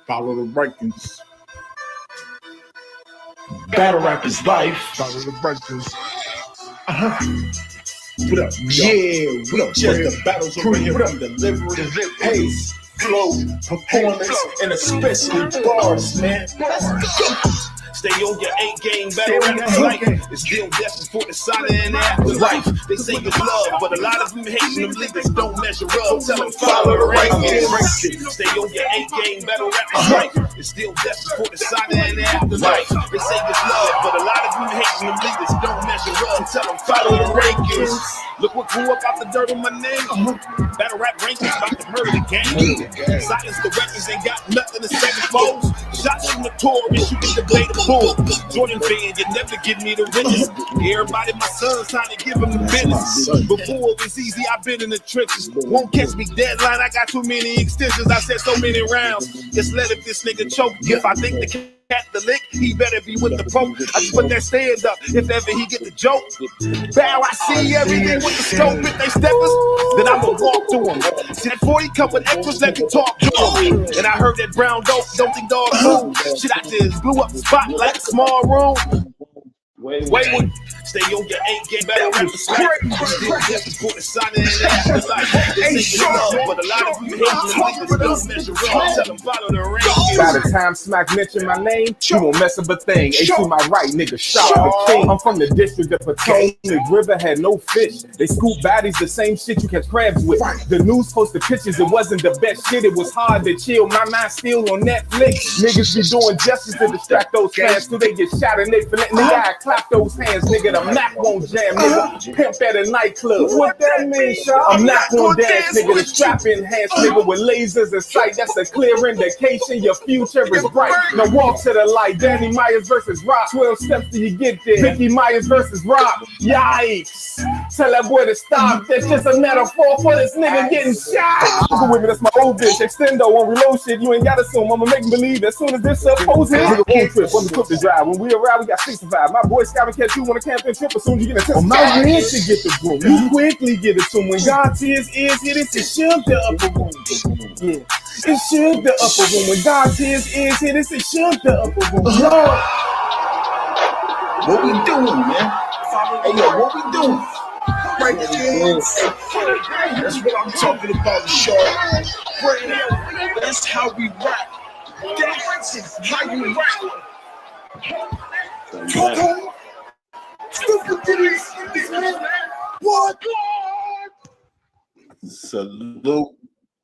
Follow the rankings. Battlerap is life. Follow the rankings. What up? Yeah, We just the battles over here from delivery, pace, flow, performance, and especially bars, man. Let's go. Stay on your A-game, Battlerap is life. It's still destined for the solid and afterlife. They say it's love, but a lot of them hating them leaders don't measure up. Tell them follow the rankings. Stay on your A-game, Battlerap is life. It's still destined for the solid and afterlife. They say it's love, but a lot of them hating them leaders don't measure up. Tell them follow the rankings. Look what grew up out the dirt on my name. Battlerap Rankingz about to murder the game. Silence the records, ain't got nothing to say to foes. Shots from the Taurus, you can debate the bull. Jordan fan, you never give me the riches. Everybody, my son's trying to give them the business. Before it was easy, I've been in the trenches. Won't catch me deadline, I got too many extensions. I said so many rounds. Just let if this nigga choke. If I think the cat the lick, he better be with the poke. I just put that stand up if ever he get the joke. Bow, I see everything with the scope. If they step us, then I'ma walk through them. See that 40 cup with extras, let me talk to them. And I heard that brown dope, don't think dogs move. Shit, I just blew up the spot like a small room. Wait, stay on your A-game, Battlerap is life. Still just for the sign and afterlife. They say you love, but a lot of you hate them don't measure up. Tell them follow the rankings. By the time Smack mention my name, you won't mess up a thing. A to my right, nigga, shout the king. I'm from the district of Potomac. The river had no fish. They scoop baddies, the same shit you catch crabs with. The news posted pictures, it wasn't the best shit. It was hard to chill. My mind still on Netflix. Niggas be doing justice to distract those fans till they get shot and they finna. Nigga, I clap those hands, nigga. The Mac won't jam, nigga. Pimp at a nightclub. What that mean, Sean? I'm not gonna dance, nigga. The strap enhanced, nigga, with lasers in sight. That's a clear indication your future is bright. Now walk to the light. Danny Myers versus Rock. 12 steps till you get there. Vicky Myers versus Rock. Yikes. Tell that boy to stop. That's just a metaphor for this nigga getting shot. Go with me, that's my old bitch. Extendo on reload shit. You ain't gotta assume. I'ma make believe as soon as this supposed hit. Nigga, road trip on the quick to drive. When we arrive, we got 65. My boy Scott and catch you on a camping trip as soon as you get a test. My win should get the broom. You quickly get it to when God's ears is here. This is shield the upper room. Yeah. It's shield the upper room. When God's ears is here, this is shield the upper room. Lord. What we doing, man? Hey, yo, what we doing? That's what I'm talking about, Sean. That's how we rap. That's how you rap. What? Salute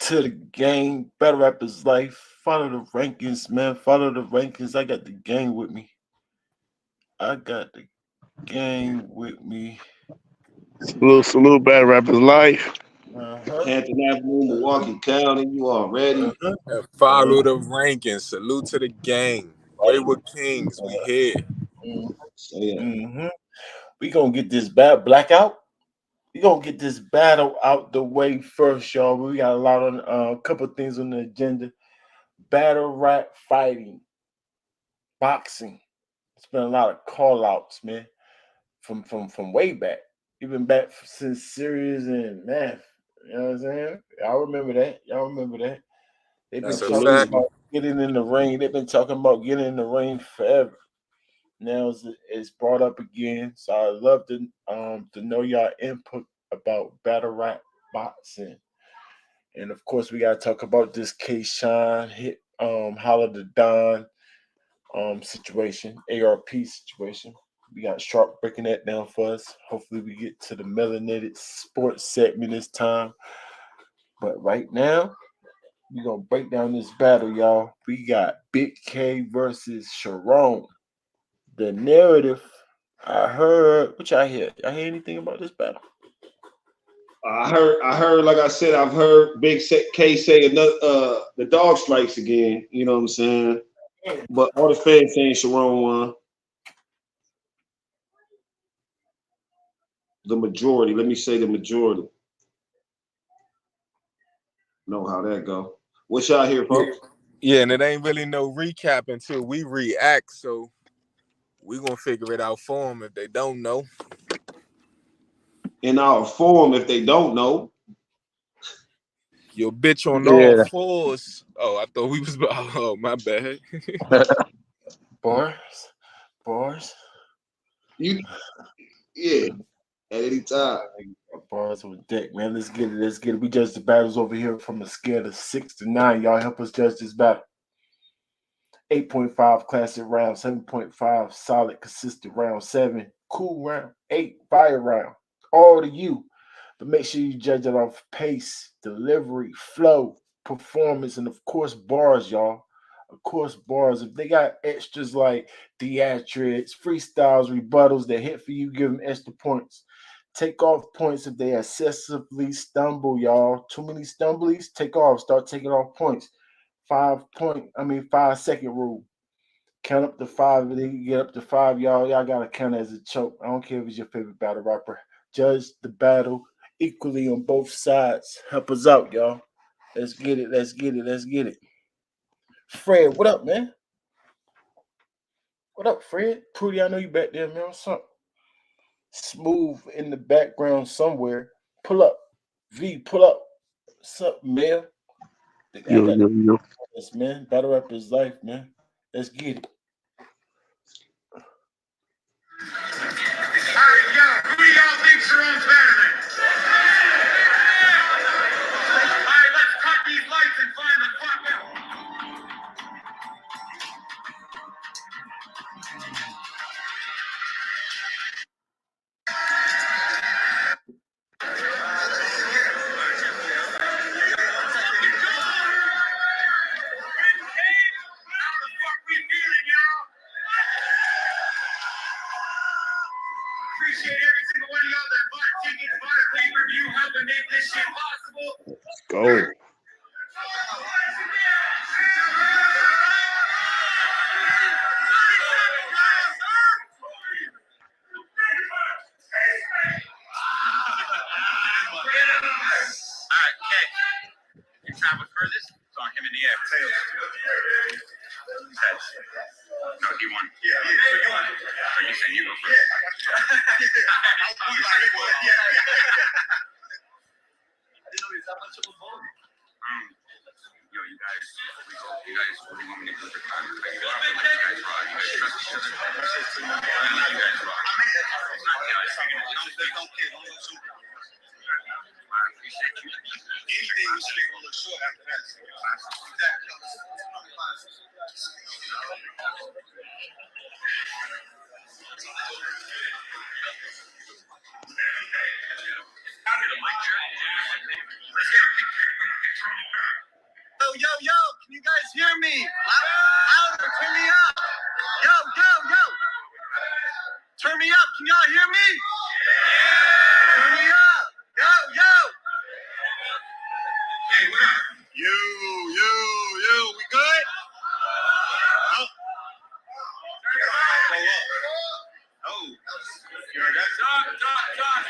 to the game. Battlerap is life. Follow the rankings, man. Follow the rankings. I got the gang with me. Salute, Battlerap is life. Hampton Avenue, Milwaukee County. You already. Follow the rankings. Salute to the gang. Wayward Kings, we here. We gonna get this blackout. We gonna get this battle out the way first, y'all. We got a lot on a couple things on the agenda. Battlerap fighting, boxing. It's been a lot of call outs, man, from way back, even back since series and math. You know what I'm saying? Y'all remember that? They've been talking about getting in the ring. They've been talking about getting in the ring forever. Now it's brought up again. So I'd love to know y'all input about Battlerap boxing. And of course, we gotta talk about this Kshine hit Holla the Don situation, ARP situation. We got Sharp breaking that down for us. Hopefully we get to the melanated sports segment this time. But right now, we're gonna break down this battle, y'all. We got Big K versus Sharon. The narrative, I heard, what y'all hear? Y'all hear anything about this battle? I heard, like I said, I've heard Big K say another the dog strikes again, you know what I'm saying? But all the fans saying Sharon won. The majority, let me say the majority. Know how that go. What y'all hear, folks? Yeah, and it ain't really no recap until we react, so we gonna figure it out for them if they don't know. In our forum, if they don't know. Your bitch on all Yeah. fours. Oh, I thought we was. Oh, my bad. Bars. Yeah, at any time. Bars with Dick, man. Let's get it. We judge the battles over here from a scale of 6 to 9. Y'all help us judge this battle. 8.5 classic round, 7.5 solid consistent round, 7 cool round, 8 fire round. All to you. But make sure you judge it off pace, delivery, flow, performance, and of course bars, y'all. Of course, bars. If they got extras like theatrics, freestyles, rebuttals that hit for you, give them extra points. Take off points if they excessively stumble, y'all. Too many stumblies, take off. Start taking off points. 5-second rule. Count up to 5. If they can get up to 5, y'all gotta count it as a choke. I don't care if it's your favorite battle rapper. Judge the battle equally on both sides. Help us out, y'all. Let's get it. Fred, what up, man? What up, Fred? Prudy, I know you back there, man. What's up? Smooth in the background somewhere. Pull up. V, pull up. What's up, man? Yo. This, man. Battle rap is life, man. Let's get it. Alright, yo, who do y'all think Sharon's better than? Alright, let's cut these lights and find the fuck out. How the fuck we feeling, y'all? Appreciate every single one of y'all that bought tickets, bought a pay-per-view, helping make this shit possible. Let's go. Alright, okay. You travel furthest? It's on him in the air. Tails. Heads. No, he won. Yeah. So you won. So you saying you go first? Yeah. Yo, you guys really want me to do the time? You guys rock. You guys trust each other. I know you guys rock. It's not chaos. Don't care. Don't look super. I appreciate you. Anything was still gonna look short after that. Yo, can you guys hear me? Louder, turn me up. Yo. Turn me up, can y'all hear me? Turn me up. Yo. Hey, what up? You, we good? Oh. Oh. You heard that? Talk.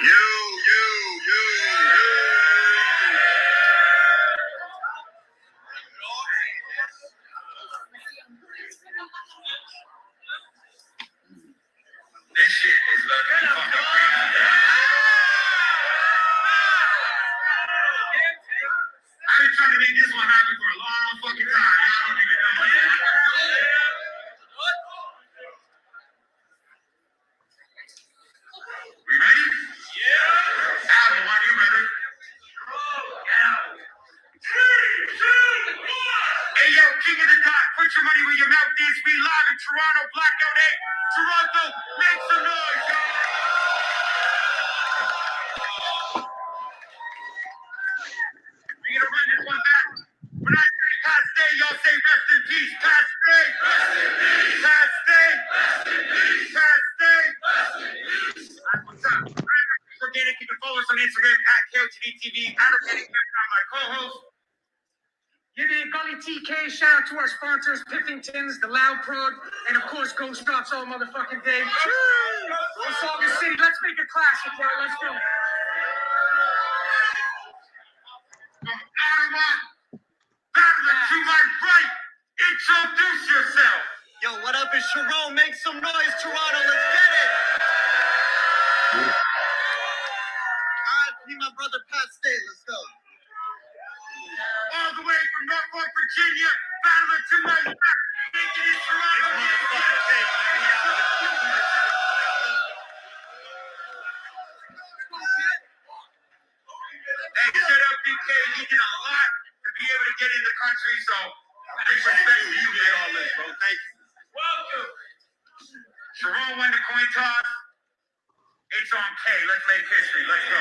You. This shit is looking fucking crazy. I've been trying to make this one happen for a long fucking time. Y'all don't even know it. We ready? Yeah. Album, are you ready? Hey yo, King of the Dot, put your money where your mouth is. We live in Toronto, Blackout 8. Toronto, make some noise, y'all. We're gonna run this one back. When I say past day, y'all say rest in peace. Past day. Rest in peace. Past day. Rest in peace. Past day. Rest in peace. That's what's up. Organic, you can follow us on Instagram at KOTDTV. Adam Getting my co-host. You did Gully TK. Shout out to our sponsors, Piffington's, The Loud Prod, and of course, Ghost Drops all motherfucking day. Mississauga City, let's make a classic, bro. Let's go. Ottawa, Battler to my right. Introduce yourself. Yo, what up? It's Sharon. Make some noise, Toronto. Let's get it. All right, be my brother Pat Stay. Let's go. All the way from Norfolk, Virginia, battling tonight. Making it Hey, shut up, DK. You did a lot to be able to get in the country, so big respect to you, man. All this, bro. Thank you. Welcome. Sharon won the coin toss. It's on K. Let's make history. Let's go.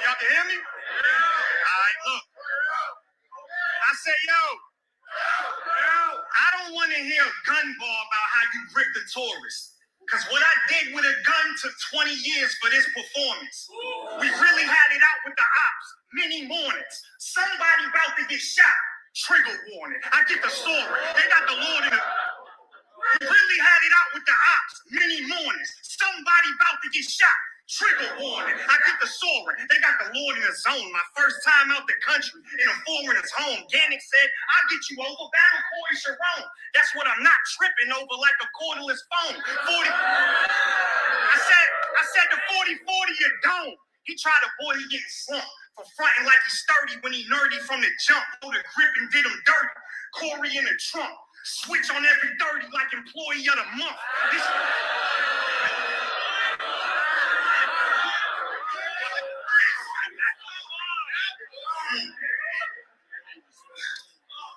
Y'all can hear me? All right, look. I say, I don't want to hear a gun ball about how you gripped the tourists. Because what I did with a gun took 20 years for this performance. We really had it out with the ops. Many mornings. Somebody about to get shot. Trigger warning. I get the story. They got the Lord in the... We really had it out with the ops. Many mornings. Somebody about to get shot. Trigger warning. I get the story. They got the Lord in the zone. My first time out the country in a foreigner's home. Gannick said, I'll get you over. Battle Corey Sharon. That's what I'm not tripping over like a cordless phone. 40. I said the 40-40 you don't. He tried to boy, he getting slumped for fronting like he's sturdy when he nerdy from the jump. Pulled the grip and did him dirty. Corey in the trunk. Switch on every 30 like employee of the month.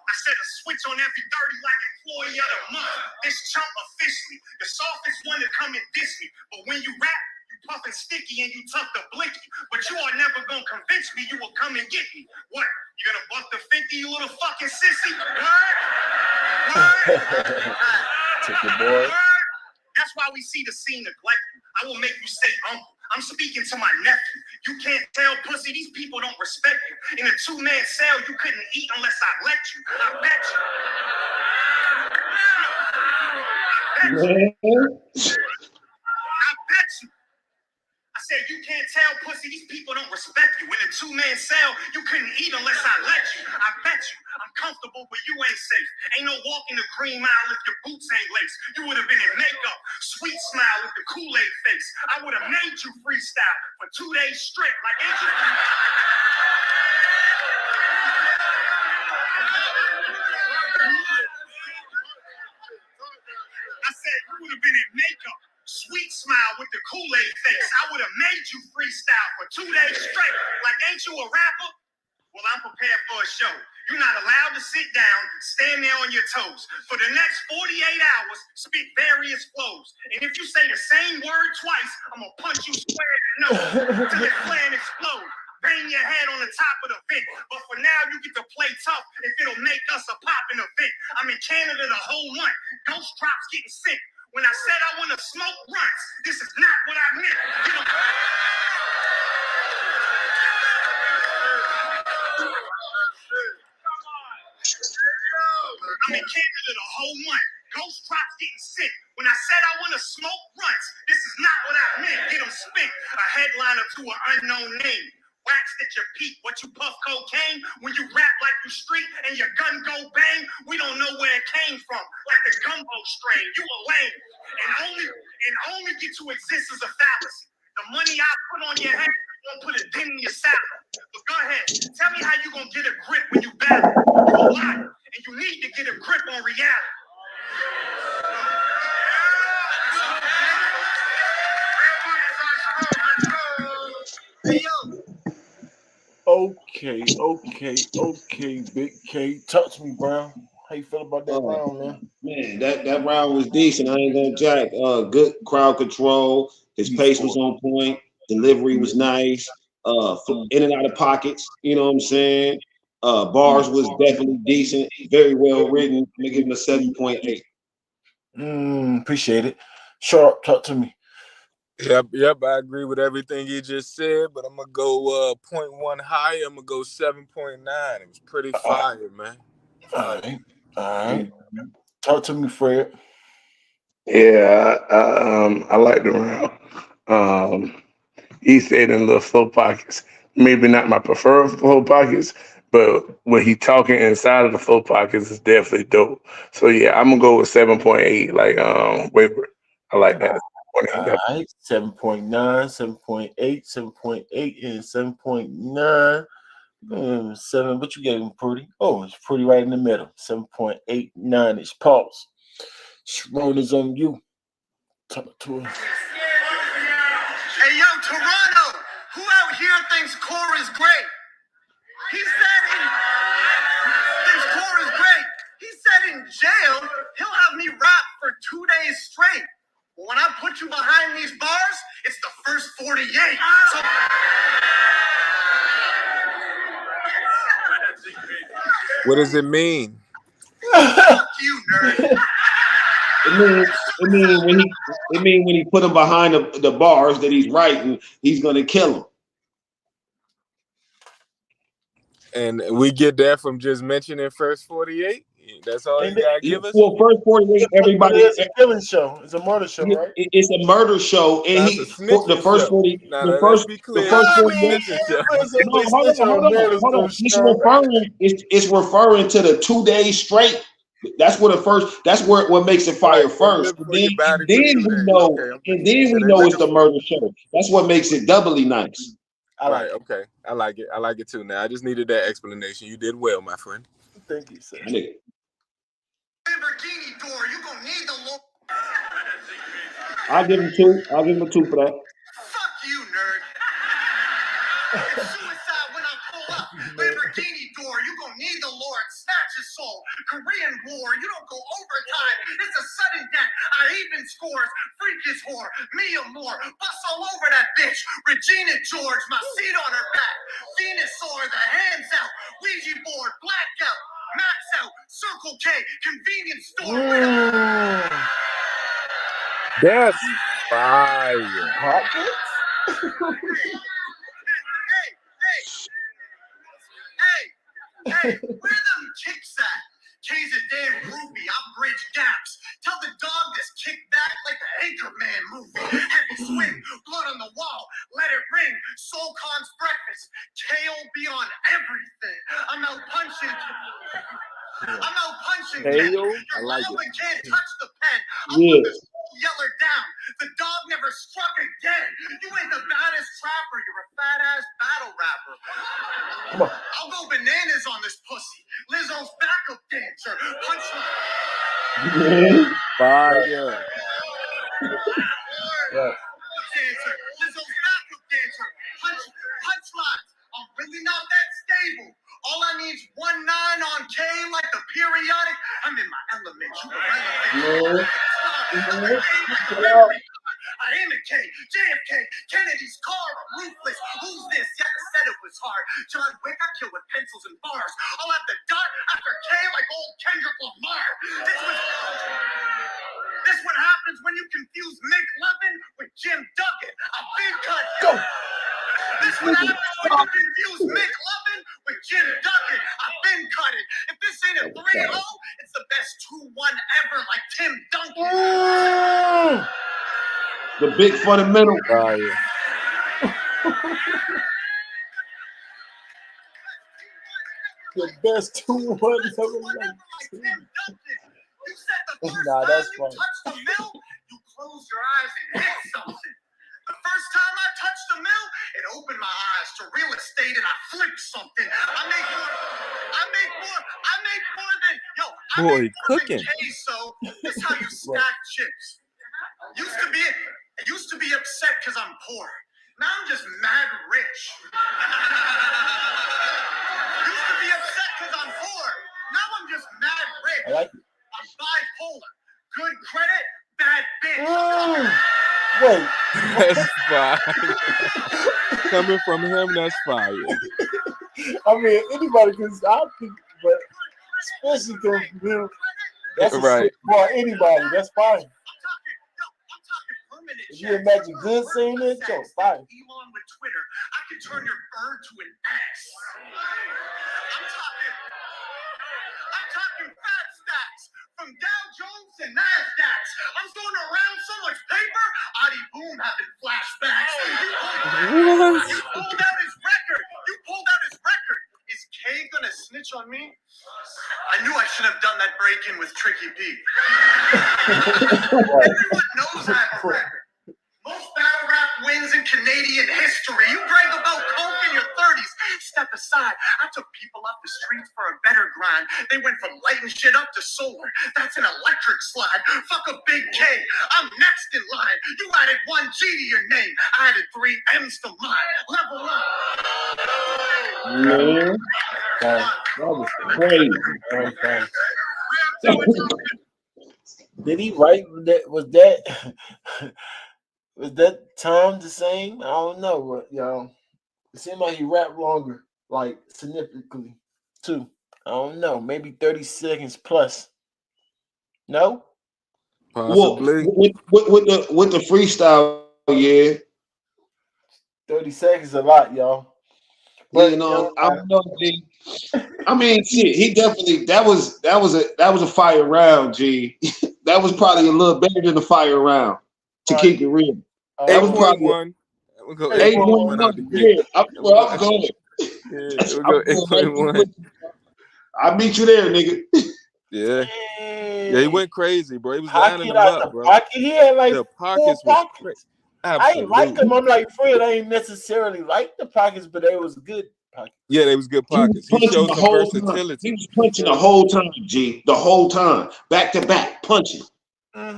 I said a switch on every 30 like employee of the month. This chump officially, the softest one to come and diss me. But when you rap, you puffin' sticky and you tuck the blicky. But you are never gonna convince me you will come and get me. What? You gonna buck the 50, you little fucking sissy? Took it, boy. That's why we see the scene neglect you. I will make you say uncle. I'm speaking to my nephew. You can't tell pussy, these people don't respect you. In a 2-man cell, you couldn't eat unless I let you. I bet you. I bet you. I said, you can't tell pussy, these people don't respect you. In a 2-man cell, you couldn't eat unless I let you. I bet you. I'm comfortable, but you ain't safe. Ain't no walking the Green Mile if your boots ain't laced. You would have been in makeup, sweet smile with the Kool-Aid face. I would have made you freestyle for 2 days straight. Like, ain't you? I said, you would have been in makeup, sweet smile with the Kool-Aid face. I would have made you freestyle for 2 days straight. Like, ain't you a rapper? Well, I'm prepared for a show. You're not allowed to sit down, stand there on your toes. For the next 48 hours, spit various flows. And if you say the same word twice, I'm going to punch you square in the nose till the plan explodes. Bang your head on the top of the vent. But for now, you get to play tough if it'll make us a poppin' event. I'm in Canada the whole month. Ghost drops getting sick. When I said I want to smoke runts, this is not what I meant. I'm in Canada the whole month. Ghost drops getting sick. When I said I want to smoke runts, this is not what I meant. Get them spent. A headliner to an unknown name. Waxed at your peak. What you puff cocaine? When you rap like you street and your gun go bang, we don't know where it came from. Like the gumbo strain. You a lame. And only get to exist as a fallacy. The money I put on your head won't put a dent in your salad. But go ahead. Tell me how you gonna get a grip when you battle. You a liar. And you need to get a grip on reality. Okay, Big K. Talk to me, Brown. How you feel about that round, man? Man, that round was decent. I ain't gonna jack. Good crowd control. His pace was on point. Delivery was nice. In and out of pockets. You know what I'm saying? Bars was definitely decent. Very well written. I'm gonna give him a 7.8. Appreciate it. Sharp, talk to me. Yep, I agree with everything he just said, but I'm gonna go 0.1 higher. I'm gonna go 7.9. It was pretty fire, man. All right. Talk to me, Fred. Yeah, I like the round. He said in little slow pockets. Maybe not my preferred slow pockets, but when he talking inside of the slow pockets is definitely dope. So yeah, I'm gonna go with 7.8. Like Waver. I like that. right, 7.9, 7.8, 7.8, and 7.9. 7, but you gave him pretty. Oh, it's pretty right in the middle. 7.89 is pause. Sharon is on you. Talk to her. Hey, yo, Toronto, who out here thinks core is great? He said thinks core is great. He said in jail, he'll have me rap for 2 days straight. But when I put you behind these bars, it's the first 48. So What does it mean? fuck you, nerd. It mean when he put him behind the bars that he's writing, he's gonna kill him. And we get that from just mentioning first 48. That's all you gotta give us. Well, first 48, everybody. It's a killing show. It's a murder show, right? It's a murder show, and That's a snitching the first show. 40. Now, the let's first, be clear. the first It's a 48. snitching show. No, hold on. It's referring to the 2 days straight. That's what what makes it fire first. Live for Then your body we for 2 days. know, Okay, and then we know it's the murder show. That's what makes it doubly nice. Right, okay. I like it. I like it too. Now I just needed that explanation. You did well, my friend. Thank you, sir. Lamborghini door, you gonna need the look. I'll give him 2. I'll give him a 2 for that. Fuck you, nerd. It's suicide when I pull up. Lamborghini door, you gonna need the Lord. Snatch his soul. Korean war, you don't go overtime. It's a sudden death. Even scores. Freak his whore. Mia Moore. Bust all over that bitch. Regina George, my seat on her back. Venusaur, the hands out. Ouija board, blackout. Max out. Circle K. Convenience store. That's fire. Pockets? Hey, where them kicks at? K's a damn groupie, I bridge gaps. Tell the dog this kick back like the Anchorman movie. Heavy swing, blood on the wall, let it ring. Soul Con's breakfast, KO be on everything. I'm out punching. KO? Your I like mama it. can't touch the pen. I'll put this yeller down. The dog never struck again. You ain't the baddest trapper. You're a fat ass battle rapper. I'll go bananas on this pussy. Lizzo's backup dancer. Punchline. Fire. Dancer. Lizzo's backup dancer. Punchlines. I'm really not that stable. All I need is 1-9 on K like the periodic. I'm in my element. You irrelevant. I am a K, JFK, Kennedy's car, I'm ruthless. Who's this? Yeah, I said it was hard. John Wick, I kill with pencils and bars. I'll have the dot after K like old Kendrick Lamar. This what happens when you confuse Mick Levin with Jim Duggan. I've been cut. Go. This what happens when you confuse Mick Levin with Jim Duggan. I've been cutting. If this ain't a 3-0, it's the best 2-1 ever like Tim Duncan. The big fundamental. Fire. The best 2-1 ever. You said the first Nah, time that's you funny. touched the mill, you closed your eyes and hit something. The first time I touched the mill, it opened my eyes to real estate and I flipped something. I make more than Boy, cooking. queso. This how you stack chips. Used to be upset because I'm poor. Now I'm just mad rich. Used to be upset because I'm poor. Now I'm just mad rich. I like it. I'm bipolar. Good credit, bad bitch. Wait. That's fire. Coming from him, that's fire. I mean, anybody can. I think, but especially coming from him, that's a Right. Boy, anybody, that's fine. I'm talking permanent. If you imagine good saying that, yo, fine. Elon with Twitter, I can turn your bird to an X. I'm talking fat stacks from Dow Jones to NASDAQ. I'm throwing around so much paper, Adi Boom having flashbacks. You pulled out his record. Is K gonna snitch on me? I knew I should have done that break-in with Tricky P. Everyone knows I have a record. the streets for a better grind. They went from lighting shit up to solar. That's an electric slide. Fuck a big K. I'm next in line. You added 1 G to your name. I added 3 M's to mine. Level up. Man, that was crazy. Did he write that? Was that time the same? I don't know, but y'all, it seemed like he rapped longer, like significantly too. I don't know, maybe 30 seconds plus. No, Possibly. With the freestyle, yeah. 30 seconds a lot, y'all. But You know, I don't know, G. I mean, shit, he definitely that was a fire round, G. That was probably a little better than a fire round, to keep it real. That was probably 8.1. We'll go 8.1 out the gate. yeah. I'm going. Yeah, we'll go 8.1. I'll meet you there, nigga. Yeah. Yeah, he went crazy, bro. He was lining them like up, bro. He had like the pockets was crazy. I ain't like them. I'm like, Fred, I ain't necessarily like the pockets, but they was good pockets. Yeah, they was good pockets. He showed some versatility. He was punching the whole time, G. The whole time. Back to back, punching.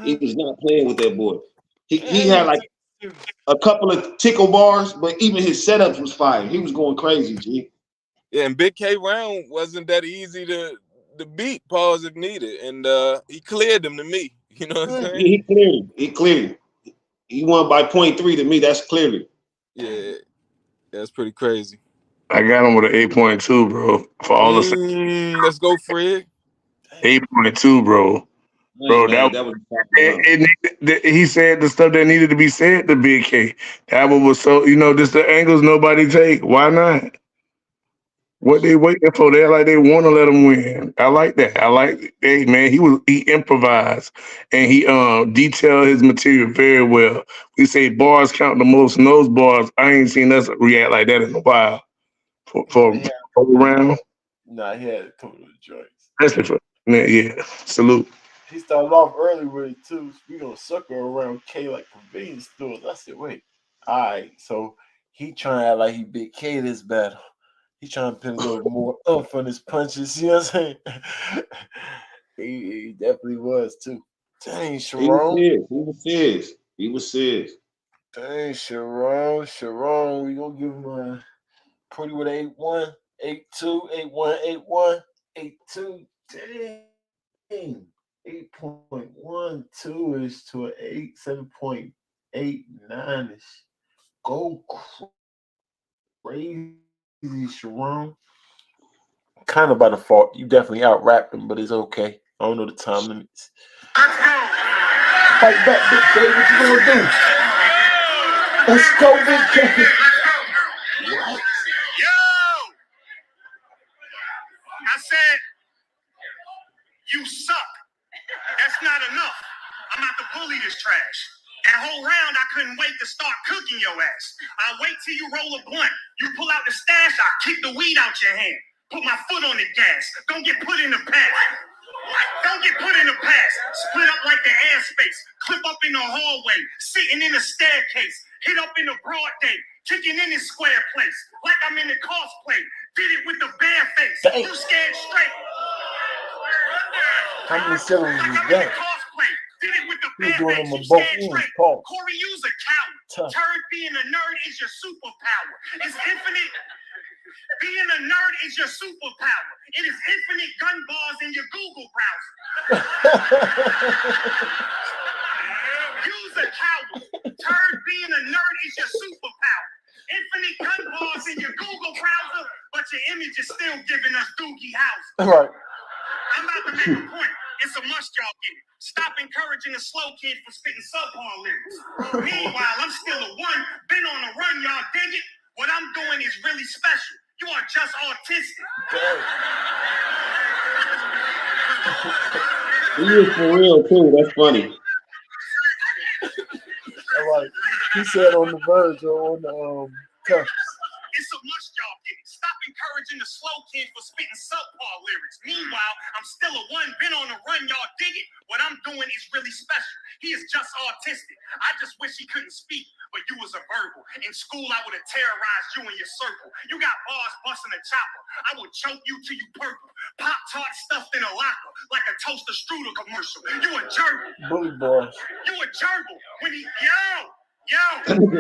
He was not playing with that boy. He had like a couple of tickle bars, but even his setups was fire. He was going crazy, G. Yeah, and Big K round wasn't that easy to beat, pause if needed. And he cleared them to me. You know what I'm saying? Yeah, he cleared him. He won by 0.3 to me. That's clearly. Yeah, that's pretty crazy. I got him with an 8.2, bro. For all the let's go, Fred. 8.2, bro. Bro, that was he said the stuff that needed to be said to Big K. That one was so, this the angles nobody take. Why not? What they waiting for? They're like they want to let him win. I like that. Hey man, he improvised and he detailed his material very well. We say bars count the most, and those bars, I ain't seen us react like that in a while. For round. Nah, he had a couple of joints. Especially yeah. Salute. He started off early with it too. We gonna sucker around K like convenience stores. I said, wait, all right. So he trying to act like he Big K this battle. He trying to put a little more up on his punches. You know what I'm saying? he definitely was too. Dang, Sharon. He was serious. Dang, Sharon. We gonna give him a pretty with 8-1, 8-2, 8-1, 8-1, 8-2. Dang. 8.12 is to an 8, 7.89 is go crazy, Sharon. Kind of by default. You definitely out-rapped him, but it's okay. I don't know the time limits. Fight back, Big K. What you gonna do? Let's go, Big K. Yo! I said, you suck. That's not enough. I'm about to bully this trash. That whole round, I couldn't wait to start cooking your ass. I'll wait till you roll a blunt. You pull out the stash, I'll kick the weed out your hand. Put my foot on the gas. Don't get put in the pass. Don't get put in the pass. Split up like the airspace. Clip up in the hallway. Sitting in the staircase. Hit up in the broad day. Kicking in this square place. Like I'm in the cosplay. Did it with the bare face. Dang. You scared straight. How many cylinders is that? Did it with the He's bare doing face. them on You both scared ends. straight. Pause. Corey, you's a coward. Tough. Turd being a nerd is your superpower. It's infinite. Being a nerd is your superpower. It is infinite gun bars in your Google browser. You's a coward. Turd being a nerd is your superpower. Infinite gun bars in your Google browser, but your image is still giving us Doogie House. Right. I'm about to make a point. It's a must y'all get it. Stop encouraging the slow kid for spitting subpar lyrics. Meanwhile, I'm still a one, been on a run, y'all dig it? What I'm doing is really special. You are just autistic. He is for real too. That's funny. All right. He said on the verge or on the cuffs. It's a must y'all get it. Stop encouraging the slow kid for spitting subpar lyrics. Meanwhile, I'm still a one, been on a run, y'all dig it? What I'm doing is really special. He is just autistic. I just wish he couldn't speak, but you was a verbal. In school, I would have terrorized you in your circle. You got bars busting a chopper. I would choke you till you purple. Pop-Tart stuffed in a locker like a toaster strudel commercial. You a gerbil. Bully boys. You a gerbil. When he, yo.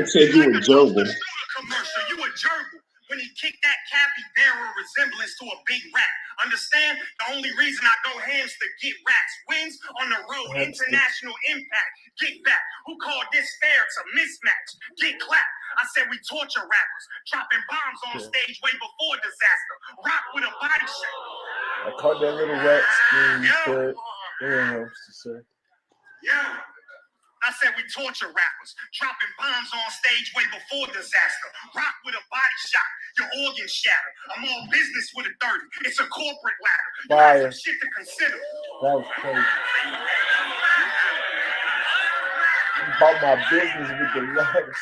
Said you a gerbil. Commercial. You a gerbil. When he kicked that capybara resemblance to a big rat. Understand? The only reason I go hamster get rats. Wins on the road. International impact. Get back. Who called this fair? It's a mismatch. Get clapped. I said we torture rappers. Dropping bombs on stage way before disaster. Rock with a body shake. I caught that little rat scream. Yeah. I said we torture rappers, dropping bombs on stage way before disaster. Rock with a body shot, your organs shattered. I'm on business with a 30. It's a corporate ladder. You Fire. have some shit to consider. That was crazy. About my business with the ladders.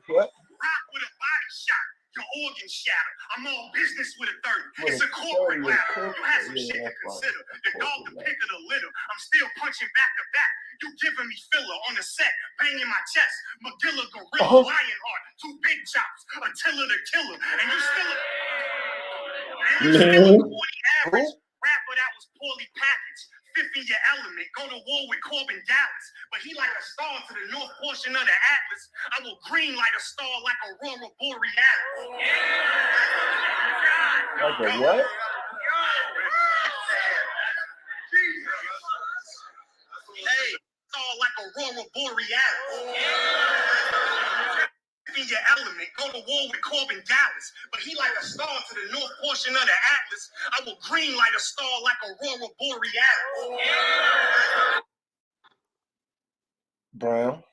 What? Rock with a body shot, your organs shattered. I'm on business with a 30. It's a corporate ladder. You have some shit to consider. The dog, the pick of the litter. I'm still punching back to back. You giving me filler on the set, banging my chest. Magilla, gorilla, Lionheart, two big chops, Attila the killer, and you still a 40 average rapper that was poorly packaged. Fifth in your element, go to war with Corbin Dallas, but he like a star to the north portion of the Atlas. I will green light a star like Aurora Borealis. Like a what? Hey, star like Aurora Borealis. In your element, go to war with Corbin Dallas, but he like a star to the north portion of the Atlas. I will green light a star like Aurora Borealis. Brown.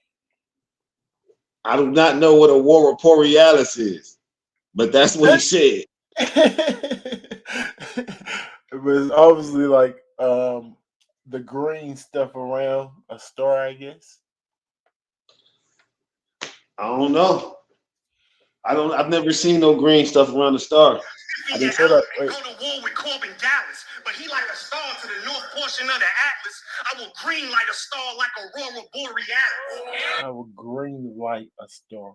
I do not know what Aurora Borealis is, but that's what he said. It was obviously like the green stuff around a star, I guess. I don't know. I've never seen no green stuff around the star. I didn't say that. Go to war with Corbin Dallas, but he like a star to the north portion of the Atlas. I will green light a star like Aurora Borealis. I will green light a star.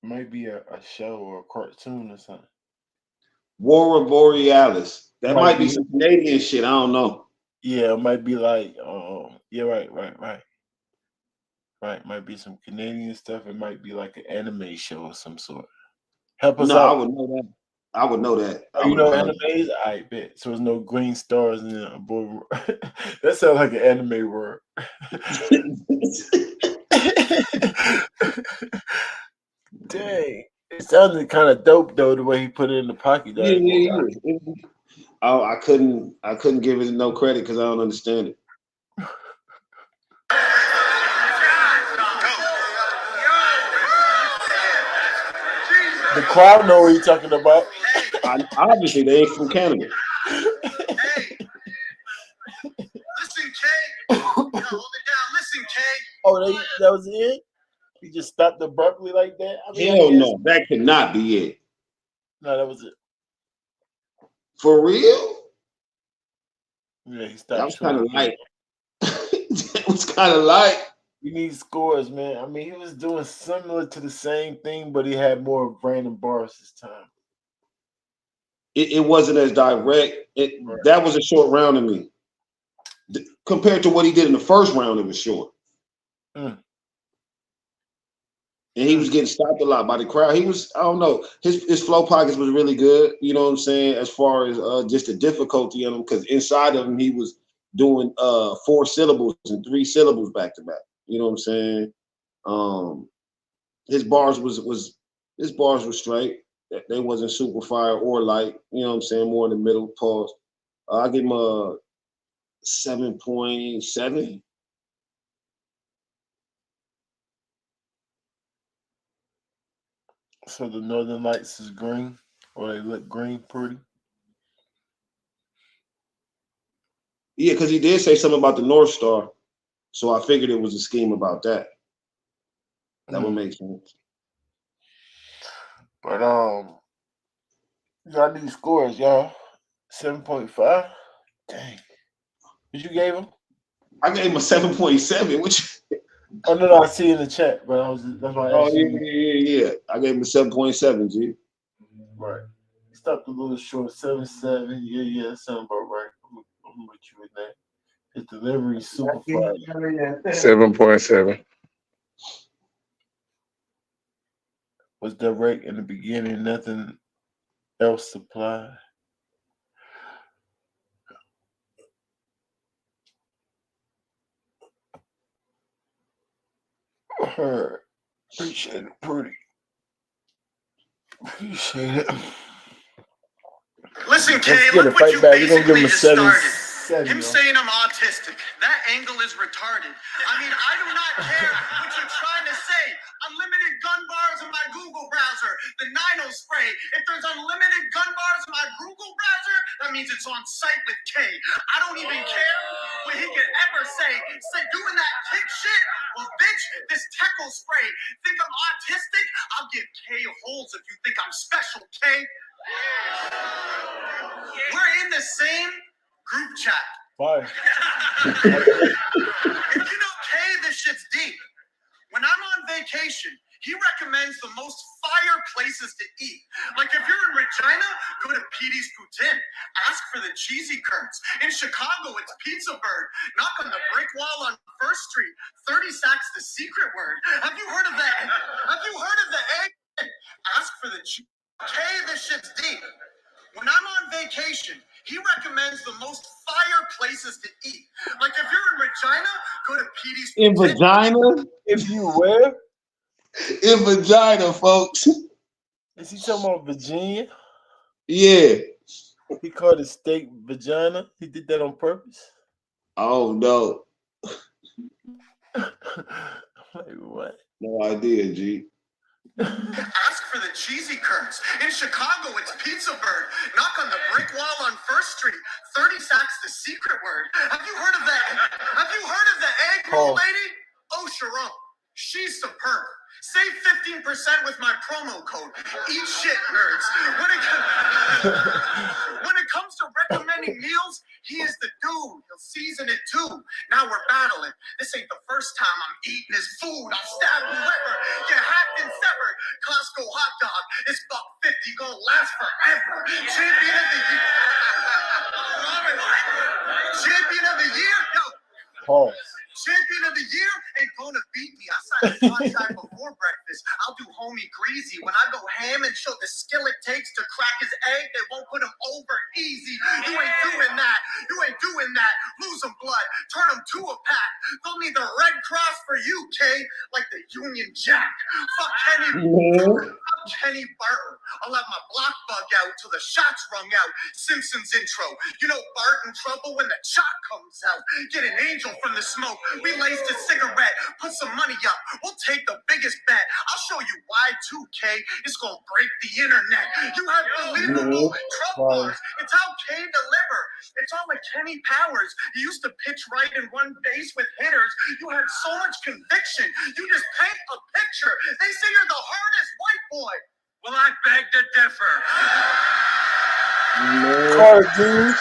Might be a show or a cartoon or something. Aurora Borealis. That might be some Canadian shit. I don't know. Yeah, it might be like yeah, right. Right, might be some Canadian stuff. It might be like an anime show of some sort. Help us out. I would know that. I would know that. You know animes? I bet. So there's no green stars in there. That sounds like an anime word. Dang. It sounded kind of dope though, the way he put it in the pocket. Yeah. Oh, I couldn't give it no credit because I don't understand it. The crowd know what you're talking about. Obviously, they ain't from Canada. Hey, listen, K. Hold it down. Listen, K. Oh, that was it? He just stopped abruptly like that? Hell no, that could not be it. No, that was it. For real? Yeah, he stopped. That was kind of light. That was kind of light. You need scores, man. I mean, he was doing similar to the same thing, but he had more random bars this time. It wasn't as direct. That was a short round to me. Compared to what he did in the first round, it was short. And he was getting stopped a lot by the crowd. He was, I don't know, his flow pockets was really good, you know what I'm saying, as far as just the difficulty of him, because inside of him, he was doing 4 syllables and 3 syllables back to back. You know what I'm saying? His bars were straight. They wasn't super fire or light. You know what I'm saying? More in the middle. Pause. I give him a 7.7. So the Northern Lights is green, or they look green pretty? Yeah, because he did say something about the North Star. So I figured it was a scheme about that. That would make sense. But y'all need scores, y'all. 7.5. Dang. What you gave him? I gave him a 7.7. Which? Oh no, I see in the chat, but that's why I asked you. Yeah. I gave him a 7.7, G. Right. He stopped a little short. 7.7. Yeah, that sounds about right. I'm with you with that. His delivery super fire. 7.7. Was direct in the beginning, nothing else supplied. Her. Appreciate it, pretty. Appreciate it. Listen, Kay, Let's get look a what fight you back. We're gonna give basically him a just 7. started. 7 Him saying I'm autistic. That angle is retarded. I mean, I do not care what you're trying to say. Unlimited gun bars in my Google browser. The 90 spray. If there's unlimited gun bars in my Google browser, that means it's on site with K. I don't even care what he could ever say. Say doing that tick shit? Well, bitch, this Teckle spray. Think I'm autistic? I'll give K holes if you think I'm special, K. We're in the same group chat. Fire. If you know K, this shit's deep. When I'm on vacation, he recommends the most fire places to eat. Like if you're in Regina, go to Petey's Poutine. Ask for the cheesy curds. In Chicago, it's Pizza Bird. Knock on the brick wall on First Street. 30 sacks the secret word. Have you heard of that? Have you heard of the egg? Ask for the cheese. K, this shit's deep. When I'm on vacation, he recommends the most fire places to eat. Like if you're in Regina, go to Petey's. In vagina? If you where? In vagina, folks. Is he talking about Virginia? Yeah. He called it steak vagina. He did that on purpose. Oh no. Like what? No idea, G. Ask for the cheesy curds. In Chicago, it's Pizza Bird. Knock on the brick wall on First Street. 30 sacks the secret word. Have you heard of that? Have you heard of the egg roll lady? Oh, Sharon. She's superb. Save 15% with my promo code. Eat shit, nerds. When it comes to recommending meals, he is the dude. He'll season it too. Now we're battling. This ain't the first time I'm eating his food. I'll stab whoever. Get hacked and severed. Costco hot dog. It's $1.50 gonna last forever. Champion of the year. Champion of the year? Yo. Pause. Champion of the year ain't gonna beat me. I signed a contract before breakfast. I'll do homie greasy. When I go ham and show the skill it takes to crack his egg, they won't put him over easy. You ain't doing that. You ain't doing that. Lose him blood. Turn him to a pack. They'll need the Red Cross for you, K. Like the Union Jack. Fuck Kenny. Fuck Kenny Barton. I'll have my block bug out till the shots rung out. Simpsons intro. You know Bart in trouble when the chalk comes out. Get an angel from the smoke. We laced a cigarette. Put some money up. We'll take the biggest bet. I'll show you why 2K is gonna break the internet. You have believable Trump bars. It's how K deliver. It's all like Kenny Powers. You used to pitch right and run base with hitters. You had so much conviction. You just paint a picture. They say you're the hardest white boy. Well, I beg to differ. Cartoons.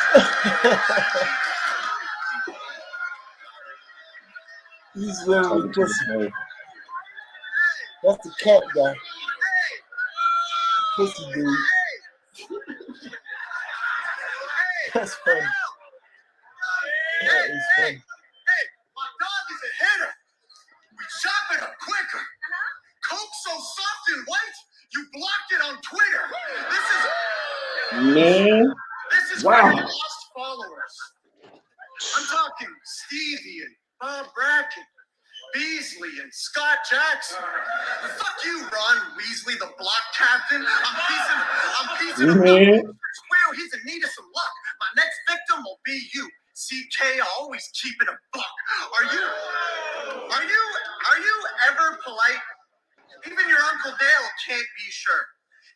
He's literally pussy. That's the cat guy. Pussy dude. That's funny. That is funny. Hey, my dog is a hitter. We chop it up quicker. Coke so soft and white, you blocked it on Twitter. This is where you lost followers. I'm talking Stevie and Bob Bracken, Beasley and Scott Jackson. Fuck you, Ron Weasley, the block captain. I'm piecing him up. Square, he's in need of some luck. My next victim will be you. CK, always keeping a buck. Are you ever polite? Even your Uncle Dale can't be sure.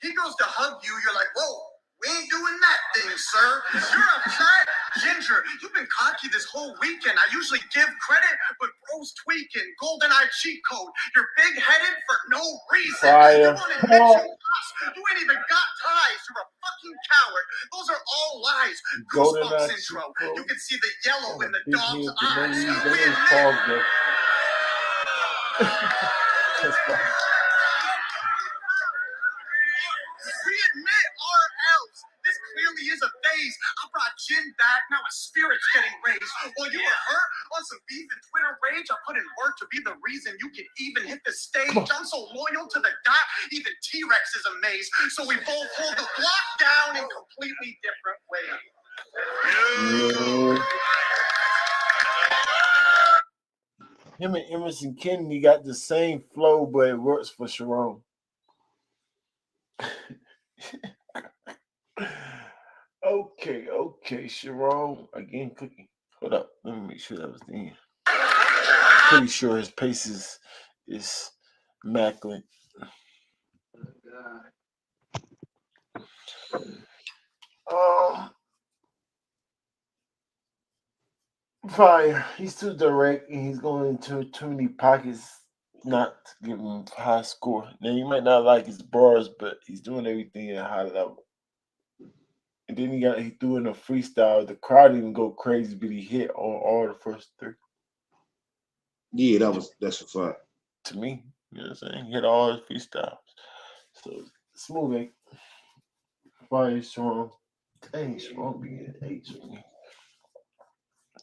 He goes to hug you, you're like, whoa, We ain't doing that thing, sir. You're a fat ginger. You've been cocky this whole weekend. I usually give credit, but bro's tweaking. GoldenEye cheat code. You're big-headed for no reason. Fire. You won't admit you lost. You ain't even got ties. You're a fucking coward. Those are all lies. Goosebumps intro. You can see the yellow in the dog's eyes. We admit our L's. This clearly is a phase. I brought Jin back. Now a spirit's getting raised. While you were hurt on some beef and Twitter rage, I put in work to be the reason you can even hit the stage. I'm so loyal to the dot, even T-Rex is amazed. So we both hold the block down in completely different ways. Him and Emerson Kennedy got the same flow, but it works for Sharon. Okay, Sharon again. Cookie. Hold up, let me make sure that was the end. Pretty sure his pace is immaculate. Fire. He's too direct and he's going into too many pockets not to give him a high score. Now you might not like his bars, but he's doing everything at a high level. And then he threw in a freestyle. The crowd didn't go crazy, but he hit on all the first three. Yeah, that's a fact. To me, you know what I'm saying? He hit all his freestyles. So smooth 8. Fire strong. Dang, strong being 8 for me.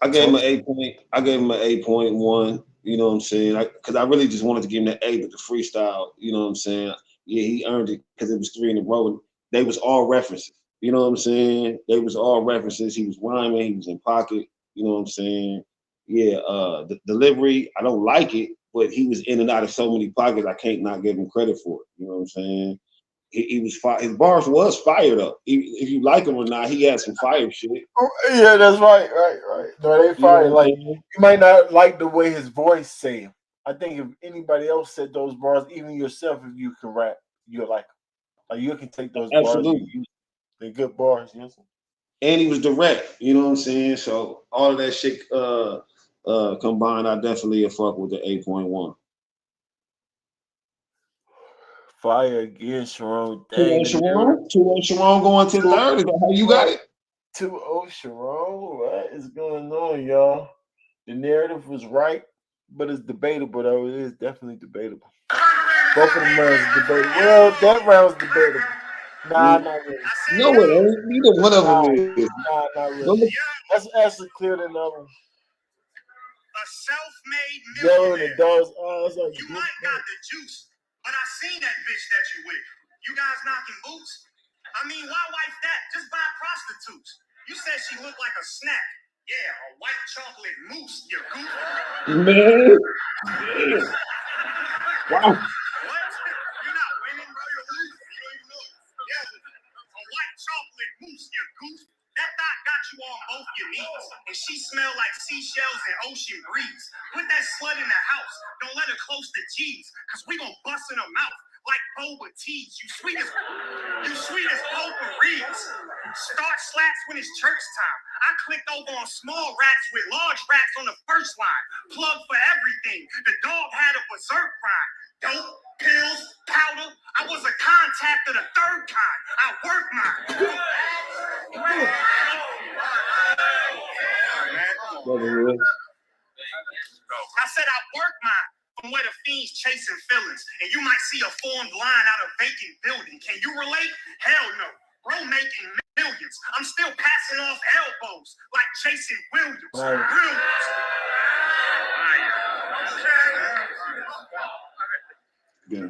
I gave him an 8.1. You know what I'm saying? Because I really just wanted to give him the 8 with the freestyle. You know what I'm saying? Yeah, he earned it because it was 3 in a row. They was all references. You know what I'm saying? They was all references. He was rhyming. He was in pocket. You know what I'm saying? Yeah. The delivery, I don't like it, but he was in and out of so many pockets. I can't not give him credit for it. You know what I'm saying? He was fire. His bars was fired up. If you like him or not, he had some fire shit. Oh, yeah, that's right. No, they fire. Yeah, like you might not like the way his voice say him. I think if anybody else said those bars, even yourself, if you can rap, you're like you can take those absolutely. bars. They're good bars, you know. And he was direct. You know what I'm saying? So all of that shit combined, I definitely fuck with the 8.1. Fire again, Sharon. 2-0 Sharon going to third. Is that how you got it? 2-0 Sharon. What is going on, y'all? The narrative was right, but it's debatable, though. It is definitely debatable. Both of them rounds are debatable. Well, that round's debatable. Nah, not really. No, it ain't. Neither one of them is. Nah, not really. That's actually clear than the other. A self-made Yo, millionaire. the dogs. Like you might got the juice, but I seen that bitch that you with. You guys knocking boots? I mean, why wife that? Just buy prostitutes. You said she looked like a snack. Yeah, a white chocolate mousse, you goof. Man. Wow. What? You're not winning, bro. You're losing. You don't even know it. Yeah, a white chocolate mousse, you goof. That thought got you on both your knees. And she smelled like seashells and ocean breeze. Put that slut in the house. Don't let her close to G's, because we gonna bust in her mouth like boba teas. You sweet as potpourris. Start slats when it's church time. I clicked over on small rats with large rats on the first line. Plug for everything. The dog had a berserk crime. Dope, pills, powder. I was a contact of the third kind. I work mine. I said I work mine from where the fiends chasing feelings. And you might see a formed line out of vacant building. Can you relate? Hell no. Bro making millions. I'm still passing off elbows like Jason Williams. Yeah.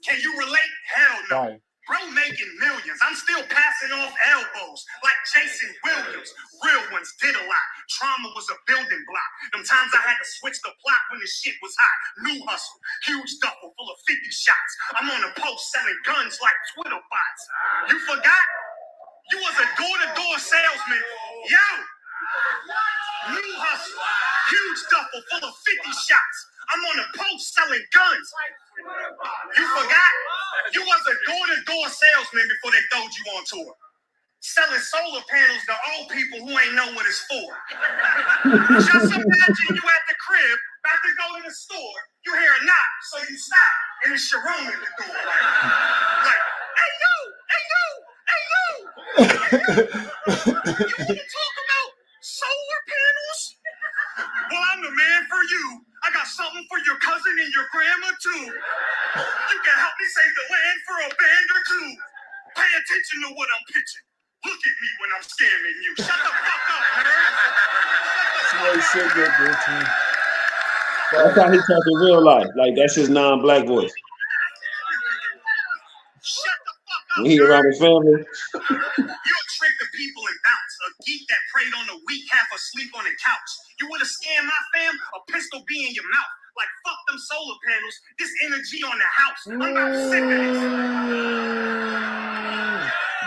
Can you relate? Hell no. Right. Bro making millions. I'm still passing off elbows like Jason Williams. Real ones did a lot. Trauma was a building block. Them times I had to switch the plot when the shit was hot. New hustle. Huge duffel full of 50 shots. I'm on a post selling guns like Twitter bots. You forgot? You was a door-to-door salesman. Yo! New hustle. Huge duffel full of 50 shots. I'm on a post selling guns. You forgot? You was a door-to-door salesman before they throwed you on tour. selling solar panels to old people who ain't know what it's for. Just imagine you at the crib, about to go to the store, you hear a knock, so you stop, and it's Sharon at the door. Like, hey you, hey you, hey you, you want to talk about solar panels? Well, I'm the man for you. I got something for your cousin and your grandma too. You can help me save the land for a band or two. Pay attention to what I'm pitching. Look at me when I'm scamming you. Shut the fuck up, nerd. That's how he talks in real life. Like that's his non-black voice. Shut the fuck up, When he around his family. You'll trick the people and bounce. A geek that preyed on the weak, half asleep on the couch. You would have scammed my fam, a pistol be in your mouth. Like fuck them solar panels. This energy on the house. I'm about sick of this.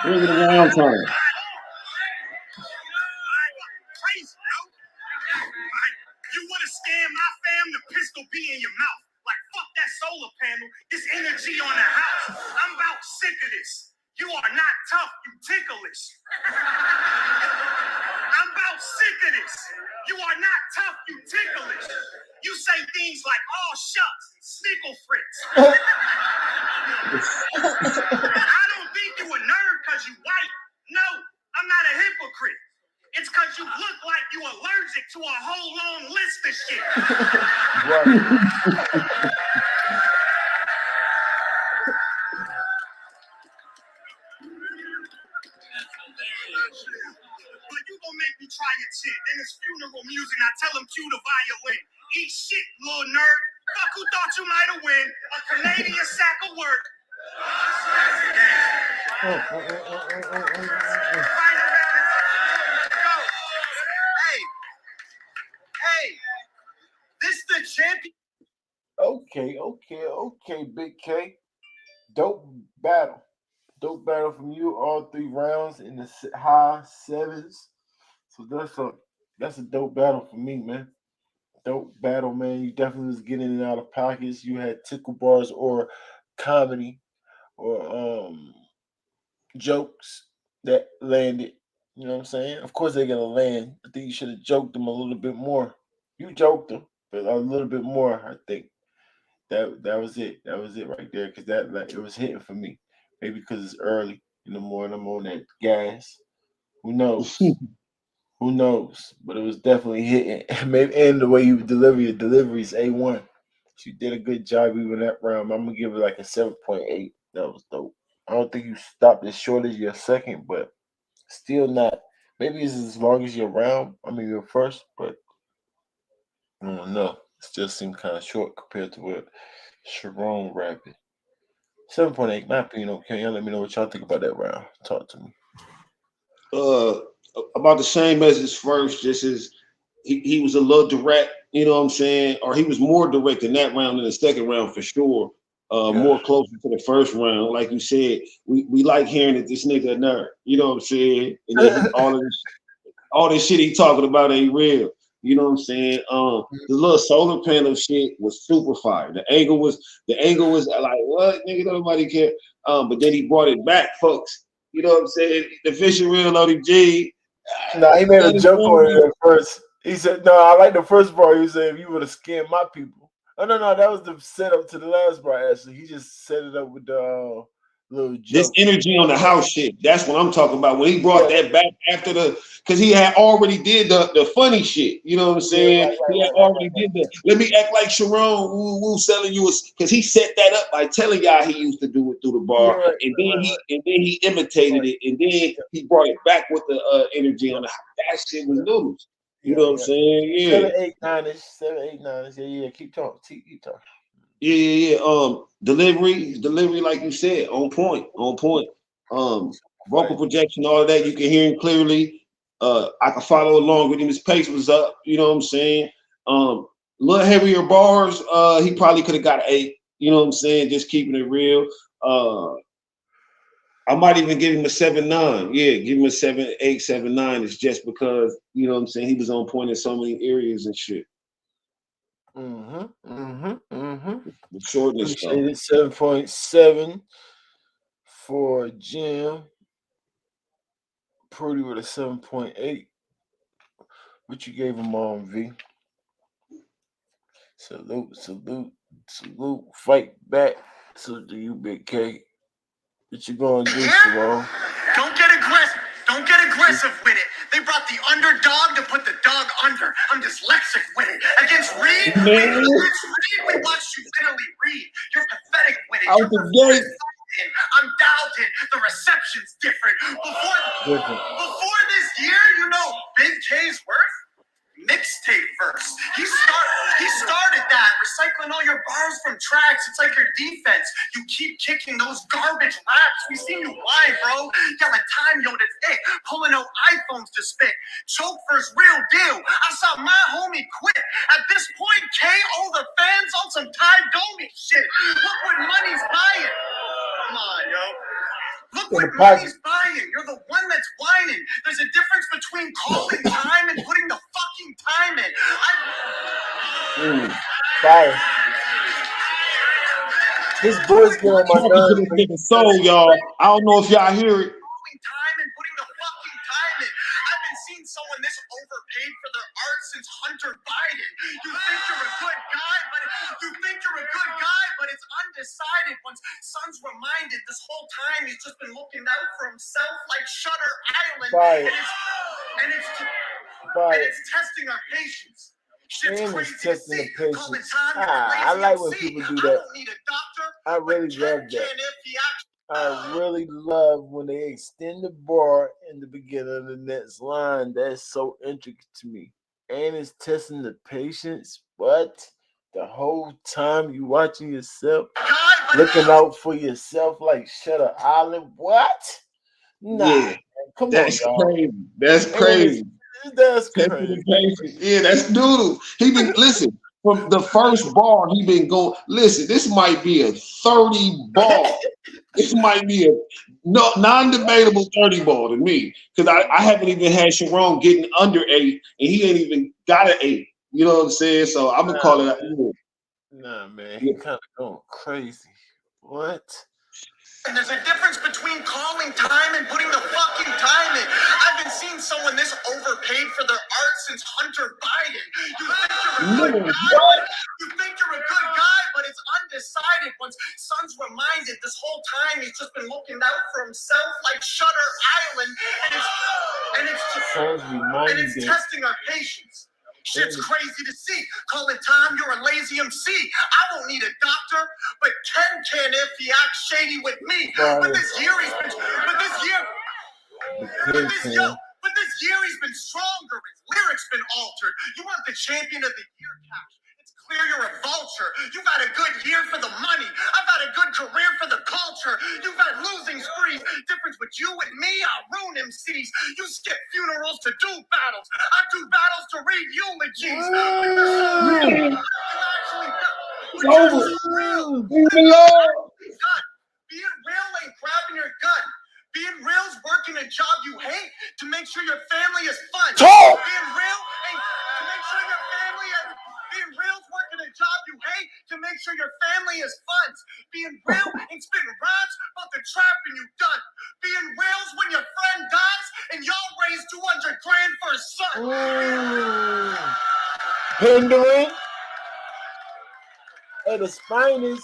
Bring it around time. Crazy, yo. You would have scammed my fam, the pistol be in your mouth. Like fuck that solar panel. This energy on the house. I'm about sick of this. You are not tough, you ticklish. I'm about sick of this. You are not tough, you ticklish. You say things like, oh shucks, snickle fritz. I don't think you a nerd because you white. No, I'm not a hypocrite. It's because you look like you allergic to a whole long list of shit. But you gonna make me try your shit. Then it's funeral music. I tell him cue the violin. Eat shit, little nerd. Fuck who thought you might have win. A Canadian sack of work. Hey, this the champion. Okay, Big K. Dope battle from you. All 3 rounds in the high 7s. So that's a dope battle for me, man. Dope battle, man. You definitely was getting in and out of pockets. You had tickle bars or comedy or jokes that landed. You know what I'm saying? Of course they're gonna land. I think you should have joked them a little bit more. You joked them, but a little bit more. I think that was it. That was it right there. Because that it was hitting for me. Maybe because it's early in the morning. I'm on that gas. Who knows? Who knows? But it was definitely hitting. Maybe and the way you deliver your deliveries, A1. She did a good job even that round. I'm gonna give it like a 7.8. That was dope. I don't think you stopped as short as your second, but still not. Maybe it's as long as your round. I mean your first, but I don't know. It still seemed kind of short compared to what Sharon rapping. 7.8, my opinion. Okay, y'all let me know what y'all think about that round. Talk to me. About the same as his first, just as he was a little direct, you know what I'm saying? Or he was more direct in that round than the second round for sure. More closer to the first round. Like you said, we like hearing that this nigga a nerd, you know what I'm saying? And then all this shit he talking about ain't real. You know what I'm saying? The little solar panel shit was super fire. The angle was like, what? Nigga, nobody care. But then he brought it back, folks. You know what I'm saying? The fish are real, ODG. No, he made a joke on it at first. He said, no, I like the first bar. He said, if you would have scammed my people. Oh, no, that was the setup to the last bar, actually. He just set it up with the little joke. This energy on the house shit. That's what I'm talking about. When he brought that back after because he had already did the funny shit. You know what I'm saying? He had already did the let me act like Sharon, woo selling you because he set that up by telling y'all he used to do it through the bar. And then he imitated it. And then he brought it back with the energy on the house. That shit was news. You know what I'm saying? Yeah. 7, 8, 9-ish. 7, 8, 9-ish. Yeah. Keep talking. Keep talking. Yeah. Delivery, like you said, on point. Vocal projection, all of that, you can hear him clearly. I can follow along with him. His pace was up. You know what I'm saying? Little heavier bars. He probably could have got an 8. You know what I'm saying? Just keeping it real. I might even give him a 7.9. Yeah, give him a 7.8, 7.9. It's just because, you know what I'm saying, he was on point in so many areas and shit. The shortness stuff. 7.7 for Jim. Prudy with a 7.8. What you gave him on, V? Salute. Fight back. Salute to you, Big K. What you gonna do, Sharon? Don't get aggressive with it. They brought the underdog to put the dog under. I'm dyslexic with it. Against Reed, we watched you finally read. You're pathetic with it. Out the gate. I'm Dalton. The reception's different. Before this year, you know Big K's worth? Mixtape verse. He started that, recycling all your bars from tracks. It's like your defense. You keep kicking those garbage raps. We seen you lie, bro. Yelling time yo, that's it. Pulling out iPhones to spit. Choke first, real deal. I saw my homie quit. At this point, K, all the fans on some Ty Domi shit. Look what money's buying. Come on, yo. Look what money's buying. You're the one that's whining. There's a difference between calling time and putting the fucking time in. Fire. His voice going on my nerves. So, y'all, I don't know if y'all hear it. Time and putting the fucking time in. I haven't seen someone this overpaid for their art since Hunter Biden. You think you're a good guy, but it's undecided. Once Son's reminded this whole time he's just been looking out for himself like Shutter Island. And it's testing our patience. Shit's crazy to see. I like when people do that. I really love that. I really love when they extend the bar in the beginning of the next line. That's so intricate to me. And it's testing the patience, but the whole time you watching yourself, looking out for yourself like Shutter Island. What? Nah, Yeah, man, come that's on, y'all. crazy. That's crazy. That's crazy. Yeah, that's doodle. He been listen from the first bar. He been going. Listen, this might be a 30 bar. This might be a non-debatable 30 ball to me because I haven't even had Sharon getting under 8, and he ain't even got an 8. You know what I'm saying? So I'm gonna call it out. Nah, man, he kind of going crazy. What? And there's a difference between calling time and putting the fucking time in. I haven't seen someone this overpaid for their art since Hunter Biden. You think you're a good guy, but it's undecided. Once Son's reminded this whole time he's just been looking out for himself like Shutter Island, and it's testing our patience. Shit's crazy to see. Calling time, you're a lazy MC. I don't need a doctor, but Ken can if he acts shady with me. But this year he's been stronger. His lyrics been altered. You want the champion of the year couch. It's clear you're a vulture. You've had a good year for the money. I've had a good career for the culture. You've had losing sprees. Difference with you and me, I ruin MCs. You skip funerals to do battles. I do battles to read eulogies. Being real ain't grabbing your gun. Being real is working a job you hate to make sure your family is fun. Being real ain't to make sure your family is. Being real is working a job you hate to make sure your family is fun. Being real ain't spitting rhymes about the trapping you done. Being real is when your friend dies and y'all raise $200,000 for his son. Pandering at the spiners.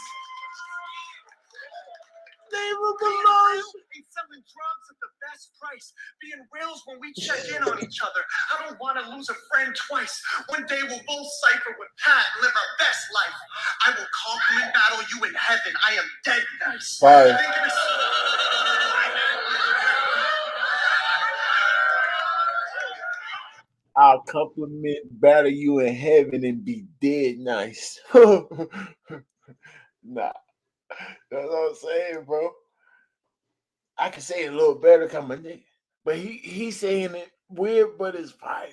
Ain't selling drugs at the best price. Being real is when we check in on each other. I don't want to lose a friend twice. One day we'll both cipher with Pat and live our best life. I will compliment battle you in heaven. I am dead nice. Fire. I'll compliment battle you in heaven and be dead nice. Nah. That's what I'm saying, bro. I can say it a little better, come on, nigga. But he's saying it weird, but it's fire.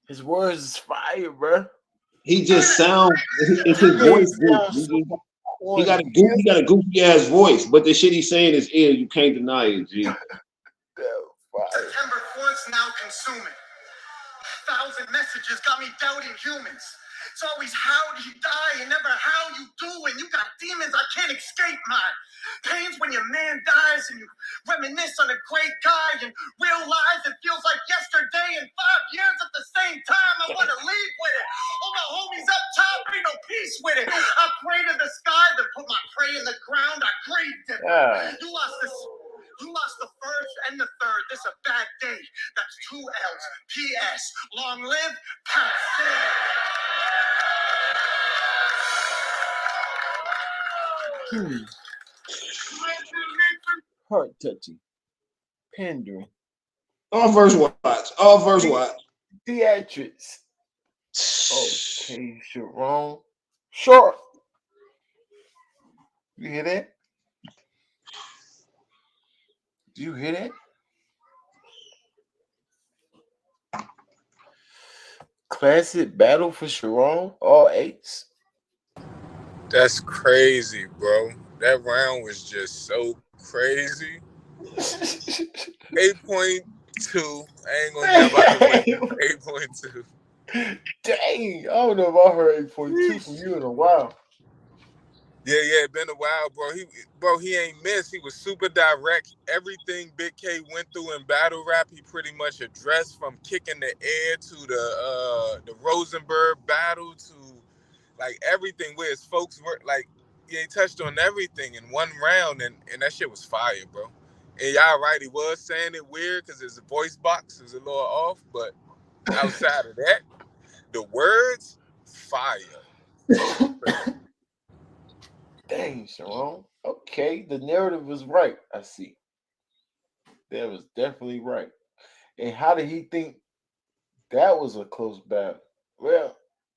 His words is fire, bro. He just sounds. It's his voice. He got a goofy ass voice, but the shit he's saying is ill. You can't deny it, G. September 4th now consuming. 1,000 messages got me doubting humans. It's always how do you die and never how you doing. You got demons, I can't escape mine. Pains when your man dies and you Reminisce on a great guy and realize it feels like yesterday and 5 years at the same time. I want to leave with it. All my homies up top, ain't no peace with it. I pray to the sky, then put my prey in the ground. I grieve different. You lost the first and the third. This a bad day. That's 2 L's. P.S. Long live Pastor. Heart touching. Pandering. All verse watch. All verse watch. Theatrics. Okay, Sharon. Short. You hear that? Do you hear that? Classic battle for Sharon. All 8s. That's crazy, bro. That round was just so crazy. 8.2. I ain't gonna never have to win 8.2. Dang, I don't know if I heard 8.2 from you in a while. Yeah, it been a while, bro. He ain't missed. He was super direct. Everything Big K went through in battle rap, he pretty much addressed, from kicking the air to the Rosenberg battle to like everything where his folks were like, he touched on everything in one round, and that shit was fire, bro. And y'all right, he was saying it weird because his voice box is a little off, but outside of that, the words, fire. Dang, Sharon. Okay, the narrative was right. I see. That was definitely right. And how did he think that was a close battle? Well,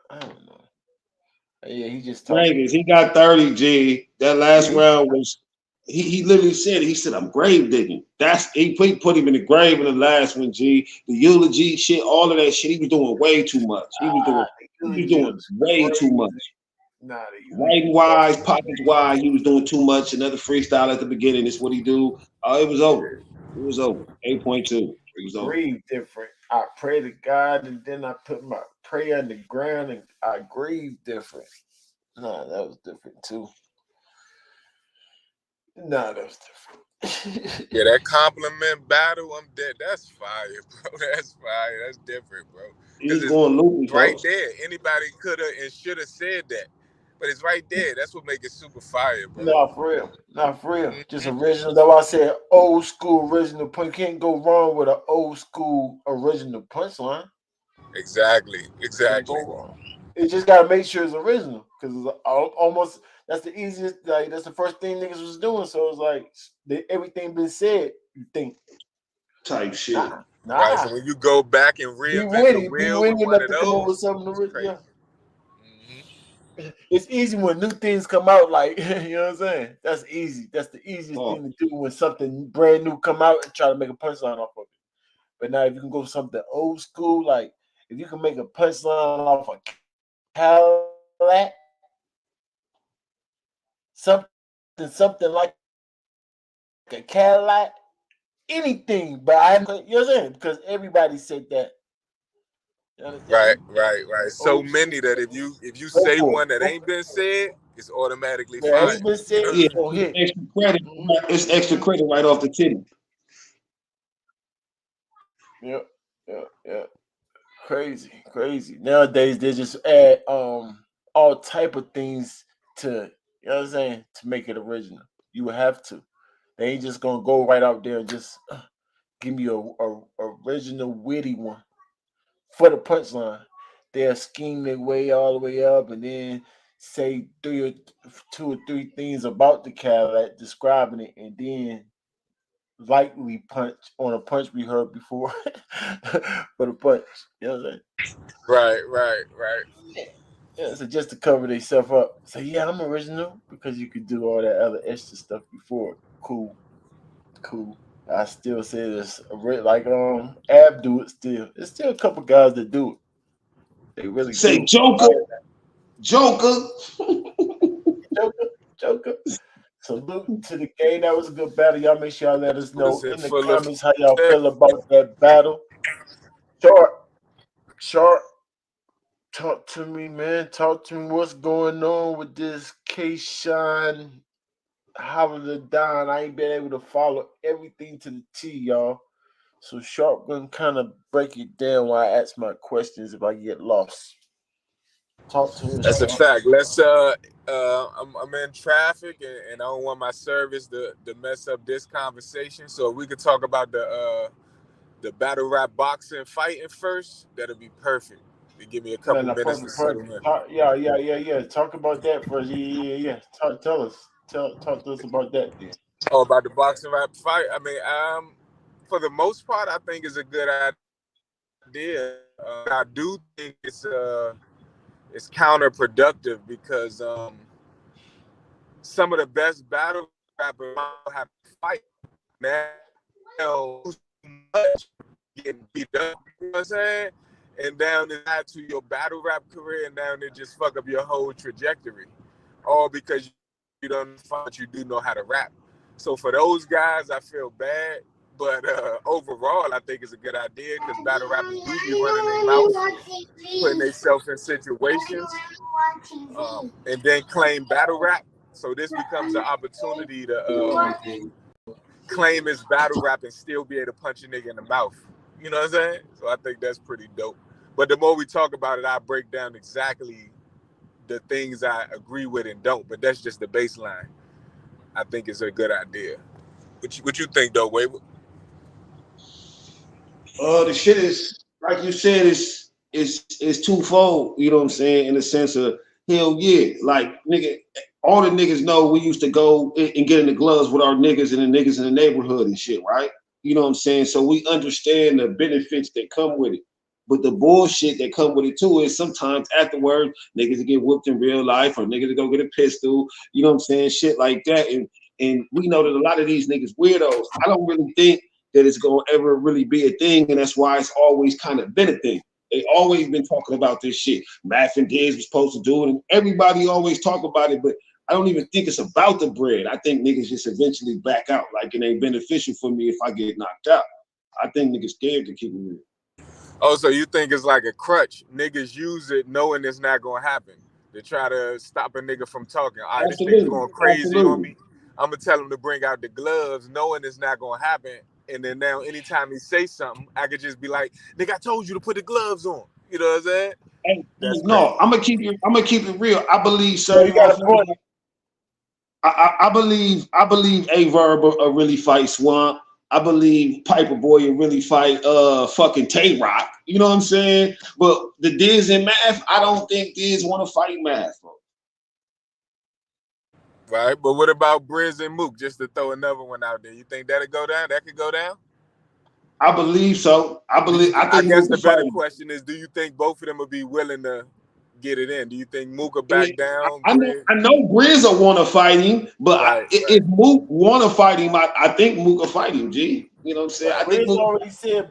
I don't know. Yeah, he just talked. Rankingz, he got 30, G. That last round was he literally said it. He said, I'm grave digging. He put him in the grave in the last one, G. The eulogy shit, all of that shit. He was doing way too much. He was doing way too much. Writing wise, pockets wise, he was doing too much. Another freestyle at the beginning. That's what he do. It was over. It was over. 8.2. It was over. Grieve different. I pray to God, and then I put my prayer on the ground, and I grieve different. Nah, that was different too. Nah, that was different. Yeah, that compliment battle, I'm dead. That's fire, bro. That's fire. That's different, bro. He's going loopy, right folks. there. Anybody could have and should have said that, but it's right there. That's what makes it super fire, bro. Nah, for real. Not for real. Just original. That's why I said old school original punch. You can't go wrong with an old school original punchline. Exactly. Can't go wrong. It just gotta make sure it's original, because it's almost, that's the easiest. Like, that's the first thing niggas was doing. So it's like everything been said. You think type shit. Nah. Right. So when you go back and reinvent the wheel with one of those, something original. It's easy when new things come out. Like, you know what I'm saying? That's easy. That's the easiest thing to do when something brand new come out and try to make a punchline off of it. But now if you can go something old school, like if you can make a punchline off a Cadillac, something like a Cadillac, anything. But you know what I'm saying? Because everybody said that. Right. So many that if you say one that ain't been said, it's automatically fire. Ain't been said, extra credit. It's extra credit right off the tip. Yeah. Crazy. Nowadays they just add all type of things to, you know what I'm saying, to make it original. You would have to. They ain't just gonna go right out there and just give me a original witty one for the punchline. They'll scheme their way all the way up and then say 2 or 3 things about the Cadillac, describing it, and then lightly punch on a punch we heard before for the punch. You know what I'm saying? Right. Yeah, so just to cover themselves up. So yeah, I'm original because you could do all that other extra stuff before. Cool. I still say this, like Ab do it still. There's still a couple guys that do it. They really say do. Joker. Salute to the game. That was a good battle. Y'all make sure y'all let us know in the comments how y'all feel about that battle. Sharp. Talk to me, man. Talk to me. What's going on with this Kshine Holiday Don. I ain't been able to follow everything to the T, y'all. So Sharp gonna kind of break it down while I ask my questions if I get lost. Talk to us, That's a Sharp. fact. I'm in traffic and I don't want my service to mess up this conversation. So we could talk about the battle rap boxing fighting first. That'll be perfect. You give me a No, couple no, minutes to perfect, settle perfect. in. Yeah. Talk about that first. Yeah. Tell us. Talk to us about that then. Oh, about the boxing rap fight. I mean, for the most part, I think it's a good idea. I do think it's counterproductive because some of the best battle rappers have to fight now too much getting beat up. You know what I'm saying? And down the line to your battle rap career, and down there just fuck up your whole trajectory, all because you don't fight, you do know how to rap. So for those guys, I feel bad. But overall, I think it's a good idea because battle rappers do be running their mouth, putting themselves in situations, and then claim battle rap. So this becomes an opportunity to claim his battle rap and still be able to punch a nigga in the mouth. You know what I'm saying? So I think that's pretty dope. But the more we talk about it, I break down exactly the things I agree with and don't. But that's just the baseline. I think it's a good idea. What you think though, Wade? The shit is like you said, is twofold. You know what I'm saying? In the sense of hell yeah, like nigga, all the niggas know we used to go and get in the gloves with our niggas and the niggas in the neighborhood and shit, right? You know what I'm saying? So we understand the benefits that come with it. But the bullshit that come with it too is sometimes afterwards niggas get whooped in real life or niggas go get a pistol. You know what I'm saying? Shit like that. And we know that a lot of these niggas weirdos. I don't really think that it's gonna ever really be a thing, and that's why it's always kind of been a thing. They always been talking about this shit. Math and Diz was supposed to do it, and everybody always talk about it, but I don't even think it's about the bread. I think niggas just eventually back out. Like it ain't beneficial for me if I get knocked out. I think niggas scared to keep it real. Oh, so you think it's like a crutch? Niggas use it knowing it's not gonna happen. They try to stop a nigga from talking. All right, this nigga Absolutely, going crazy on absolutely. me. I'm gonna tell him to bring out the gloves, knowing it's not gonna happen. And then now, anytime he say something, I could just be like, "Nigga, I told you to put the gloves on." You know what I'm saying? Hey, That's crazy. no, I'm gonna keep it real. I believe No, certain you got a motherfuckers. point. I believe A Verb will really fight Swamp. I believe Piper Boy will really fight fucking Tay Rock. You know what I'm saying? But the Diz and Math, I don't think Diz want to fight Math, bro. Right, but what about Briz and Mook? Just to throw another one out there, you think that'll go down? That could go down? I believe so. I I think guess Mook the will fight better him. question is, do you think both of them will be willing to get it in? Do you think Mook will Yeah, back down, I Briz? know Grizz will want to fight him, but Right, if Mook want to fight him, I think Mook will fight him. G, you know what I'm saying? I right. think Mook.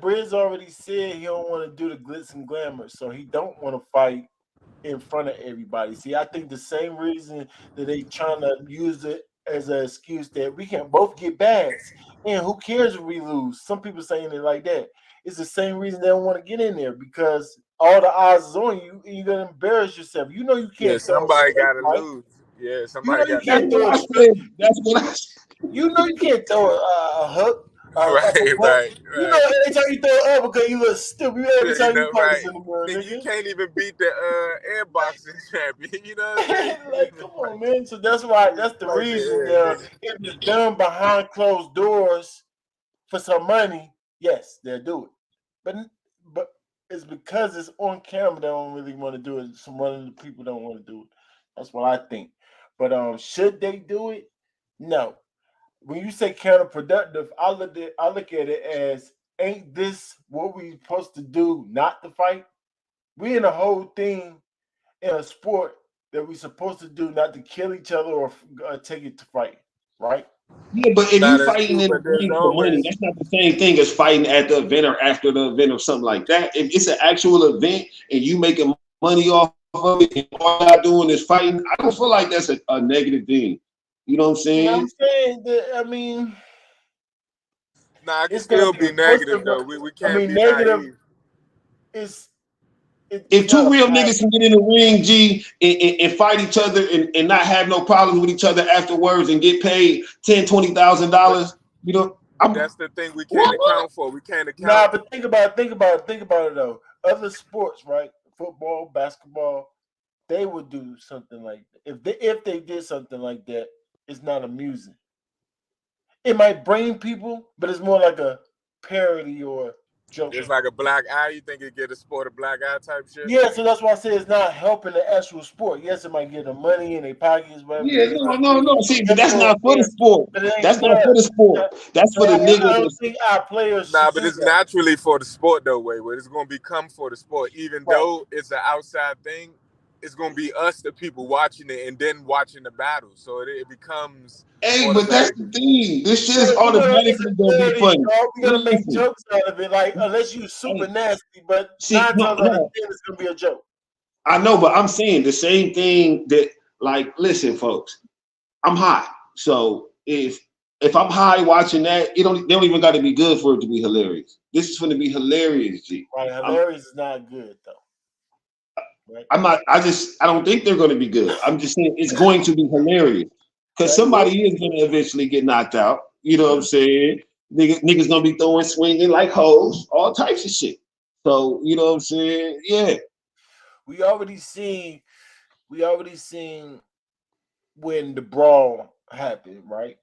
Briz already said he don't want to do the glitz and glamour, so he don't want to fight in front of everybody. See, I think the same reason that they trying to use it as an excuse that we can both get bags, and who cares if we lose? Some people saying it like that. It's the same reason they don't want to get in there because all the odds is on you, and you're gonna embarrass yourself. You know you Yeah, can't throw a somebody straight got to right. lose. Yeah, You know somebody you got to That's can't lose. throw what a I straight. said. That's what I said. You know you can't throw a hook, Right, uppercut. right, You know right. every time you throw an uppercut, you look stupid every Yeah, you time you know, practice right. in the mirror, Nigga, you nigga. can't even beat the air boxing champion. You know what I'm saying? You can't Like, even come fight. on, man. So that's why You that's the fight the reason air, nigga. if it's done behind closed doors for some money, yes, they'll do it. But it's because it's on camera they don't really want to do it. Some of the people don't want to do it. That's what I think. But should they do it? No. When you say counterproductive, I look at it as ain't this what we supposed to do not to fight? We in a whole thing in a sport that we supposed to do not to kill each other or take it to fight, right? Yeah, but if Nah, you that's fighting true, in but the there's ring for money, always that's not the same thing as fighting at the event or after the event or something like that. If it's an actual event and you making money off of it and all y'all doing is fighting, I don't feel like that's a negative thing. You know what I'm You know what I'm saying? saying? I mean, nah. It can it's gonna still be a be twist negative of. though. We can't be Negative naive. is If two real niggas can get in the ring, G, and fight each other and not have no problems with each other afterwards and get paid $10,000-$20,000, you know, that's the thing we can't account for. We can't account. Nah, but think about it though. Other sports, right? Football, basketball, they would do something like that. If they did something like that, it's not amusing. It might bring people, but it's more like a parody or joke. It's like a black eye. You think it get a sport a black eye type shit? Yeah, so that's why I say it's not helping the actual sport. Yes, it might get the money in their pockets, whatever. Yeah, no. See, but that's not for the sport. That's not for the sport. That's for the niggas. I don't think our players. Nah, but it's naturally for the sport though, way. It's gonna become for the sport, even though it's an outside thing. It's gonna be us, the people watching it, and then watching the battle. So it becomes. Hey, but that's the thing. This shit is automatically gonna be funny. We're gonna make jokes out of it, like unless you're super nasty. But 9 times out of 10, it's gonna be a joke. I know, but I'm saying the same thing that, like, listen, folks, I'm high. So if I'm high watching that, they don't even got to be good for it to be hilarious. This is going to be hilarious, G. Right, hilarious is not good though. Right? I don't think they're going to be good. I'm just saying it's going to be hilarious because somebody is going to eventually get knocked out. You know what I'm saying? Niggas going to be throwing, swinging like hoes, all types of shit. So, you know what I'm saying? Yeah. We already seen when the brawl happened, right?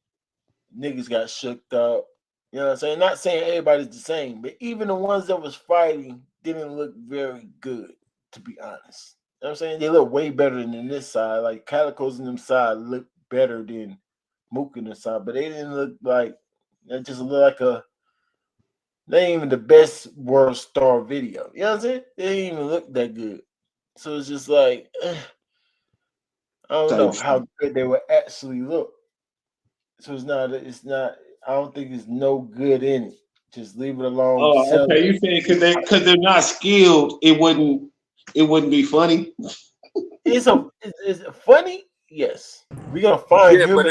Niggas got shook up. You know what I'm saying? Not saying everybody's the same, but even the ones that was fighting didn't look very good, to be honest. You know what I'm saying? They look way better than this side. Like Calico's in them side look better than Mook in the side, but they didn't look like that. Just look like they ain't even the best world star video. You know what I'm saying? They didn't even look that good. So it's just like I don't know how good they would actually look. So it's not. I don't think there's no good in it. Just leave it alone. Oh, okay. You saying because they're not skilled, it wouldn't be funny. Is it funny? Yes. We're gonna find but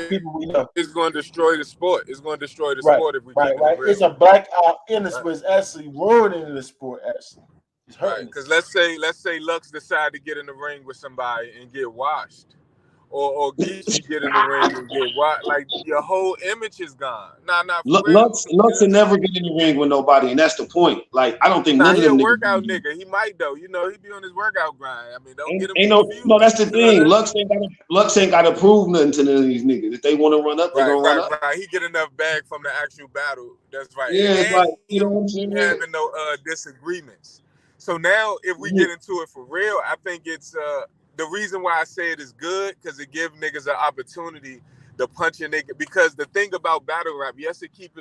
people we know. It's gonna destroy the sport. It's gonna destroy the sport if we keep it real. It's a black eye in this, but it's actually ruining the sport. Actually, it's hurting. Because let's say Lux decide to get in the ring with somebody and get washed, or Geechee get in the ring and get washed. Like your whole image is gone. Lux will never get in the ring with nobody, and that's the point. Like I don't think none of them. He a workout nigga. He might though. You know, he be on his workout grind. I mean, don't get him. No, that's the thing. Lux ain't got to prove nothing to none of these niggas. If they want to run up, they gonna run up. Right. He get enough bag from the actual battle. That's right. Yeah, it's like you know what I'm saying. Having no disagreements. So now, if we get into it for real, I think it's the reason why I say it is good because it gives niggas an opportunity to punch a nigga. Because the thing about battle rap, yes, it keep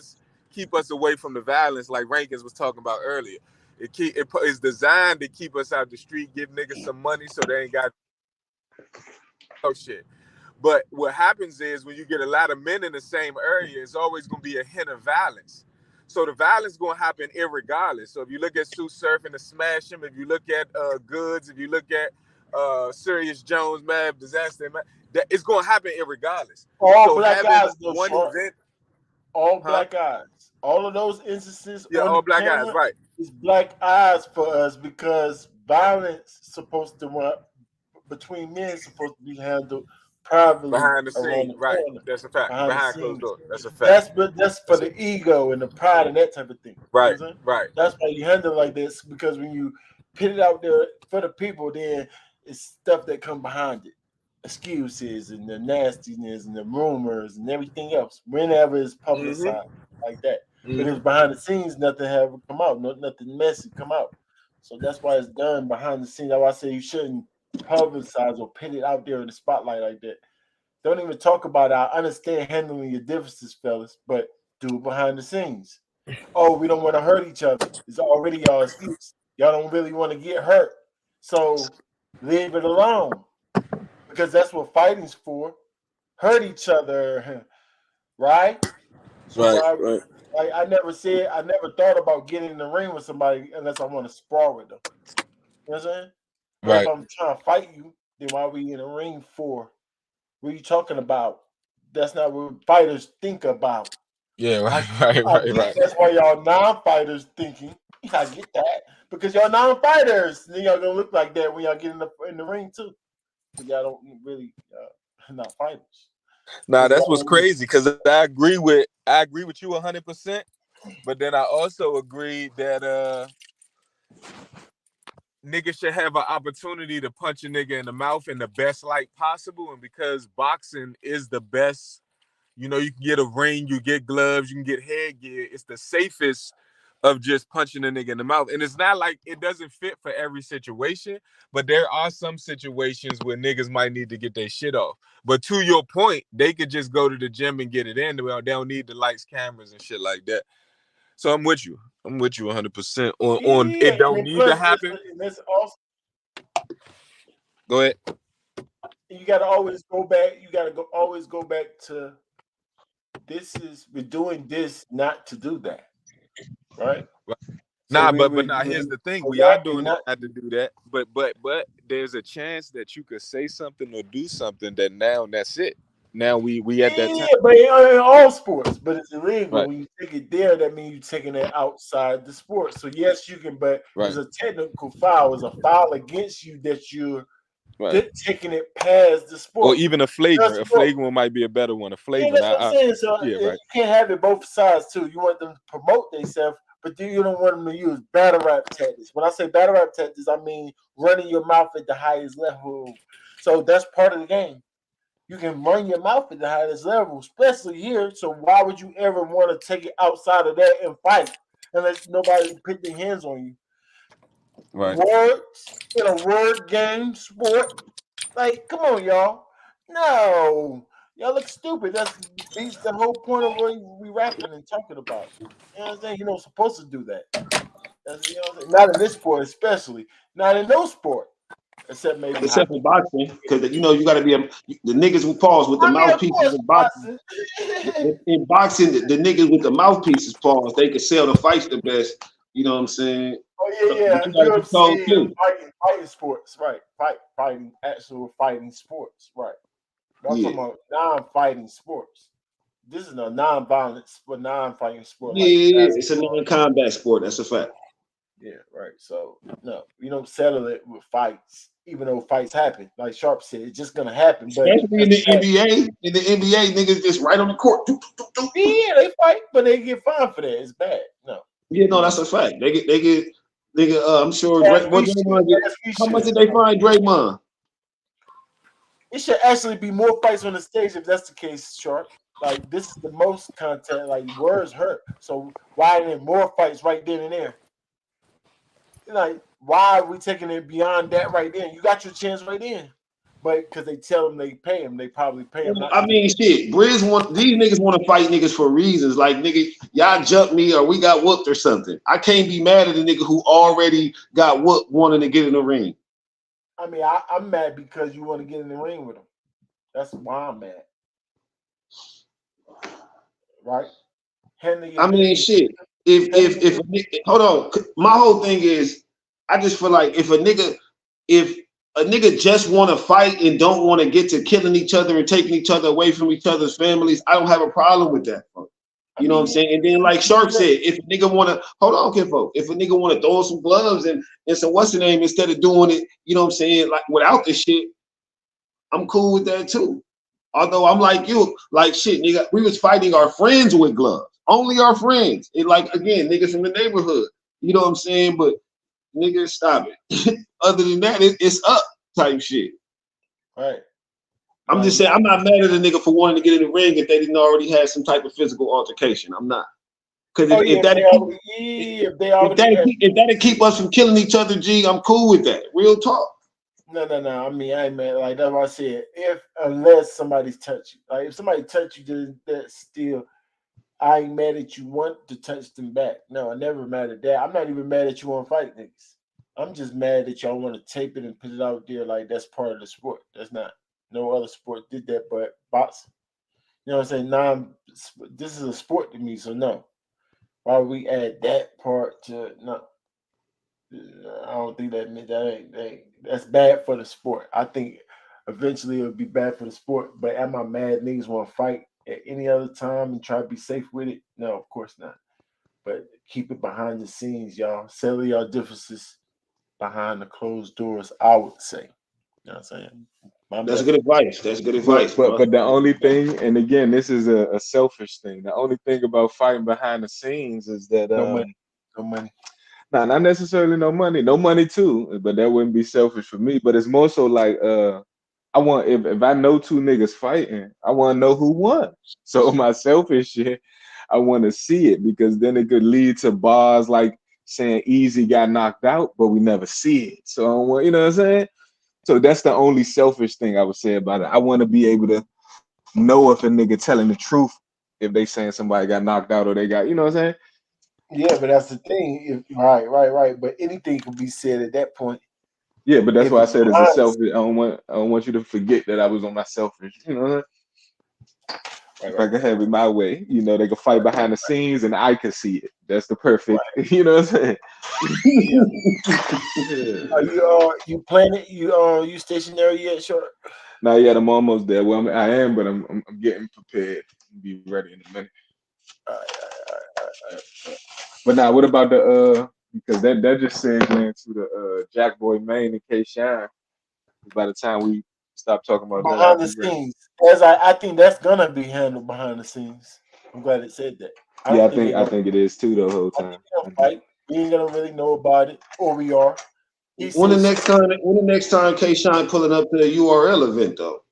us away from the violence, like Rankingz was talking about earlier. It is designed to keep us out the street, give niggas some money so they ain't got shit. But what happens is when you get a lot of men in the same area, it's always gonna be a hint of violence. So the violence going to happen irregardless. So if you look at Sue Surf and the Smash Him, if you look at Goods, if you look at Serious Jones, Mad Disaster, it's going to happen irregardless. All black guys, all black eyes. All of those instances. Yeah, all black eyes, right. It's black eyes for us because violence supposed to run between men supposed to be handled privately behind the scene, right? That's a fact. Behind closed doors, that's a fact. That's for the ego and the pride and that type of thing. Right, right. That's why you handle it like this because when you put it out there for the people, then it's stuff that come behind it, excuses and the nastiness and the rumors and everything else. Whenever it's publicized like that, but it's behind the scenes, nothing have come out, nothing messy come out. So that's why it's done behind the scenes. That's why I say you shouldn't publicize or put it out there in the spotlight like that. Don't even talk about it. I understand handling your differences, fellas, but do it behind the scenes. Oh, we don't want to hurt each other. It's already y'all excuse. Y'all don't really want to get hurt. So leave it alone. Because that's what fighting's for. Hurt each other. Right? So right. I never thought about getting in the ring with somebody unless I want to spar with them. You know what I'm saying? Right. If I'm trying to fight you, then why are we in a ring for? What are you talking about? That's not what fighters think about. Yeah, right. That's why y'all non-fighters thinking You gotta get that because y'all non-fighters. Then y'all gonna look like that when y'all get in the ring too. But y'all don't really not fighters. Nah, that's what's crazy because I agree with you 100%. But then I also agree that niggas should have an opportunity to punch a nigga in the mouth in the best light possible. And because boxing is the best, you know, you can get a ring, you get gloves, you can get headgear. It's the safest of just punching a nigga in the mouth. And it's not like it doesn't fit for every situation, but there are some situations where niggas might need to get their shit off. But to your point, they could just go to the gym and get it in. They don't need the lights, cameras, and shit like that. So I'm with you. I'm with you 100% on it don't need to happen. Also, go ahead. You got to always go back. You got to always go back to we're doing this not to do that, right? Nah, so but here's the thing: we are doing it not to do that. But there's a chance that you could say something or do something that now that's it. Now we at that time. Yeah, but in all sports, but it's illegal when you take it there. That means you're taking it outside the sport. So yes, you can, but it's a technical foul. It's a foul against you that you're taking it past the sport. Or even a flagrant. A flagrant might be a better one. A flagrant. Yeah, that's what I'm saying. So you can't have it both sides too. You want them to promote themselves, but you don't want them to use battle rap tactics. When I say battle rap tactics, I mean running your mouth at the highest level. So that's part of the game. You can run your mouth at the highest level, especially here. So why would you ever want to take it outside of that and fight unless nobody put their hands on you? Right. Words in a word game sport. Like, come on, y'all. No. Y'all look stupid. That's the whole point of what we rapping and talking about. You know what I'm saying? You're not supposed to do that. You know what I'm saying? Not in this sport, especially. Not in no sport. Except for boxing, because you know you got to be the niggas who pause with the mouthpieces in boxing. In boxing, the niggas with the mouthpieces pause. They can sell the fights the best. You know what I'm saying? Oh yeah. UFC, fighting sports, right? Fighting actual fighting sports, right? I'm talking about non-fighting sports. This is a non-violent, non-fighting sport. Yeah, it's a non-combat sport. That's a fact. Yeah, right. So no, you don't settle it with fights, even though fights happen. Like Sharp said, it's just gonna happen. But especially in the NBA, niggas just right on the court. Yeah, they fight, but they get fined for that. It's bad. No. Yeah, no, that's a fact. They get. I'm sure. How much did they fine Draymond? It should actually be more fights on the stage if that's the case, Sharp. Like this is the most content. Like words hurt. So why are there more fights right then and there? Like, why are we taking it beyond that right then? You got your chance right then. But because they tell them they pay them, they probably pay them. I mean, shit. These niggas want to fight niggas for reasons. Like, nigga, y'all jumped me or we got whooped or something. I can't be mad at a nigga who already got whooped wanting to get in the ring. I mean, I'm mad because you want to get in the ring with him. That's why I'm mad. Right? I mean, shit. If hold on, my whole thing is, I just feel like if a nigga just want to fight and don't want to get to killing each other and taking each other away from each other's families, I don't have a problem with that. You know what I'm saying? And then, like Sharp said, if a nigga want to hold on, Kinfolk, if a nigga want to throw some gloves and some what's the name instead of doing it, you know what I'm saying, like without the shit, I'm cool with that too. Although I'm like you, like shit, nigga, we was fighting our friends with gloves. Only our friends. It like again, niggas from the neighborhood. You know what I'm saying? But niggas, stop it. Other than that, it's up type shit. Right. I'm just saying I'm not mad at a nigga for wanting to get in the ring if they didn't already have some type of physical altercation. I'm not. Because if that'll keep us from killing each other, G, I'm cool with that. Real talk. No. I mean, I ain't mad. Like that's what I said. Unless somebody's touch you. Like if somebody touch you, that's still. I ain't mad at you want to touch them back. No, I never mad at that. I'm not even mad at you want to fight niggas. I'm just mad that y'all want to tape it and put it out there like that's part of the sport. That's not. No other sport did that but boxing. You know what I'm saying? This is a sport to me, so no. Why would we add that part to no? I don't think that's bad for the sport. I think eventually it'll be bad for the sport. But am I mad niggas want to fight at any other time and try to be safe with it? No, of course not. but keep it behind the scenes, y'all. Settle your differences behind the closed doors, I would say. You know what I'm saying? That's good advice. That's good advice, bro. But the only thing, and again, this is a selfish thing. The only thing about fighting behind the scenes is that no money. No money. nah, not necessarily no money too, but that wouldn't be selfish for me. But it's more so like I want if I know two niggas fighting, I want to know who won. So my selfish shit, I want to see it because then it could lead to bars like saying Easy got knocked out, but we never see it. So I don't want, you know what I'm saying? So that's the only selfish thing I would say about it. I want to be able to know if a nigga telling the truth if they saying somebody got knocked out or they got, you know what I'm saying? Yeah, but that's the thing. Right. But anything can be said at that point. Yeah, but that's If why I it's said it's a behind- selfish. I don't want you to forget that I was on my selfish. You know what I'm saying? If I could have it my way, you know, they could fight behind the scenes and I could see it. That's the perfect, you know what I'm saying? Are you planning? You stationary yet, Short? Not yet. I'm almost there. Well, I am, but I'm getting prepared. Be ready in a minute. But now, what about the because that just segues into the Jack Boy Main and Kshine. By the time we stop talking about that, Behind the scenes, as I think that's gonna be handled behind the scenes. I'm glad it said that. I think it is too the whole time. Fight. We ain't gonna really know about it, or we are. When the next time Kshine pulling up to the URL event though?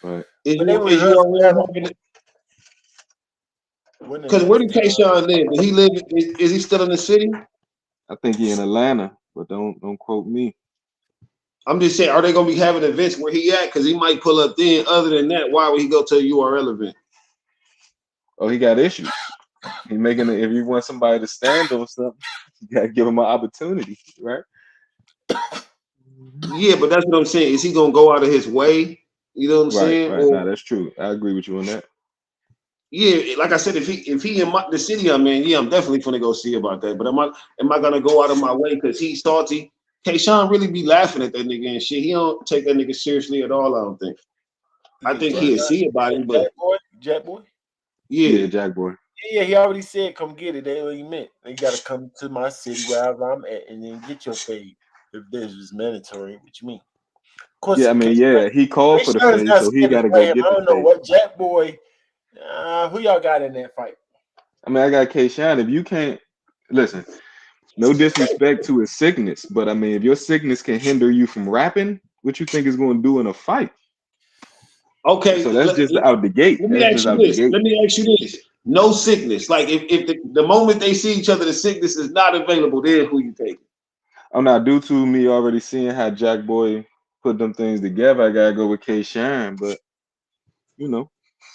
Right. Is URL because where did Kshine live? Did he live? Is he still in the city? I think he in Atlanta, but don't quote me. I'm just saying, are they gonna be having events where he at? Because he might pull up then. Other than that, why would he go to a URL event? Oh, he got issues. He making it. If you want somebody to stand or something, you gotta give him an opportunity, right? Yeah, but that's what I'm saying. Is he gonna go out of his way? You know what I'm saying? Right. No, that's true. I agree with you on that. Yeah, like I said, if he in the city I'm in, yeah, I'm definitely gonna go see about that. But am I gonna go out of my way because he's salty? Kshine really be laughing at that nigga and shit. He don't take that nigga seriously at all. I don't think. I think he'll see about him, but Jack Boy. Yeah, Jack Boy. Yeah, he already said, "Come get it." That's what he meant. They gotta come to my city wherever I'm at, and then get your fade. If this is mandatory, what you mean? Of course, Yeah, I mean, he called for the fade, so he got to go get the fade. I don't know what Jack Boy. Who y'all got in that fight? I mean, I got Kshine. If you can't listen, no disrespect to his sickness, but I mean, if your sickness can hinder you from rapping, what you think is going to do in a fight? Okay, so that's just out the gate. Let me ask you this. No sickness. Like if the moment they see each other, the sickness is not available, then who you take? I'm not due to me already seeing how Jack Boy put them things together. I gotta go with Kshine, but you know,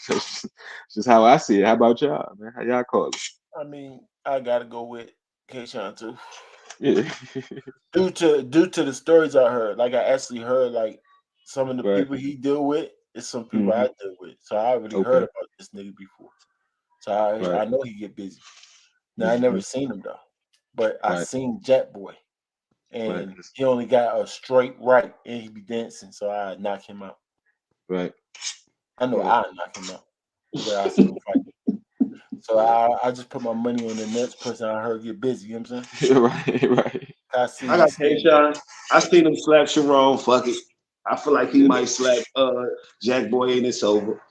it's just how I see it. How about y'all, man? How y'all call it? I mean, I gotta go with Kshine too. Yeah. due to the stories I heard, like I actually heard like some of the people he deal with is some people I deal with. So I already heard about this nigga before. So I know he get busy. Now I never seen him though, but I seen Jack Boy, and he only got a straight right, and he be dancing. So I knock him out. Right. I know I knock him out, but I see him fight. So I just put my money on the next person I heard get busy. You know what I'm saying? Right. I got Kshine. I seen him slap Sharon. Fuck it. I feel like he might slap Jack Boy and it's over.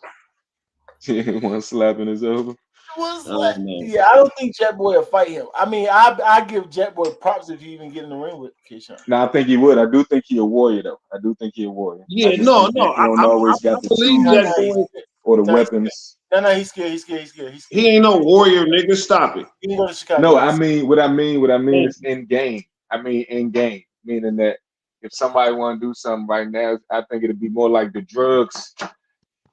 One slap and it's over. Yeah, I don't think Jack Boy will fight him. I mean, I give Jack Boy props if he even get in the ring with Kshine. No, I think he would. I do think he a warrior though. I do think he a warrior. Yeah, he don't always got the Jack Boy or the weapons. No, he's scared. He's scared. He ain't no warrior, nigga. Stop it. He go to Chicago. No, I mean what I mean is in game. I mean in game, meaning that if somebody want to do something right now, I think it'd be more like the drugs.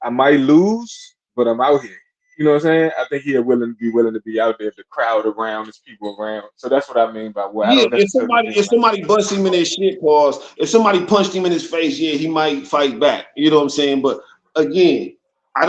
I might lose, but I'm out here. You know what I'm saying? I think he'll be willing to be out there if the crowd around, there's people around. So that's what I mean by what. Yeah, if somebody busts him in his shit pause, if somebody punched him in his face, yeah, he might fight back. You know what I'm saying? But again, I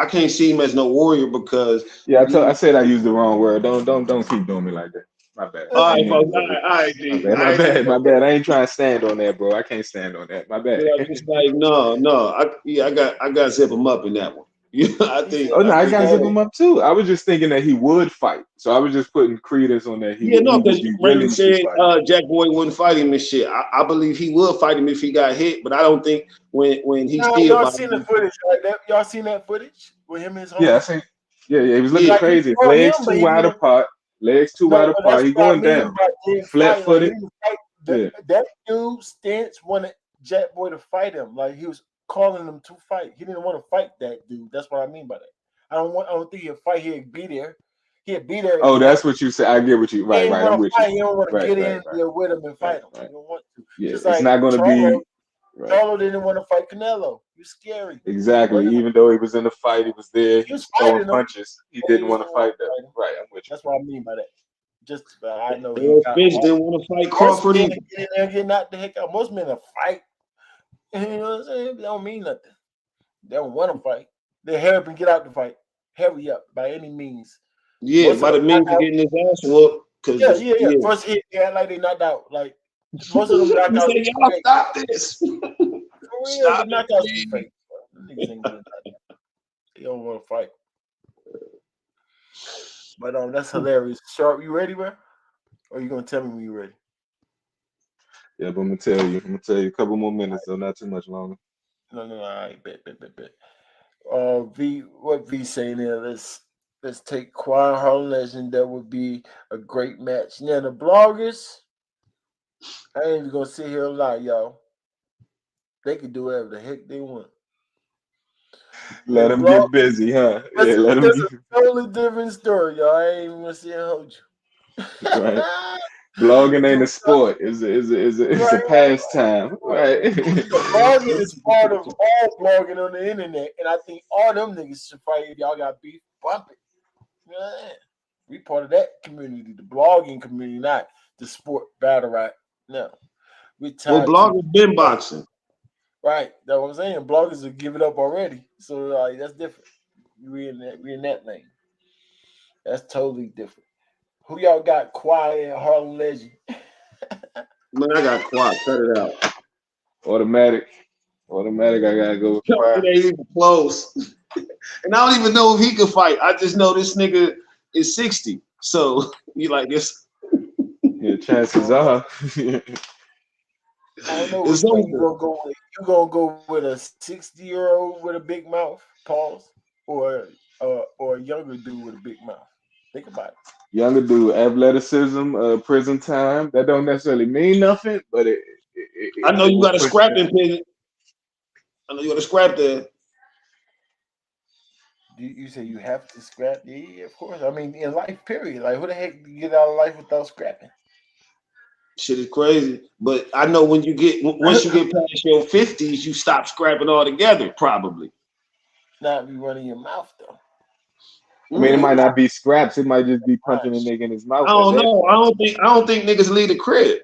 can't see him as no warrior because I said I used the wrong word. Don't keep doing me like that. My bad. All right, folks. All right, my bad. I ain't trying to stand on that, bro. I can't stand on that. My bad. It's like no. I got zip him up in that one. Yeah, I think. Oh no, I think gotta give him up too. I was just thinking that he would fight, so I was just putting credence on that he Yeah, no, would because be Raymond willing to said fight. Jack Boy wouldn't fight him and shit. I believe he will fight him if he got hit, but I don't think when he Nah, still y'all by seen the footage, right? Y'all seen that footage with him and his Yeah, I homie? think. Yeah, he was looking yeah. Like he crazy. fought him, Legs but too he wide didn't. apart. Legs too No, wide but that's apart. He what I going mean down. by didn't Flat fight. Like he footed. didn't fight. Yeah. That dude Stance wanted Jack Boy to fight him. Like he was calling him to fight. He didn't want to fight that dude. That's what I mean by that. I don't think he'd fight. He'd be there. He'd be there. Oh, that's what you said. I get what you. He Right, ain't right. I'm want to with you. fight. He don't want to Right, get right, in right, there with him and right, fight him. right. He don't want to. Yeah, Just it's like not going to be right. Charlo didn't want to fight Canelo. He's scary. Exactly. Even though he was in the fight, he was there. He He was was throwing fighting him. punches. He But didn't he want to didn't want fight to them. fight him. Right. I'm with you. That's what I mean by that. Just I know he Errol got Spence didn't want to fight most Crawford men either. get in there and get knocked the heck out. Most men are fight. You know what I'm saying? They don't mean nothing. They don't want to fight. They hurry up and get out the fight. Hurry up by any means. Yeah, Most by of the them means knock of out. getting his ass whooped. Cause Yeah. First hit, they act like they knocked out. Like most of them you knocked out say, too y'all fake. stop this. For real, the Stop it, knockouts too please. fake. Niggas ain't getting knocked out. They don't want to fight. But that's hilarious. Sharp, you ready, bro? Or you gonna tell me when you ready? Yeah, but I'm gonna tell you. I'm gonna tell you a couple more minutes, so not too much longer. No. All right, bet. What V saying there? Let's take Quiet Harlem Legend. That would be a great match. Now the bloggers, I ain't even gonna sit here and lie, y'all. They can do whatever the heck they want. Let him get busy, huh? Yeah, let him That's get a totally different story, y'all. I ain't even gonna sit here and hold you. right. Blogging ain't a sport. It's a pastime, right? Blogging is part of all blogging on the internet, and I think all them niggas should fight if y'all got beef. Bump it. Yeah. We part of that community, the blogging community, not the sport battle rap. No. We Well, tied bloggers been boxing. right. That's what I'm saying. Bloggers are giving up already. So that's different. We in that lane. That's totally different. Who y'all got quiet Harlem Legend? Man, I got quiet. Cut it out. Automatic. I gotta go with Quiet. It ain't even close. And I don't even know if he could fight. I just know this nigga is 60. So you like this? Yeah, chances are. I don't know It's which one you over. gonna go with. You gonna go with a 60-year-old with a big mouth, pause, or a younger dude with a big mouth? Think about it. Younger dude, athleticism, prison time. That don't necessarily mean nothing, but I know it you will got a push scrap back. in prison. I know you got a scrap there. You say you have to scrap? Yeah, of course. I mean, in life, period. Like, who the heck do you get out of life without scrapping? Shit is crazy. But I know once you get past your 50s, you stop scrapping altogether, probably. Not be running your mouth though. I mean, it might not be scraps. It might just be punching a nigga in his mouth. I don't know. I don't think niggas leave the crib.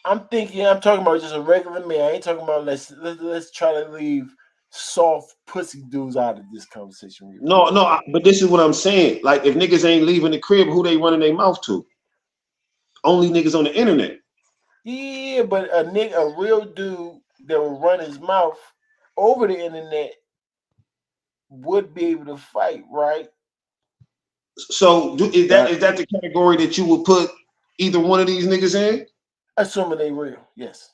I'm talking about just a regular man. I ain't talking about let's try to leave soft pussy dudes out of this conversation. No, but this is what I'm saying. Like, if niggas ain't leaving the crib, who they running their mouth to? Only niggas on the internet. Yeah, but a real dude that will run his mouth over the internet would be able to fight, right? So is that the category that you would put either one of these niggas in? Assuming they real, yes.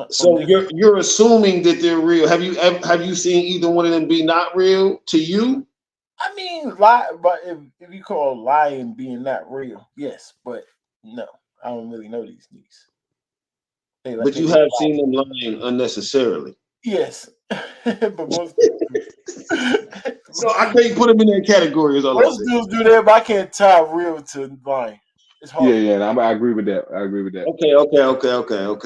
So you're assuming that they're real. Have you seen either one of them be not real to you? I mean, lie, but if you call lying being not real, yes, but no, I don't really know these niggas. But you have seen them lying unnecessarily. Yes, but most so I can't put them in that category. Is all most dudes do that, but I can't tie real to lying. It's hard. Yeah, I agree with that. Okay.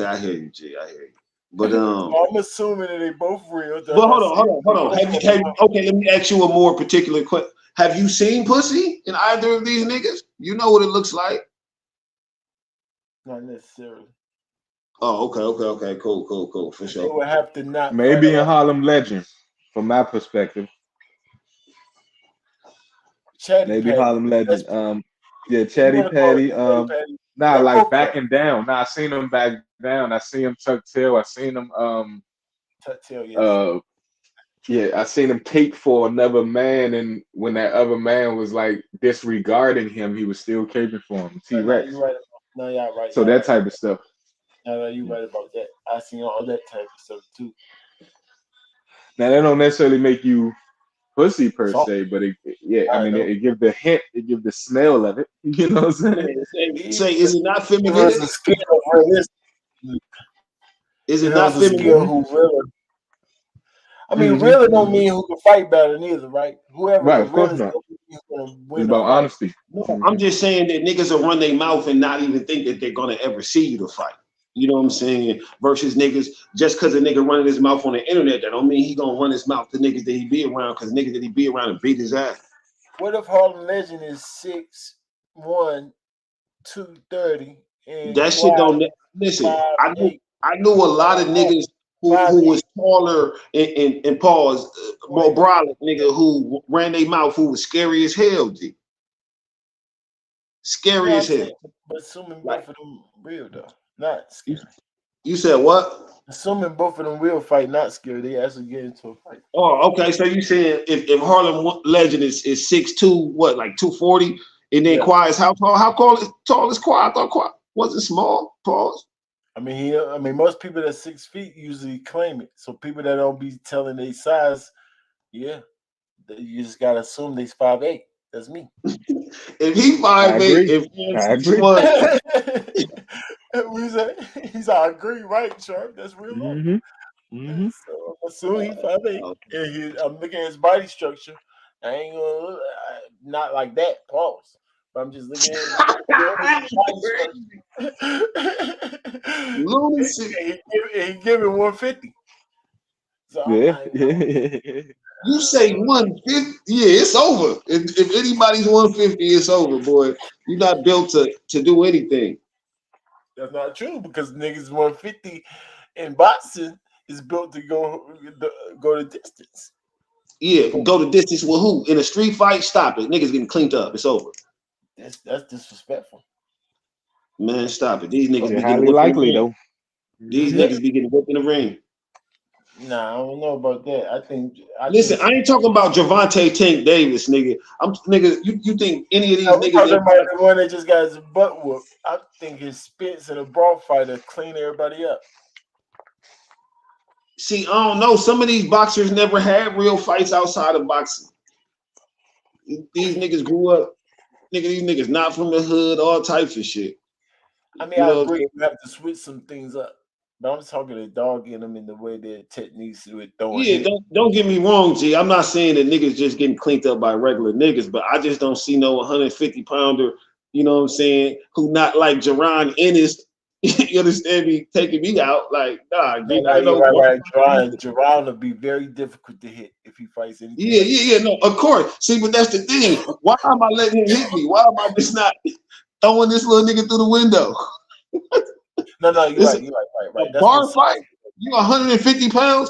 I hear you, G. I hear you. But so I'm assuming that they both real. But hold on. Okay, let me ask you a more particular question. Have you seen pussy in either of these niggas? You know what it looks like. Not necessarily. Oh, okay. Cool. For sure. They would have to not. Maybe in Harlem Legend, from my perspective. Maybe Harlem Legend. Yeah, Chatty Patty. Nah, like backing down. Nah, I seen him back down. I see him tuck tail. I seen him tuck tail, yes. Yeah, I seen him cape for another man, and when that other man was like disregarding him, he was still caping for him. T No, Rex. you right. No, y'all right. So Y'all that right. type of stuff. No, you right about that. I seen all that type of stuff too. Now that don't necessarily make you pussy per So se, but yeah, I I mean, know. it give the hint, it give the smell of it. You know what I'm saying? Man, Yeah, say, is it not it was a femininity? skill of realistic. Is it It not was a skill femininity? who really. I mean, Hmm really don't mean who can fight better neither, right? Whoever Right, the of course realest not. is going to It's win the about fight. honesty. No, Hmm I'm just saying that niggas will run their mouth and not even think that they're gonna ever see you to fight. You know what I'm saying? Versus niggas, just because a nigga running his mouth on the internet, that don't mean he gonna run his mouth to niggas that he be around, because niggas that he be around and beat his ass. What if Harlem Legend is 6'1", 230, and That shit Quiet don't listen. five eight, I knew a lot of niggas who 5'8"? was taller and pause more Wait, brolic nigga who ran their mouth who was scary as hell, G. Scary no, as I'm hell. saying, but assuming Like both of them real though, not you, scary. you said what? Assuming both of them real fight, not scary, they actually get into a fight. Oh, okay. So you saying if Harlem Legend is 6'2", what, like 240, and then Yeah, Quiet's how tall? How tall is Quiet? I thought Quiet wasn't small. Pause. I mean, most people that 6 feet usually claim it. So people that don't be telling their size, yeah, you just gotta assume they's 5'8". That's me. If he I 5'8", agree. if he's I six agree. one, We say he's I agree, right, Sharp? That's real life. Hmm hmm So I'm assuming he's 5'8", and I'm looking at his body structure. I ain't gonna not like that. Pause. But I'm just looking at his body structure. lunacy. He giving 150. So I'm Yeah. like, You say 150, yeah, it's over. If anybody's 150, it's over, boy. You're not built to do anything. that's not true because niggas 150 in boxing is built to go the distance. Yeah, go the distance with who? In a street fight, stop it. Niggas getting cleaned up. It's over. That's disrespectful. Man, stop it. These niggas Yeah, be getting highly whipped in the likely ring. though. These Hmm niggas be getting whipped in the ring. Nah, I don't know about that. I Listen, think I ain't talking about Javante Tank Davis, nigga. I'm nigga. You think any of these we're niggas talking that about the one that just got his butt whooped. I think his spits in a brawl fighter clean everybody up. see? I don't know. Some of these boxers never had real fights outside of boxing. These niggas grew up. Nigga, these niggas not from the hood. All types of shit. I mean, You I know. agree. You have to switch some things up. But I'm talking to dog in them in the way their techniques with throwing Yeah, hits. don't get me wrong, G. I'm not saying that niggas just getting cleaned up by regular niggas, but I just don't see no 150-pounder, you know what I'm saying, who not like Jerron Ennis, you understand me, taking me out. Like, nah, No, G, no, not you're no right. one. Jerron will be very difficult to hit if he fights anything Yeah, like yeah, yeah, no, of course. See, but that's the thing. Why am I letting him hit me? Why am I just not throwing this little nigga through the window? No, you're It's right. a, You're right. a That's what bar size. fight. You 150 pounds?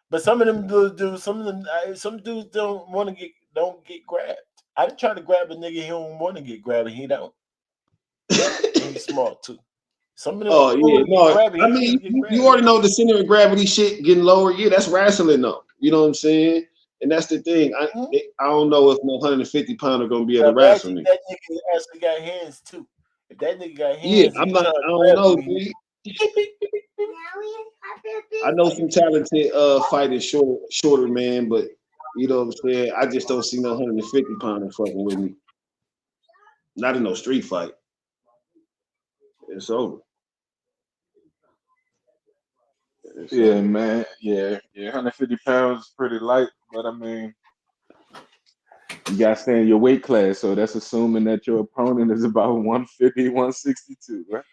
But some of them do. Some of them, some dudes don't get grabbed. I done try to grab a nigga he don't want to get grabbed, and he don't. And he's smart too. Some of them Oh want yeah, to get no. grabbed, and I he mean, can't get you grabbed. already know the center of gravity shit getting lower. Yeah, that's wrestling though. You know what I'm saying? And that's the thing. Mhm. I don't know if no 150-pounder gonna be able Now to wrestle imagine me. that nigga actually got hands too. If that nigga got Yeah, hands and I'm he not. trying I to don't grab know, you, dude. I know some talented fighters, shorter man, but you know what I'm saying. I just don't see no 150-pounder fucking with me. Not in no street fight. It's over. It's Yeah, over. man. Yeah. 150 pounds is pretty light, but I mean, you gotta stay in your weight class. So that's assuming that your opponent is about 150, 162, right?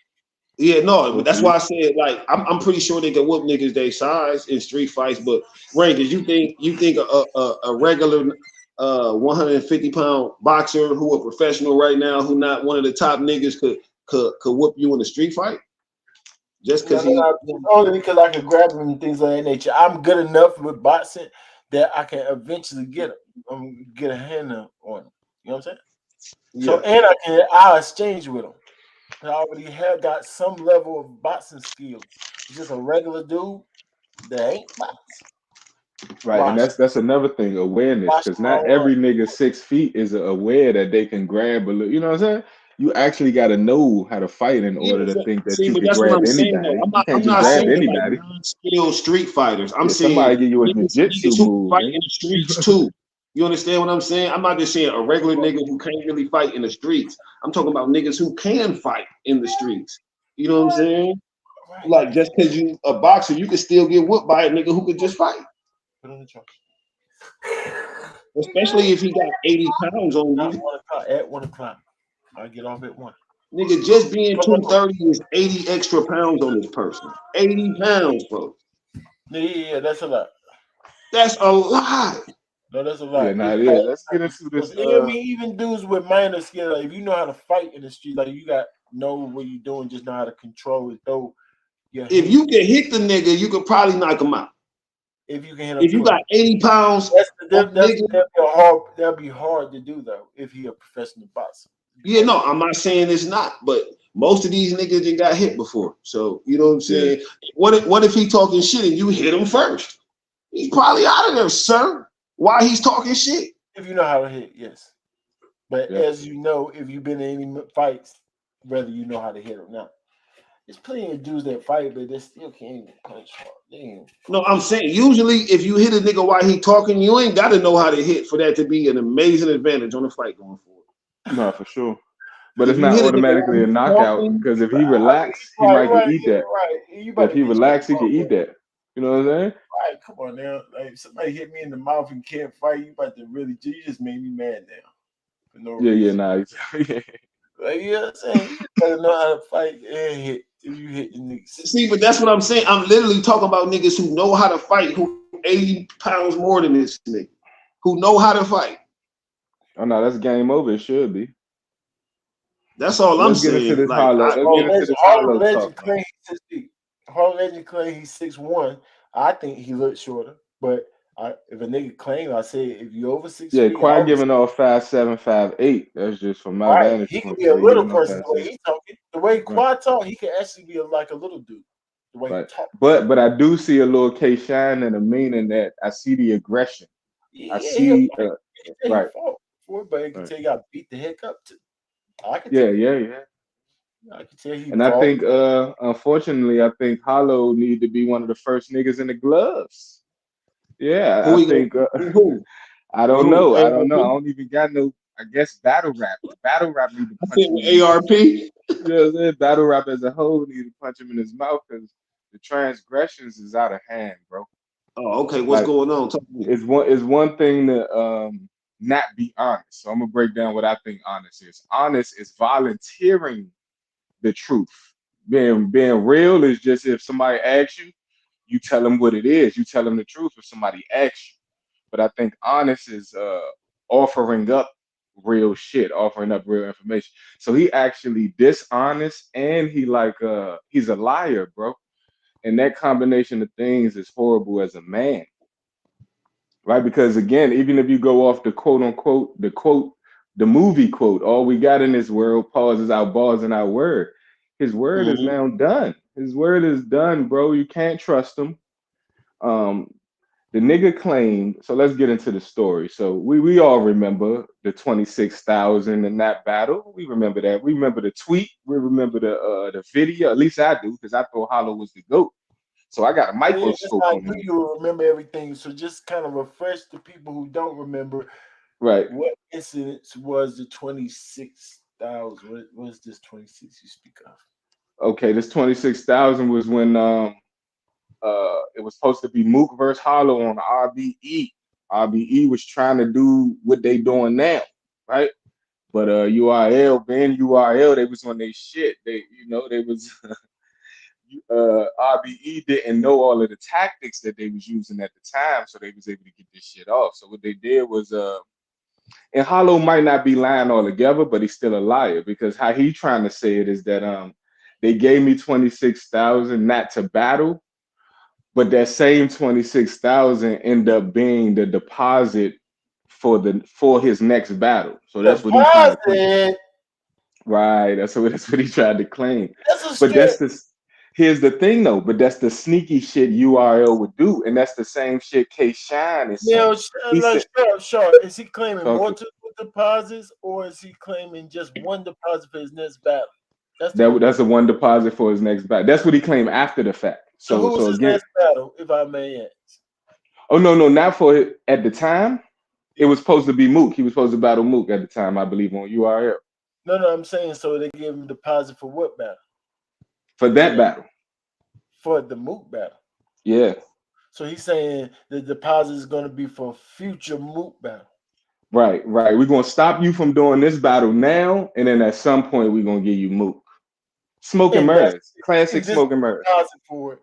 Yeah, no, but So that's for you, why I said like I'm pretty sure they can whoop niggas they size in street fights. But Rankers, you think a regular 150-pound boxer who a professional right now, who not one of the top niggas could whoop you in a street fight just because he. It's only because I can grab him and things of that nature. I'm good enough with boxing that I can eventually get get a hand on him. You know what I'm saying? So Yeah, and I'll exchange with him. I already have got some level of boxing skills. It's just a regular dude that ain't boxing. Right, and that's another thing, awareness, Watch because them not all up. every nigga 6 feet is aware that they can grab a little. You know what I'm saying? You actually got to know how to fight in Yeah, order to think that see, you but can that's what grab I'm saying though. anybody. I'm You not. I'm can't just not grab saying like anybody. non-skilled street fighters. I'm Yeah, saying somebody give you a niggas jujitsu who can move, fight man. in the streets too. You understand what I'm saying? I'm not just saying a regular nigga who can't really fight in the streets. I'm talking about niggas who can fight in the streets. You know what I'm saying? Right. Like just because you a boxer, you can still get whooped by a nigga who could just fight. Put on the truck. Especially if he got 80 pounds on Not you. 1 o'clock. At 1 o'clock. I get off at 1. Nigga, just being 230 is 80 extra pounds on this person. 80 pounds, folks. Yeah, that's a lot. That's a lot. No, that's a Yeah, lot. nah, it is. Let's get into this. I mean, even dudes with minor skill, like if you know how to fight in the street, like you got know what you're doing, just know how to control it. Though, If you can hit the nigga, you could probably knock him out. if you can hit him, if you got 80 pounds, that'd be hard to do though. If he a professional boxer. Yeah, no, I'm not saying it's not, but most of these niggas done got hit before. So you know what I'm saying? Yeah. What if he talking shit and you hit him first? He's probably out of there, sir. Why he's talking shit? If you know how to hit, yes. But as you know, if you've been in any fights, whether you know how to hit or not. There's plenty of dudes that fight, but they still can't even punch hard. Damn. No, I'm saying usually if you hit a nigga while he talking, you ain't got to know how to hit for that to be an amazing advantage on the fight going forward. No, for sure. But it's not automatically a knockout because if he relax, he might get eat that. If he relax, he can eat that. You know what I'm saying? Right, come on now. Like somebody hit me in the mouth and can't fight, you about to really you just made me mad now. For no reason. Nah. Like, you know what I'm saying? You better know how to fight and hit if you hit the niggas. See, but that's what I'm saying. I'm literally talking about niggas who know how to fight, who 80 pounds more than this nigga, who know how to fight. Oh no, that's game over. It should be. That's all I'm saying. Let's get into this Harlem Legend claim he's 6'1". I think he looks shorter, but if a nigga claim, I say if you over 6 feet, Quad giving off 5'7", 5'8". That's just from my vantage he point. He could be a little person the way he talking. The way Quad talk, he could actually be like a little dude. The way he talk. But I do see a little Kshine and a meaning that I see the aggression. Yeah, I see right. But he can tell you got beat the heck up too. I can tell I can tell he and I think unfortunately I think Hollow need to be one of the first niggas in the gloves. Yeah, I think I don't know. I don't even got no. I guess Battlerap. Battlerap need to punch him. ARP. You know what I'm saying? Battlerap as a whole need to punch him in his mouth because the transgressions is out of hand, bro. Oh, okay. What's going on? Talk to me. It's one thing to not be honest. So I'm gonna break down what I think honest is. Honest is volunteering the truth. Being real is just if somebody asks you, you tell them what it is. You tell them the truth if somebody asks you. But I think honest is offering up real shit, offering up real information. So he actually dishonest and he's a liar, bro. And that combination of things is horrible as a man. Right? Because again, even if you go off the quote unquote, the movie quote, all we got in this world, pause is our balls and our word. His word is now done. His word is done, bro. You can't trust him. The nigga claimed, so let's get into the story. So we all remember the 26,000 in that battle. We remember that. We remember the tweet. We remember the video. At least I do, because I thought Hollow was the GOAT. So I got a microscope on him. You remember everything. So just kind of refresh the people who don't remember. Right. What incidents was the 26,000? What was this 26 you speak of? Okay, this 26,000 was when it was supposed to be Mook versus Hollow on RBE. RBE was trying to do what they doing now, right? But URL, they was on their shit. They was RBE didn't know all of the tactics that they was using at the time, so they was able to get this shit off. So what they did was and Hollow might not be lying altogether, but he's still a liar because how he trying to say it is that they gave me 26,000 not to battle, but that same 26,000 end up being the deposit for his next battle. So that's what he's trying to claim. Right. That's what he tried to claim. But Here's the thing though, but that's the sneaky shit URL would do, and that's the same shit Kshine is saying. He said, Sure. Is he claiming okay, multiple deposits, or is he claiming just one deposit for his next battle? that's a one deposit for his next battle. That's what he claimed after the fact. So who was So his again, next battle, if I may ask? oh no, not for it at the time. It was supposed to be Mook. He was supposed to battle Mook at the time, I believe, on URL. No, I'm saying so they gave him deposit for what battle? For that battle. For the Mook battle. Yeah. So he's saying the deposit is going to be for future Mook battle. Right. We're gonna stop you from doing this battle now, and then at some point we're gonna give you Mook. Smoking Murders. Classic Smoking Murders. Deposit for it.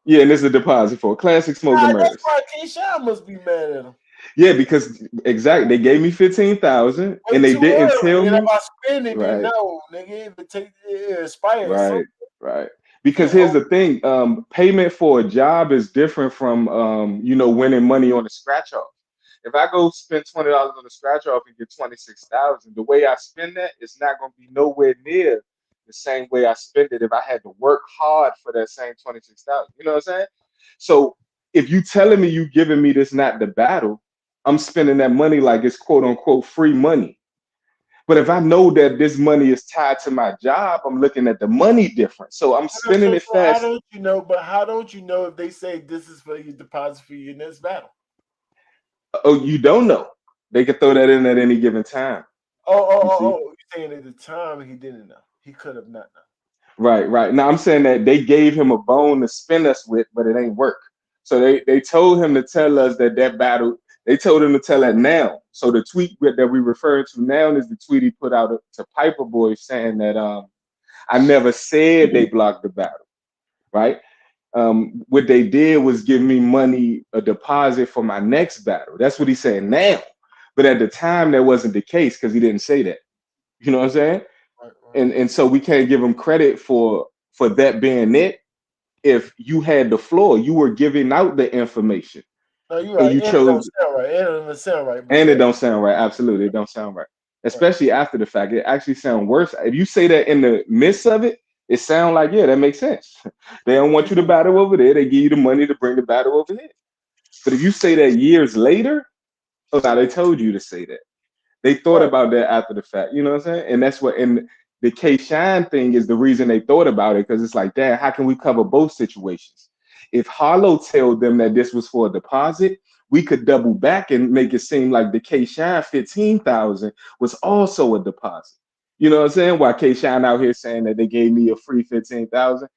Yeah, and this is a deposit for classic Smoking Murders. That's why Kshine must be mad at him. Yeah, because exactly, they gave me 15,000 and they didn't tell me. If I spend it, right. No, nigga, it expires. Right. Because here's the thing: payment for a job is different from winning money on a scratch off. If I go spend $20 on a scratch off and get 26,000, the way I spend that is not going to be nowhere near the same way I spend it if I had to work hard for that same 26,000. You know what I'm saying? So if you telling me you giving me this not the battle, I'm spending that money like it's quote unquote free money. But if I know that this money is tied to my job, I'm looking at the money different. So I'm spending it fast. How don't you know? But how don't you know if they say this is for your deposit for your next battle? Oh, you don't know. They could throw that in at any given time. You're saying at the time he didn't know. He could have not known. Right. Now I'm saying that they gave him a bone to spin us with, but it ain't work. So they told him to tell us that battle. They told him to tell that now. So the tweet that we refer to now is the tweet he put out to Piper Boy saying that I never said they blocked the battle, right? What they did was give me money, a deposit for my next battle. That's what he's saying now. But at the time, that wasn't the case because he didn't say that. You know what I'm saying? Right. And so we can't give him credit for that being it. If you had the floor, you were giving out the information. No, you're right. And you chose. It don't sound right. And it don't sound right. Absolutely, it don't sound right. Especially after the fact, it actually sounds worse. If you say that in the midst of it, it sounds like, yeah, that makes sense. They don't want you to battle over there. They give you the money to bring the battle over here. But if you say that years later, now they told you to say that. They thought about that after the fact. You know what I'm saying? And that's what, and the Kshine thing is the reason they thought about it, because it's like, damn, how can we cover both situations? If Hollow told them that this was for a deposit, we could double back and make it seem like the Kshine 15,000 was also a deposit. You know what I'm saying? Why Kshine out here saying that they gave me a free 15,000.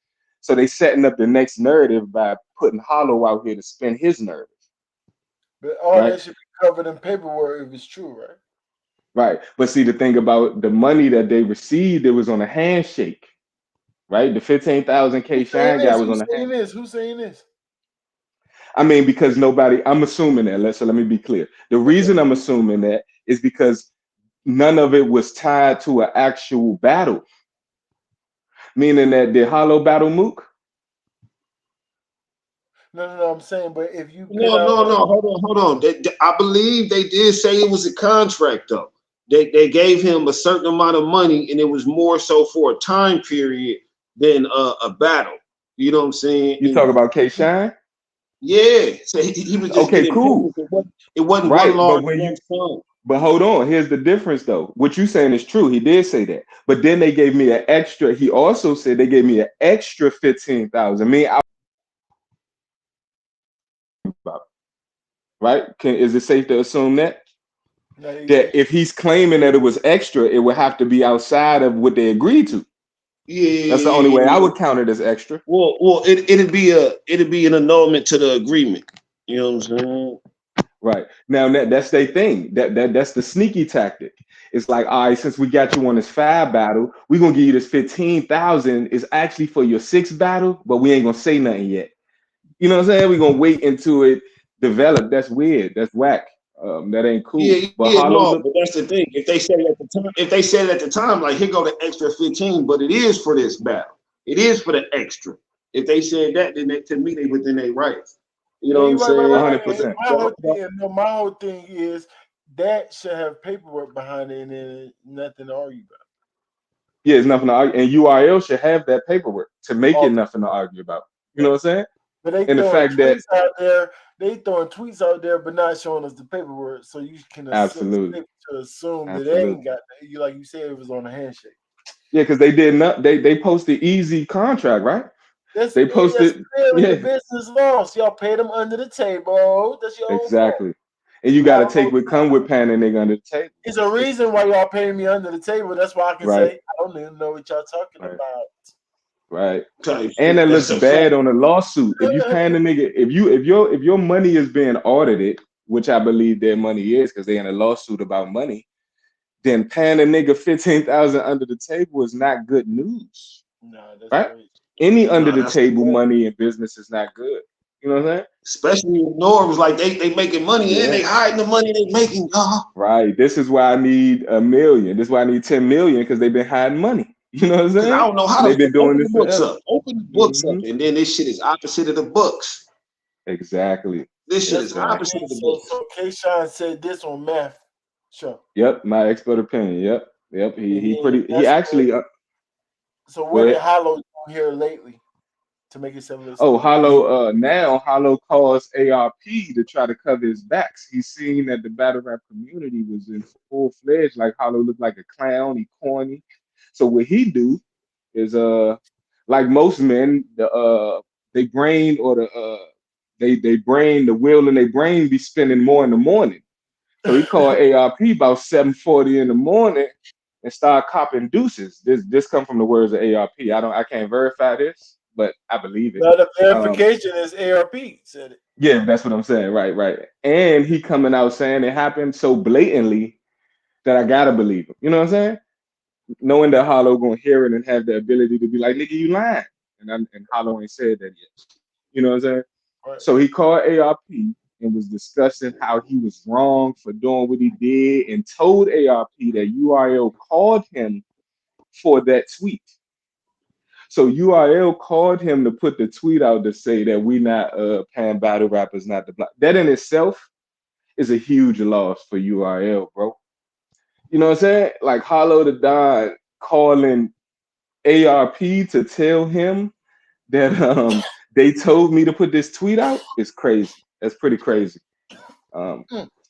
So they setting up the next narrative by putting Hollow out here to spin his narrative. But all that should be covered in paperwork if it's true, right? Right. But see, the thing about the money that they received, it was on a handshake. Right? The 15,000 Kshine guy was on the handshake. Who's saying this? I mean, because nobody, I'm assuming that. So let me be clear. The reason I'm assuming that is because none of it was tied to an actual battle. Meaning that did Hollow battle Mook? No, I'm saying, but if you no, hold on. I believe they did say it was a contract though. They gave him a certain amount of money, and it was more so for a time period than a battle. You know what I'm saying? You talk about Kshine? Yeah. So he was just okay, cool. It wasn't right, one large sum. But hold on, here's the difference though. What you saying is true. He did say that. But then they gave me an extra. He also said they gave me an extra 15,000. Right? Is it safe to assume that? That if he's claiming that it was extra, it would have to be outside of what they agreed to. Yeah, that's the only way I would count it as extra. Well, it'd be an annulment to the agreement. You know what I'm saying? Right. Now that's their thing. That's the sneaky tactic. It's like, all right, since we got you on this 5 battle, we're gonna give you this 15,000. It's actually for your 6th battle, but we ain't gonna say nothing yet. You know what I'm saying? We're gonna wait until it develop. That's weird. That's whack. That ain't cool. But that's the thing. If they said at the time, like, here go the extra 15, but it is for this battle. It is for the extra. If they said that, then to me they within their rights. You know what I'm saying? 100%. My whole thing is that should have paperwork behind it and then nothing to argue about. Yeah, it's nothing to argue. And URL should have that paperwork to make it All- nothing to argue about. You know what I'm saying? But they And the throwing fact that tweets out there. They throwing tweets out there, but not showing us the paperwork, so you can absolutely, assume that they ain't absolutely. got you like you said it was on a handshake. Yeah, because they did not. They posted easy contract, right? They That's posted. clearly the Yeah, business loss. Y'all paid them under the table. That's your own fault. exactly. And you got to take what come with pan and nigga under the table. It's a reason why y'all paying me under the table. That's why I can Right, say I don't even know what y'all talking right, about. right. Type And shit. that That's looks a fact. bad on a lawsuit. If you pan the nigga, if your money is being audited, which I believe their money is, because they in a lawsuit about money, then paying a nigga 15,000 under the table is not good news, No, that's right? crazy. Any under Nah, the that's table money in business is not good. You know what I'm saying? especially in Nor was like they making money and Yeah. they hiding the money they making. Right. This is why I need $1 million. This is why I need 10 million because they've been hiding money. You know what I'm Because I saying? don't know how And to they've been doing open the this books forever. up. Open the books up, Hmm and then this shit is opposite of the books. Exactly. This shit is That's what opposite of the so books. so Kshine said this on math show. Yep. My expert opinion. Yep. Yep. And He actually so go what did ahead. Hollow do here lately to make it sound a little Oh, stupid? Hollow calls ARP to try to cover his backs. He's seen that the battle rap community was in full fledged, like Hollow looked like a clown, he corny. So what he do is like most men, they brain or they brain the wheel and they brain be spinning more in the morning. So he called ARP about 7:40 in the morning and started copping deuces. This come from the words of ARP. I can't verify this, but I believe it. Now the Um, verification is ARP said it. yeah, that's what I'm saying. Right, right. And he coming out saying it happened so blatantly that I gotta believe him. You know what I'm saying? Knowing that Hollow gonna hear it and have the ability to be like, nigga, you lying. And Hollow ain't said that yet. You know what I'm saying? Right. So he called ARP and was discussing how he was wrong for doing what he did and told ARP that URL called him for that tweet. So URL called him to put the tweet out to say that we not paying battle rappers not the black. That in itself is a huge loss for URL, bro. You know what I'm saying? Like Hollow the Don calling ARP to tell him that they told me to put this tweet out is crazy. That's pretty crazy. Um,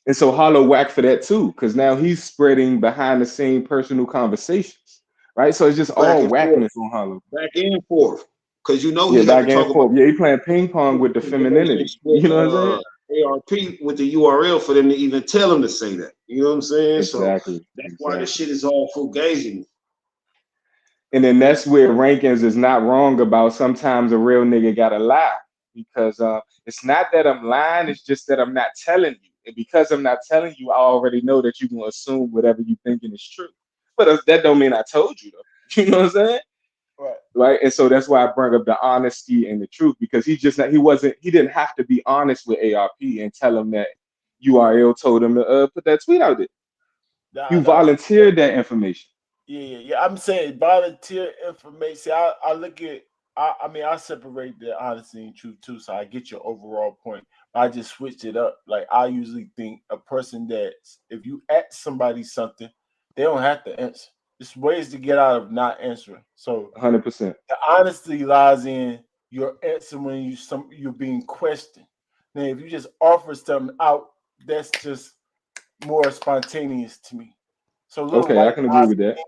and so Hollow whack for that too, because now he's spreading behind the scene personal conversations, right? So it's just Back all and forth, whackness on Hollow. back and forth. Because you know Yeah, he had to back and talk about forth. Yeah, he playing ping pong with the relations femininity. with You know what I'm saying? ARP with the URL for them to even tell him to say that. You know what I'm saying? So Exactly, that's why this exactly. shit is all fugazi. And then that's where Rankingz is not wrong about. Sometimes a real nigga gotta lie because it's not that I'm lying. It's just that I'm not telling you. And because I'm not telling you, I already know that you gonna assume whatever you thinking is true. But that don't mean I told you though. You know what I'm saying? Right. Right. And so that's why I bring up the honesty and the truth because he didn't have to be honest with ARP and tell him that URL told him to put that tweet out there. Nah, You that's volunteered that information. yeah. I'm saying volunteer information. See, I look at I mean I separate the honesty and truth too, so I get your overall point. I just switched it up. Like I usually think a person that if you ask somebody something, they don't have to answer. There's ways to get out of not answering. So 100%. the honesty lies in your answer when you're being questioned. Now, if you just offer something out, that's just more spontaneous to me. So little Okay, I white can agree lies, with that.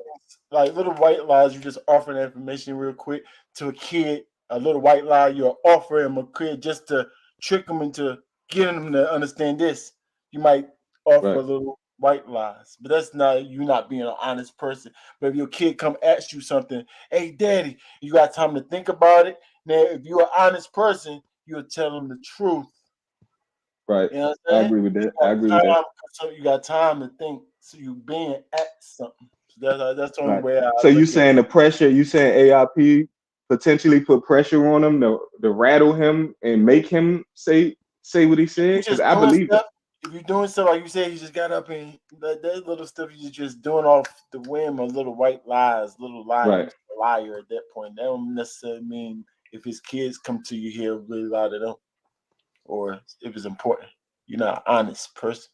like little white lies, you just offer that information real quick to a kid. A little white lie, you're offering him a kid just to trick him into getting him to understand this. You might offer Right. a little white lies, but that's not you not being an honest person. But if your kid come ask you something, hey daddy, you got time to think about it. Now, if you're an honest person, you'll tell them the truth. Right. You know what I I'm saying? agree with You that. I agree with got that. time, so you got time to think. So you being at something. So that's the only Right. way I So you look at it. saying the pressure, you saying ARP potentially put pressure on him to rattle him and make him say what he If said? you Because just I doing believe it. stuff, if you're doing stuff like you said, you just got up and that little stuff you're just doing off the whim of little white lies, little lying. Right. You're a liar at that point. That don't necessarily mean if his kids come to you here really lie to them, or if it's important. You're not an honest person.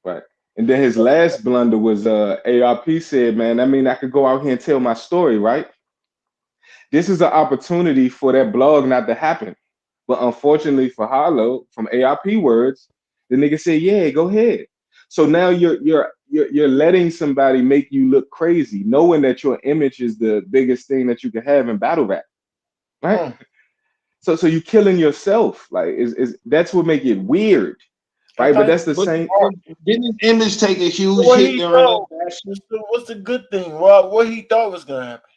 Right. And then his last blunder was ARP said, man, I mean, I could go out here and tell my story, right? This is an opportunity for that blog not to happen. But unfortunately for Hollow, from ARP words, the nigga said, yeah, go ahead. So now you're letting somebody make you look crazy, knowing that your image is the biggest thing that you can have in battle rap. Right? So you killing yourself. Like is that's what make it weird. Right, but that's the same. Didn't his image take a huge hit during that fashion? What's the good thing? What he thought was gonna happen?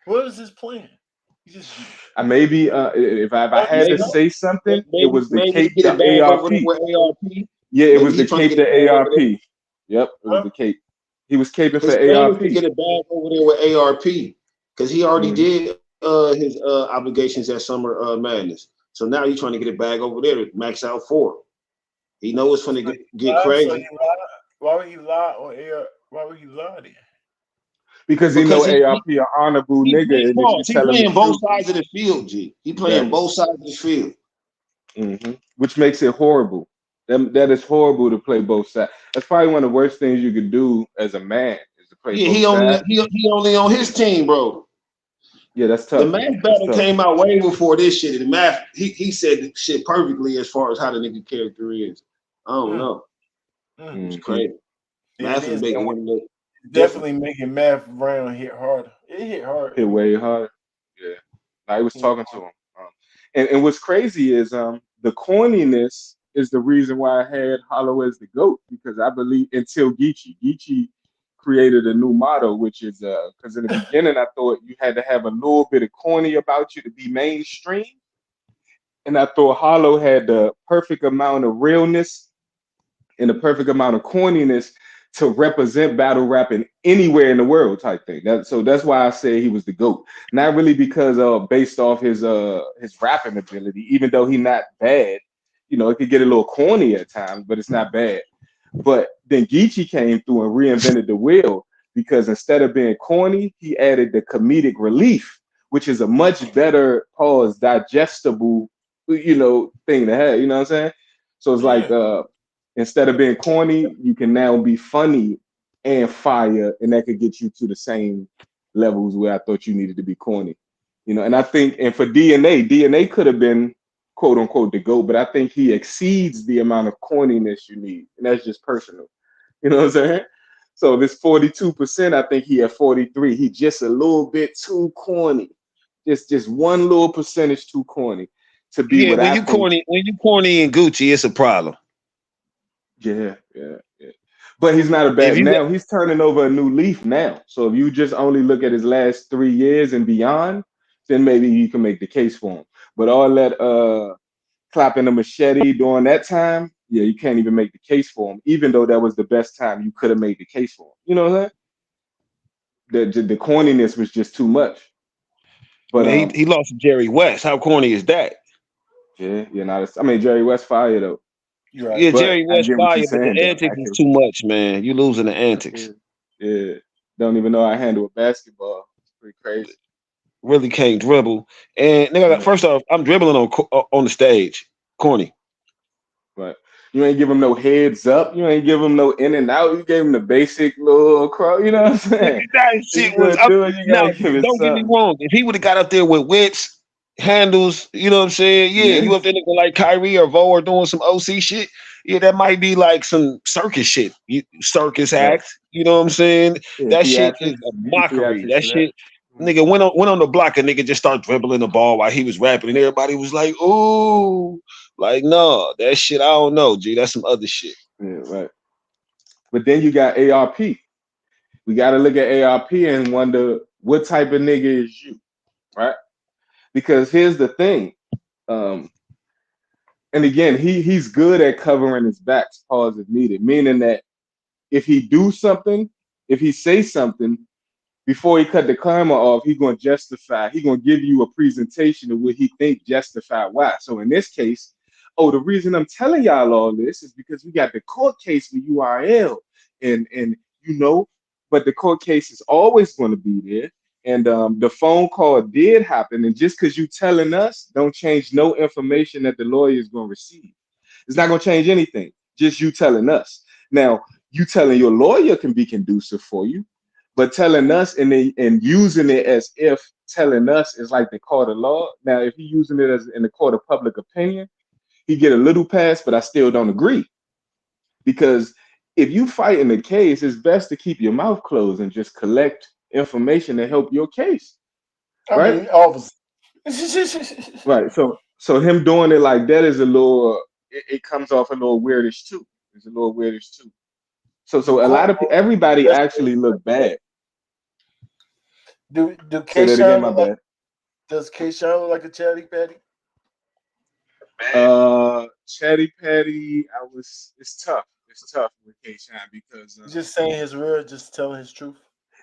What was his plan? He just maybe if I had to say something, it was the cape get it to back ARP. over there with ARP. Yeah, it was the cape to ARP. Yep, it was the cape. He was caping for ARP. To get it back over there with ARP because he already did his obligations at Summer Madness. So now he's trying to get it back over there to max out 4. He knows it's going to get crazy. So why would he lie on ARP? Why would he lie then? Because he know ARP an honorable nigga. And he playing both sides of the field, G. He playing both sides of the field. Which makes it horrible. That is horrible to play both sides. That's probably one of the worst things you could do as a man is to play both sides. He only on his team, bro. Yeah, that's tough. The math battle came out way before this shit. The math, he said the shit perfectly as far as how the nigga character is. I don't know. It's crazy. Math is making him look definitely making math round hit harder. It hit hard. Hit way harder. Yeah. I was talking to him. And what's crazy is the corniness is the reason why I had Hollow as the GOAT, because I believe until Geechee created a new motto, which is because in the beginning I thought you had to have a little bit of corny about you to be mainstream. And I thought Hollow had the perfect amount of realness and the perfect amount of corniness to represent battle rap in anywhere in the world type thing. So that's why I say he was the GOAT. Not really because based off his rapping ability, even though he's not bad. You know, it could get a little corny at times, but it's not bad. But then Geechee came through and reinvented the wheel, because instead of being corny, he added the comedic relief, which is a much better digestible, thing to have. You know what I'm saying? So it's like instead of being corny, you can now be funny and fire, and that could get you to the same levels where I thought you needed to be corny. And I think, and for DNA could have been quote unquote the GOAT, but I think he exceeds the amount of corniness you need, and that's just personal. You know what I'm saying? So this 42%, I think he at 43. He just a little bit too corny, just one little percentage too corny to be. Yeah, when you corny and Gucci, it's a problem. Yeah. But he's not a bad now. He's turning over a new leaf now. So if you just only look at his last 3 years and beyond, then maybe you can make the case for him. But all that clapping the machete during that time, yeah, you can't even make the case for him, even though that was the best time you could have made the case for him. You know what I'm saying? The corniness was just too much. But he lost to Jerry West. How corny is that? Yeah. Jerry West fire though. Right. Yeah, Jerry West fire, but the antics is too much, man. You losing the antics. Yeah. Don't even know how to handle a basketball. It's pretty crazy. Really can't dribble. And nigga, first off, I'm dribbling on the stage. Corny. Right. You ain't give him no heads up. You ain't give him no in and out. You gave him the basic little crow. You know what I'm saying? That shit was don't get me wrong. If he would have got up there with wits, handles, you know what I'm saying? Yeah, you up there looking like Kyrie or Vo or doing some OC shit. Yeah, that might be like some circus shit. Circus act. You know what I'm saying? Yeah, that shit is a mockery. That shit. Nigga went on the block and nigga just started dribbling the ball while he was rapping, and everybody was like, "Ooh," like, no, that shit I don't know, G. That's some other shit. Yeah, right. But then you got ARP. We got to look at ARP and wonder what type of nigga is you, right? Because here's the thing, and again, he's good at covering his backs, pause if needed, meaning that if he do something, if he say something. Before he cut the camera off, he's going to justify. He's going to give you a presentation of what he think justify why. So in this case, the reason I'm telling y'all all this is because we got the court case with URL. And but the court case is always going to be there. And the phone call did happen. And just because you telling us don't change no information that the lawyer is going to receive. It's not going to change anything. Just you telling us. Now, you telling your lawyer can be conducive for you, but telling us and using it as if telling us is like the court of law. Now, if you're using it as in the court of public opinion, he get a little pass, but I still don't agree. Because if you fight in the case, it's best to keep your mouth closed and just collect information to help your case. Right? I mean, obviously. Right. So him doing it like that is a little it comes off a little weirdish too. It's a little weirdish too. So a lot of everybody actually look bad. Do Say that again, my bad. Does Kshine look like a chatty patty? Chatty Patty, it's tough. It's tough with Kshine because Just saying his real, just telling his truth.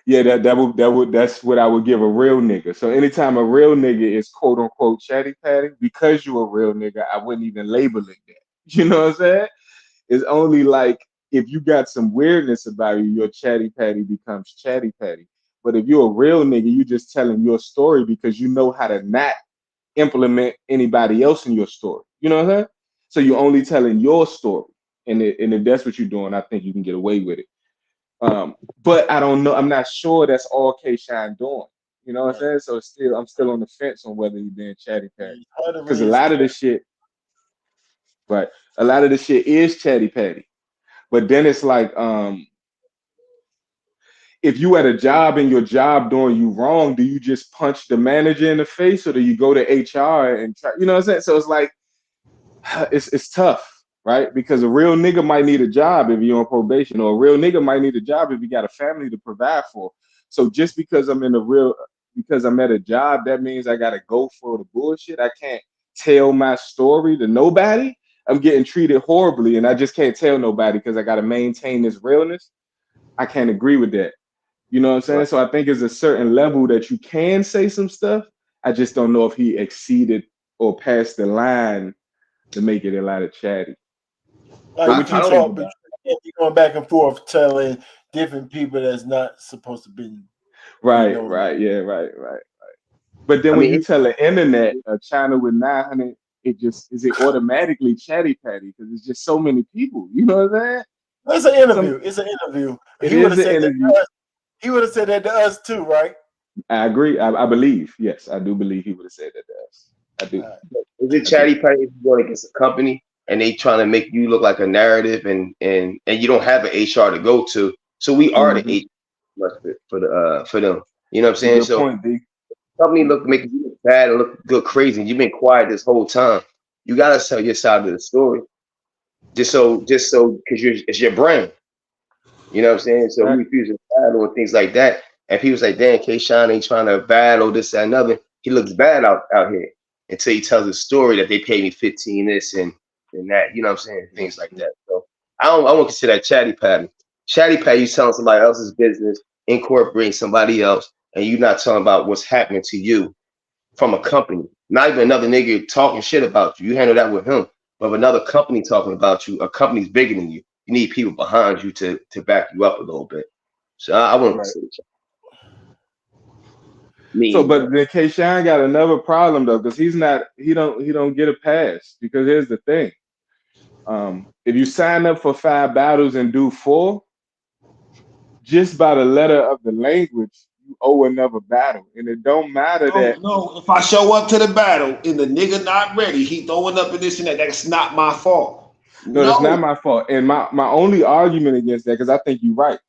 yeah, that's what I would give a real nigga. So anytime a real nigga is quote unquote chatty patty, because you're a real nigga, I wouldn't even label it that. You know what I'm saying? It's only like if you got some weirdness about you, your chatty patty becomes chatty patty. But if you're a real nigga, you just telling your story because you know how to not implement anybody else in your story. You know what I'm saying? So you're only telling your story. And if that's what you're doing, I think you can get away with it. But I don't know. I'm not sure that's all Kshine doing. You know what I'm saying? So I'm still on the fence on whether he's being chatty patty. Because a lot of the shit, right? A lot of the shit is chatty patty. But then it's like, if you at a job and your job doing you wrong, do you just punch the manager in the face or do you go to HR and try? You know what I'm saying? So it's like, it's tough. Right? Because a real nigga might need a job if you're on probation, or a real nigga might need a job if you got a family to provide for. So just because I'm at a job, that means I gotta go for the bullshit. I can't tell my story to nobody. I'm getting treated horribly, and I just can't tell nobody because I gotta maintain this realness. I can't agree with that. You know what I'm saying? So I think there's a certain level that you can say some stuff. I just don't know if he exceeded or passed the line to make it a lot of chatty. Like you talk, but you can't be going back and forth telling different people that's not supposed to be. Right. But then when you tell the internet a channel with 900, is it automatically chatty patty because it's just so many people. You know what I'm saying? It's an interview. It's an interview. He would have said that. He would have said that to us too, right? I agree. I believe. Yes, I do believe he would have said that to us. I do. Is it chatty patty if you're going against a company and they trying to make you look like a narrative and you don't have an HR to go to? So we are the HR for them. You know what I'm saying? So company making you look bad and look crazy, and you've been quiet this whole time. You gotta tell your side of the story, just so because it's your brand. You know what I'm saying? So we refuse to battle and things like that. And people's like, damn, Kshine ain't trying to battle this, that, and another. He looks bad out here until he tells a story that they paid me 15 this and that. You know what I'm saying? Things like that. So I won't consider that chatty patty. Chatty patty, you telling somebody else's business, incorporating somebody else, and you not telling about what's happening to you from a company. Not even another nigga talking shit about you. You handle that with him. But if another company talking about you, a company's bigger than you. You need people behind you to back you up a little bit. So I wouldn't consider it. So, but then Kshine got another problem though, because he don't get a pass. Because here's the thing: if you sign up for 5 battles and do 4, just by the letter of the language, you owe another battle, and it don't matter that. No, if I show up to the battle and the nigga not ready, he throwing up in this and that. That's not my fault. No, that's not my fault. And my only argument against that, because I think you're right.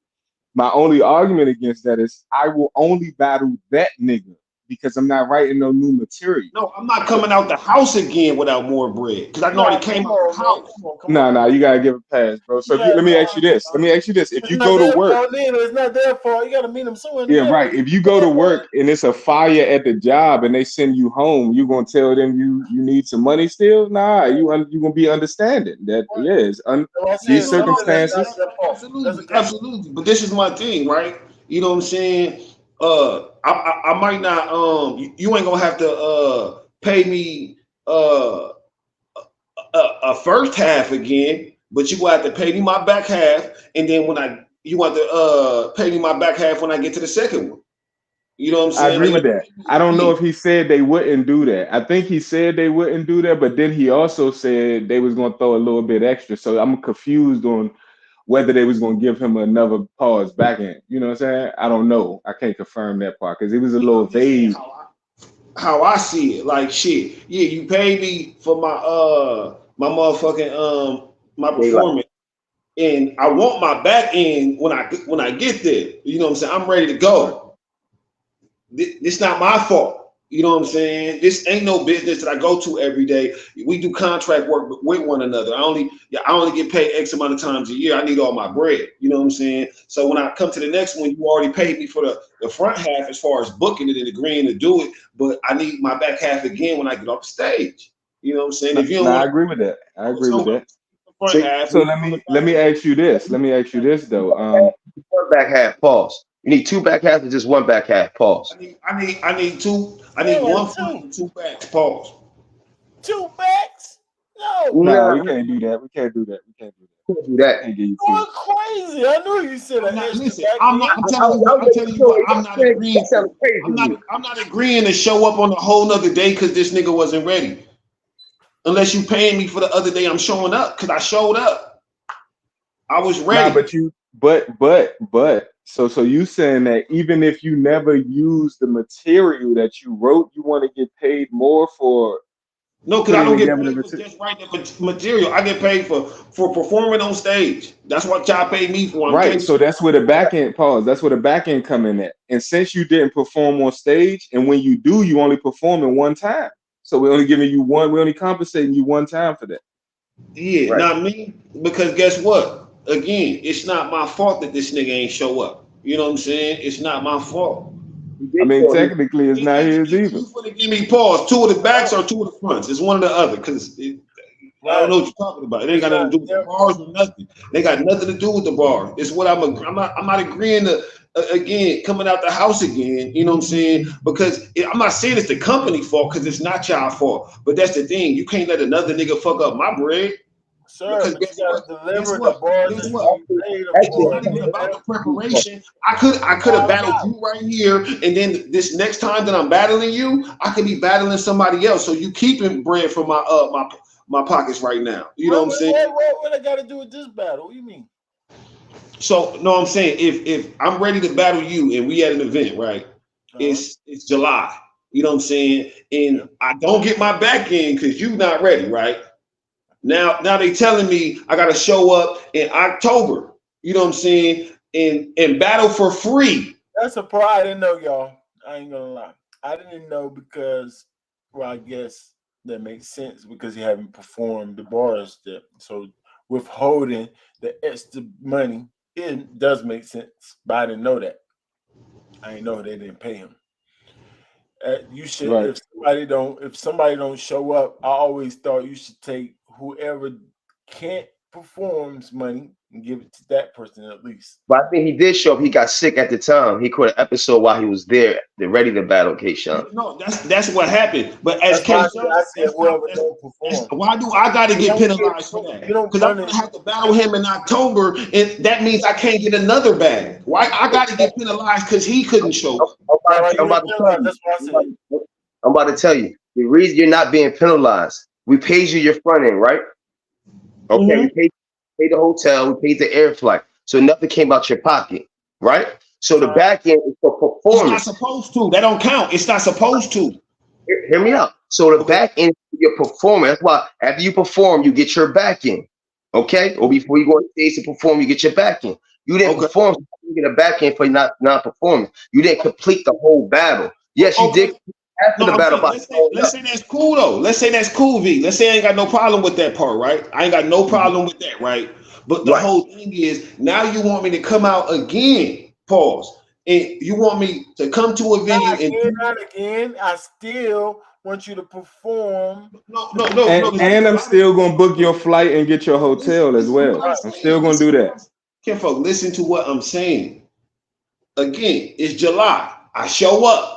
My only argument against that is I will only battle that nigga because I'm not writing no new material. No, I'm not coming out the house again without more bread because I already came out the house. No, you gotta give a pass, bro. So let me ask you this. If you go to work, it's not their fault. You gotta meet them soon. Yeah, right. If you go to work and it's a fire at the job and they send you home, you gonna tell them you need some money still? Nah, you gonna be understanding that. These circumstances. Absolutely. But this is my thing, right? You know what I'm saying? I might not. You ain't gonna have to pay me a first half again, but you gonna have to pay me my back half, and then you want to pay me my back half when I get to the second one. You know what I'm saying? I agree with that. I don't know if he said they wouldn't do that. I think he said they wouldn't do that, but then he also said they was gonna throw a little bit extra. So I'm confused on whether they was gonna give him another pause back end. You know what I'm saying? I don't know. I can't confirm that part because it was a little vague. How I see it, like shit. Yeah, you paid me for my motherfucking my performance, and I want my back end when I get there. You know what I'm saying? I'm ready to go. This not my fault. You know what I'm saying? This ain't no business that I go to every day. We do contract work with one another. I only get paid X amount of times a year. I need all my bread. You know what I'm saying? So when I come to the next one, you already paid me for the front half as far as booking it and agreeing to do it, but I need my back half again when I get off the stage. You know what I'm saying? If you don't I agree with that. I agree with that. So let me ask you this. Let me ask you this though. One back half, pause. You need two back halves or just one back half, pause. I need two. I need one front and two backs, pause. Two backs? No. No, we can't do that. We can't do that. We can't do that. Can't do that. Can't give you You're crazy. I knew you said that. I'm telling you what, I'm not agreeing. I'm not agreeing to show up on a whole nother day because this nigga wasn't ready. Unless you paying me for the other day, I'm showing up because I showed up. I was ready. Nah, but so you saying that even if you never use the material that you wrote, you want to get paid more for? No, because I don't get paid for just writing the material. I get paid for performing on stage. That's what y'all pay me for. Right. So that's where the back end pause. That's where the back end come in at. And since you didn't perform on stage, and when you do, you only perform in one time. So we're only giving you one. We're only compensating you one time for that. Yeah, right. Not me. Because guess what? Again, it's not my fault that this nigga ain't show up. You know what I'm saying? It's not my fault. I mean, technically, it's not his either. You want to give me pause? Two of the backs or two of the fronts? It's one or the other. Because I don't know what you're talking about. It ain't got nothing to do with the bars or nothing. They got nothing to do with the bars. It's what I'm not agreeing to. Again, coming out the house again, you know what I'm saying? Because I'm not saying it's the company fault because it's not y'all fault. But that's the thing. You can't let another nigga fuck up my bread. Sir, but you gotta deliver the bars. Not even about the preparation. I could have battled you right here, and then this next time that I'm battling you, I could be battling somebody else. So you keeping bread from my pockets right now. You know what I'm saying? What I got to do with this battle? What do you mean? So no, I'm saying if I'm ready to battle you and we at an event, right? It's July. You know what I'm saying? And I don't get my back in because you not ready, right? Now they telling me I gotta show up in October. You know what I'm saying? And battle for free. That's a part I didn't know, y'all. I ain't gonna lie. I didn't know because, well, I guess that makes sense because you haven't performed the bars yet. So withholding the extra money, it does make sense. But I didn't know that. I didn't know they didn't pay him. You should, right. If somebody don't show up, I always thought you should take whoever can't performs money and give it to that person at least. But I think he did show up. He got sick at the time. He caught an episode while he was there. They're ready to battle Kshine. No, that's what happened. But as Kshine said, why do I got to get penalized for that? Because I'm gonna have to battle him in October, and that means I can't get another bag. Why I got to get penalized because he couldn't show up? I'm about to tell you the reason you're not being penalized. We paid you your front end, right? Okay, we paid the hotel, we paid the air flight, so nothing came out your pocket, right? So the back end is for performance. It's not supposed to. That don't count. It's not supposed to. Hear me out. So the back end is your performance. That's why after you perform, you get your back end. Okay? Or before you go on stage to perform, you get your back end. You didn't perform, so you get a back end for not performing. You didn't complete the whole battle. Yes, you did. After the battle, let's say that's cool though. Let's say that's cool, V. Let's say I ain't got no problem with that part, right? I ain't got no problem with that, right? But the whole thing is now you want me to come out again, pause, and you want me to come to a venue not again. I still want you to perform. No. And I'm still gonna book your flight and get your hotel as well. I'm still gonna do that. Kinfolk, listen to what I'm saying. Again, it's July. I show up.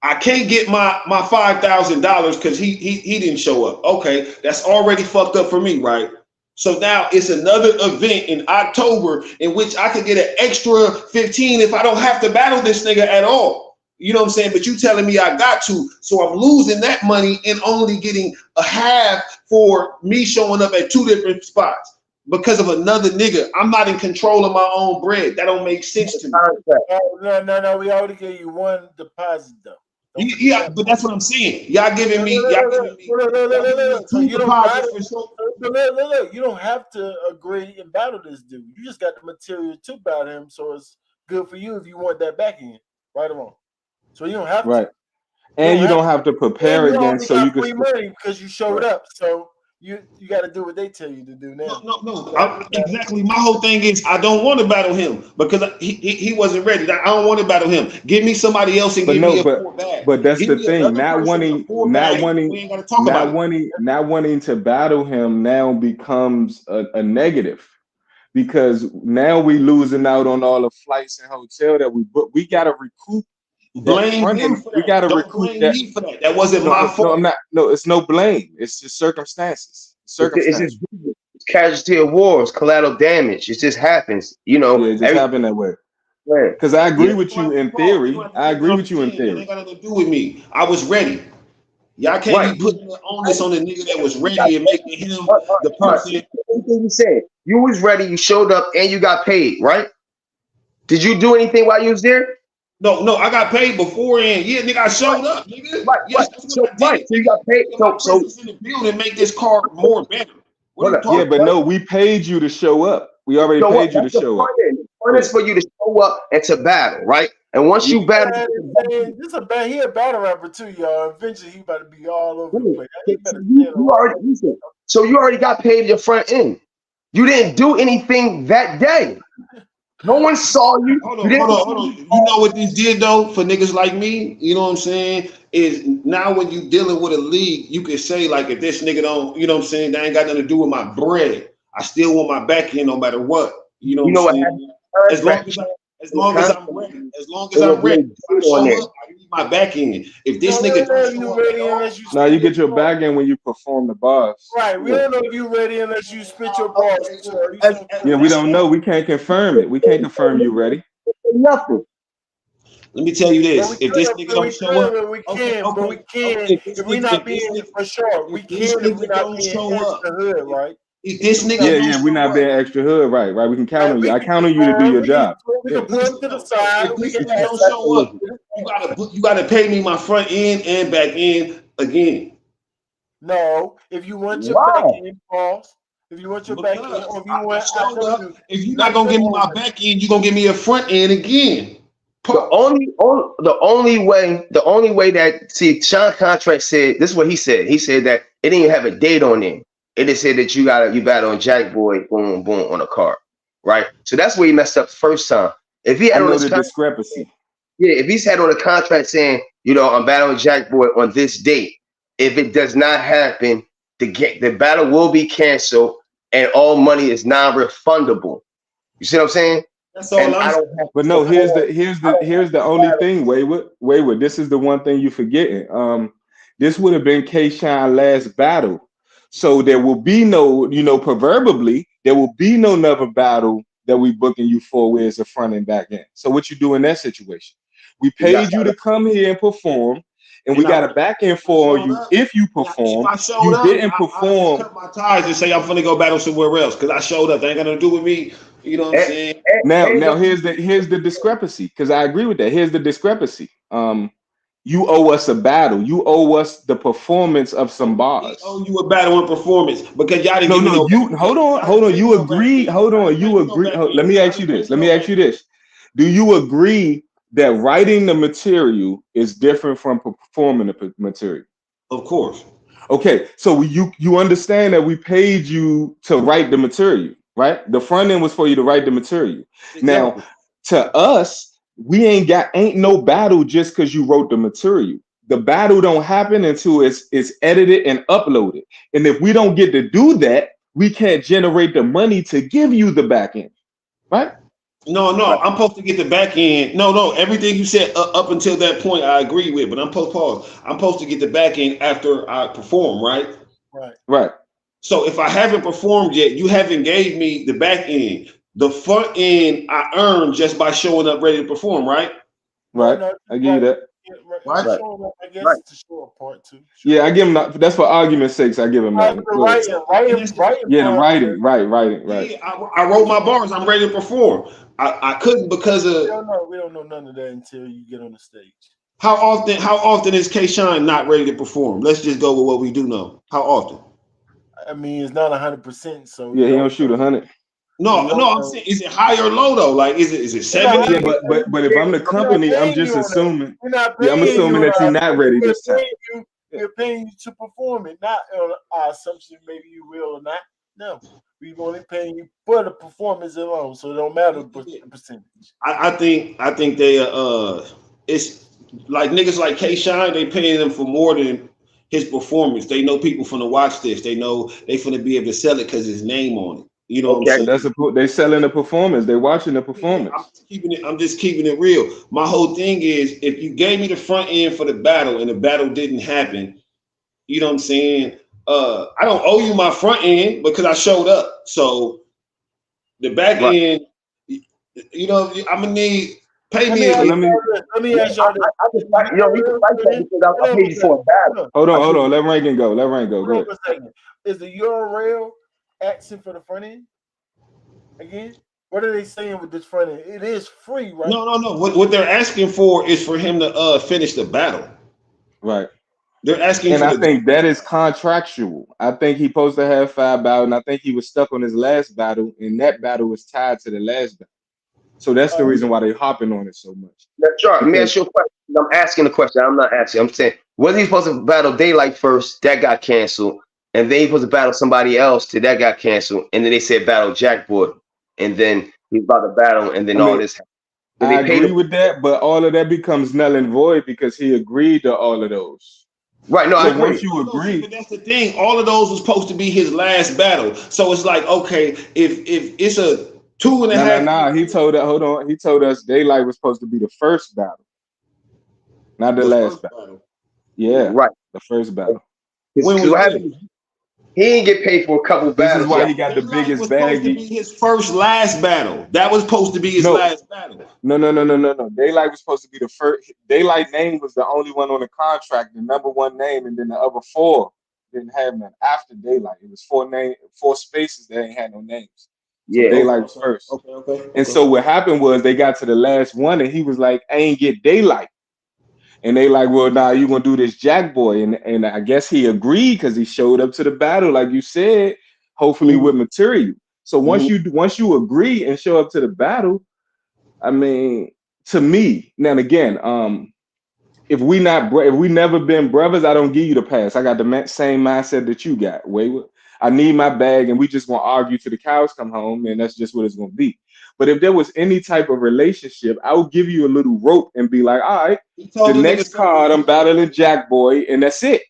I can't get my $5,000 because he didn't show up. Okay, that's already fucked up for me, right? So now it's another event in October in which I could get an extra 15 if I don't have to battle this nigga at all. You know what I'm saying? But you telling me I got to, so I'm losing that money and only getting a half for me showing up at two different spots. because of another nigga. I'm not in control of my own bread. That don't make sense to me. No. We already gave you one deposit though. Yeah, but that's what I'm saying. Y'all giving me So two you don't deposits for sure. look, you don't have to agree and battle this dude. You just got the material to battle him, so it's good for you if you want that back in, right or wrong. So you don't have to. And you don't have to prepare again, so you can free money because you showed up. So you got to do what they tell you to do now. No. Exactly. My whole thing is I don't want to battle him because he wasn't ready. I don't want to battle him. Give me somebody else and give me a 4 bag. But that's give the thing. Not wanting to battle him now becomes a negative because now we losing out on all the flights and hotel that we booked. We got to recoup. Blame him for that. We got to recoup blame that. Me for that. That wasn't my fault. No, I'm not. No, it's no blame. It's just circumstances. It's just casualty of war. It's collateral damage. It just happens. You know, it just happened that way. Because I agree with you in theory. I agree with you in theory. It ain't got nothing to do with me. I was ready. Y'all can't be putting the onus on the nigga that was ready and making him the person. Everything you said. You was ready. You showed up and you got paid, right? Did you do anything while you was there? No, I got paid before and yeah, nigga, I showed up, nigga. Yes, that's what I did. So you got paid. So in the building make this car more better. Yeah, but no, we paid you to show up. We already paid you to show up. The point is for you to show up and to battle, right? And once you battle, this he a battle rapper too, y'all. Eventually, he about to be all over the place. So you already got paid your front end. You didn't do anything that day. No one saw you. Hold on. You know what this did though for niggas like me? You know what I'm saying? Is now when you dealing with a league, you can say like if this nigga don't, you know what I'm saying, that ain't got nothing to do with my bread. I still want my back end no matter what. You know what I'm saying? As long as I'm ready. If I show up, I need my back end. If this nigga don't show up, now you get your back end when you perform the bars. Right. We don't know if you ready unless you spit your bars. Yeah, we don't know. We can't confirm it. We can't confirm you ready. Nothing. Let me tell you this: if this nigga don't show up, we can. If we not being for sure, we can. If we not being extra hood, right? If this nigga we're not being extra hood, right? We can count on you. I count on you to do your job. We can put him to the side. If this nigga don't show up, you gotta pay me my front end and back end again. No, if you want your back end, pause. If you want your back end, or if you want, if you're not gonna give me my back end, you're gonna give me a front end again. The only way that Sean contract said this is what he said. He said that it didn't even have a date on it. It just said that you battle on Jack Boy, boom, boom on a card, right? So that's where he messed up the first time. If he had on the discrepancy, if he's had on a contract saying, I'm battling Jack Boy on this date. If it does not happen, the battle will be canceled and all money is non-refundable. You see what I'm saying? That's all but no, here's the only thing, Wayward. This is the one thing you're forgetting. This would have been Kshine last battle. So there will be no, proverbially, there will be no another battle that we booking you for where it's a front and back end. So what you do in that situation? We paid you to come here and perform, and we got a back end for you if you perform. You didn't perform. I cut my ties and say I'm gonna go battle somewhere else because I showed up. They ain't got nothing to do with me. You know what I'm saying? Now here's the discrepancy because I agree with that. Here's the discrepancy. You owe us a battle. You owe us the performance of some bars. Oh, you a battle and performance because y'all didn't. Hold on. You agree? Hold on. You agree? Let me ask you this. Do you agree that writing the material is different from performing the material? Of course. Okay, so you understand that we paid you to write the material, right? The front end was for you to write the material. Exactly. Now, to us, we ain't no battle just because you wrote the material. The battle don't happen until it's edited and uploaded. And if we don't get to do that, we can't generate the money to give you the back end, right? No, I'm supposed to get the back end. No, everything you said up until that point, I agree with. But I'm supposed to get the back end after I perform, right? Right. So if I haven't performed yet, you haven't gave me the back end. The front end I earned just by showing up ready to perform, right? Right. I give you that. Right. I guess Right. it's a short part too. Yeah, I give him that. That's for argument's sakes. I give him that. Right. Yeah, the writing. Right. Yeah, I wrote my bars. I'm ready to perform. I couldn't because We of don't know none of that until you get on the stage. how often is Kshine not ready to perform? Let's just go with what we do know. How often? I mean, it's not 100%. So Yeah, he don't shoot 100. No, I'm saying, is it high or low though? Like, is it 70? Yeah, but if I'm the company, I'm just assuming. Yeah, I'm assuming that you're not ready this time. We're paying you to perform it, not on our assumption maybe you will or not. No, we're only paying you for the performance alone, so it don't matter the percentage. I think they it's like niggas like Kshine, they paying them for more than his performance. They know people finna watch this. They know they finna be able to sell it because his name on it. You know what I'm saying? They selling the performance. They watching the performance. I'm just keeping it real. My whole thing is, if you gave me the front end for the battle and the battle didn't happen, you know what I'm saying? I don't owe you my front end because I showed up. So the back end, you know, I'm gonna need pay me. Let me ask y'all this. I just like, yo, he can fight that because I paid you for a battle. Hold on. Let Rankin go. Go ahead. A second. Is the URL asking for the front end again? What are they saying with this front end? It is free, right? No. What they're asking for is for him to finish the battle. Right. They're asking, and I think that is contractual. I think he's supposed to have 5 battles, and I think he was stuck on his last battle, and that battle was tied to the last battle. So that's the reason why they're hopping on it so much. Now, Charles, let me ask you a question. I'm asking a question. I'm not asking. I'm saying, was he supposed to battle Daylight first? That got canceled. And then he supposed to battle somebody else till that got canceled. And then they said battle Jackboy. And then he's about to battle, and then all this happened. I agree with that, but all of that becomes null and void because he agreed to all of those. Right, no, so I agree. Once you agree, but that's the thing. All of those was supposed to be his last battle. So it's like, okay, if it's a 2.5. Nah. He told us. Hold on. He told us Daylight was supposed to be the first battle, not the last battle. Yeah, right. The first battle. What happened? He didn't get paid for a couple battles. This is why he got the biggest bag. Supposed to be his first last battle. That was supposed to be his last battle. No. Daylight was supposed to be the first. Daylight name was the only one on the contract, the number 1 name, and then the other 4 didn't have none after Daylight. It was 4 spaces that ain't had no names. So yeah, Daylight was first. Okay. And so what happened was they got to the last one, and he was like, "I ain't get Daylight." And they like, well, nah, you gonna do this Jackboy, and I guess he agreed because he showed up to the battle, like you said, hopefully with material. So once you agree and show up to the battle, I mean, to me, now and again, if we never been brothers, I don't give you the pass. I got the same mindset that you got. Wayward, I need my bag, and we just gonna argue till the cows come home, and that's just what it's gonna be. But if there was any type of relationship, I would give you a little rope and be like, all right, the next card I'm battling Jackboy, and that's it.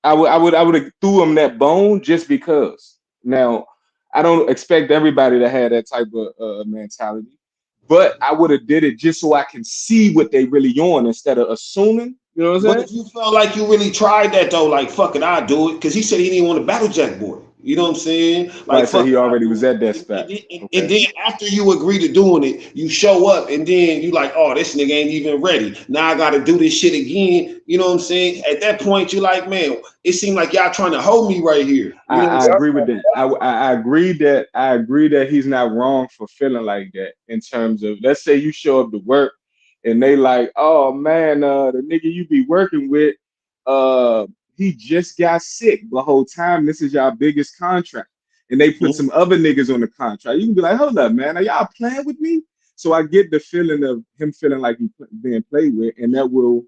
I would have threw him that bone just because. Now, I don't expect everybody to have that type of mentality, but I would have did it just so I can see what they really on instead of assuming. You know what I'm saying? But if you felt like you really tried that though, like fuck it, I'll do it, because he said he didn't want to battle Jackboy. You know what I'm saying? Like, right, so he already was at that spot. And then after you agree to doing it, you show up, and then you like, oh, this nigga ain't even ready. Now I got to do this shit again. You know what I'm saying? At that point, you're like, man, it seemed like y'all trying to hold me right here. You know I agree with that. I agree that he's not wrong for feeling like that. In terms of, let's say you show up to work, and they like, oh man, the nigga you be working with, he just got sick the whole time. This is y'all biggest contract. And they put some other niggas on the contract. You can be like, hold up, man. Are y'all playing with me? So I get the feeling of him feeling like he's being played with, and that will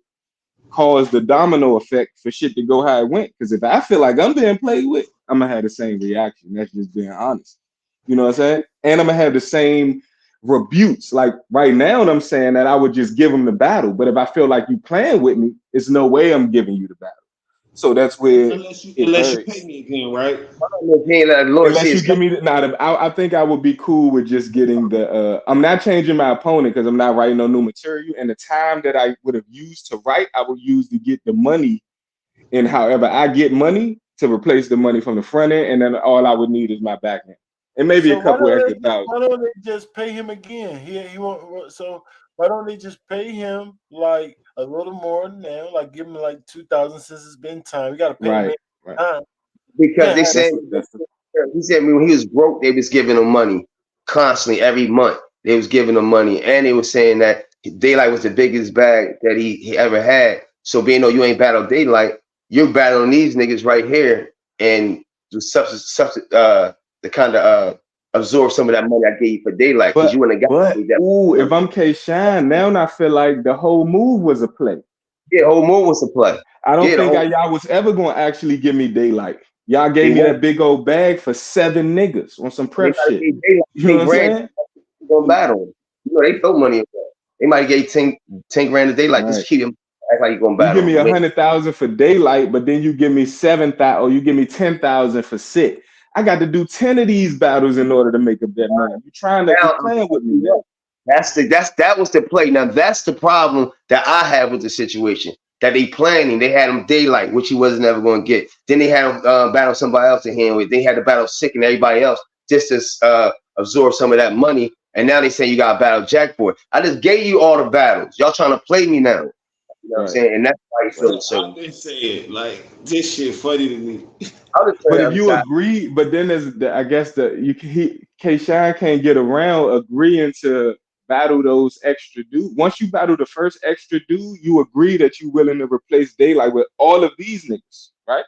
cause the domino effect for shit to go how it went. Because if I feel like I'm being played with, I'm going to have the same reaction. That's just being honest. You know what I'm saying? And I'm going to have the same rebukes. Like right now, I'm saying that I would just give him the battle. But if I feel like you playing with me, it's no way I'm giving you the battle. So that's where unless you pay me again, right? Unless you give me I think I would be cool with just getting the I'm not changing my opponent because I'm not writing no new material, and the time that I would have used to write, I would use to get the money, and however I get money to replace the money from the front end, and then all I would need is my back end. And maybe a couple extra thousand. Why don't they just pay him again? He won't. So Why don't they just pay him like a little more now? Like give him like 2,000 since it's been time. You got to pay him Right. time. Because they said That's he said when he was broke, they was giving him money constantly every month. They was giving him money, and they was saying that Daylight was the biggest bag that he ever had. So being though you ain't battled Daylight, you're battling these niggas right here, and the kind of absorb some of that money I gave you for Daylight because you wouldn't have got that. Ooh, if I'm Kshine, now I feel like the whole move was a play. Yeah, whole move was a play. I don't think y'all was ever gonna actually give me Daylight. Y'all gave me that big old bag for 7 niggas on some prep shit. You know what I'm saying? Gonna battle. You know, they throw money in there. They might get 10 grand a Daylight just keep him act like you gonna battle. You give me 100,000 for Daylight, but then you give me 7,000 or you give me 10,000 for Sick. I got to do 10 of these battles in order to make a bet money. You're trying to be playing with me. That was the play. Now that's the problem that I have with the situation. That they planning, they had him Daylight, which he wasn't ever going to get. Then they had him battle somebody else to hand with. They had to battle Sick and everybody else just to absorb some of that money. And now they say you got to battle Jack Boy. I just gave you all the battles. Y'all trying to play me now. You know what I'm saying? And that's why you feel the same. I've been saying like this shit funny to me. But if you agree, but then there's I guess Kshine can't get around agreeing to battle those extra dudes. Once you battle the first extra dude, you agree that you're willing to replace Daylight with all of these niggas, right?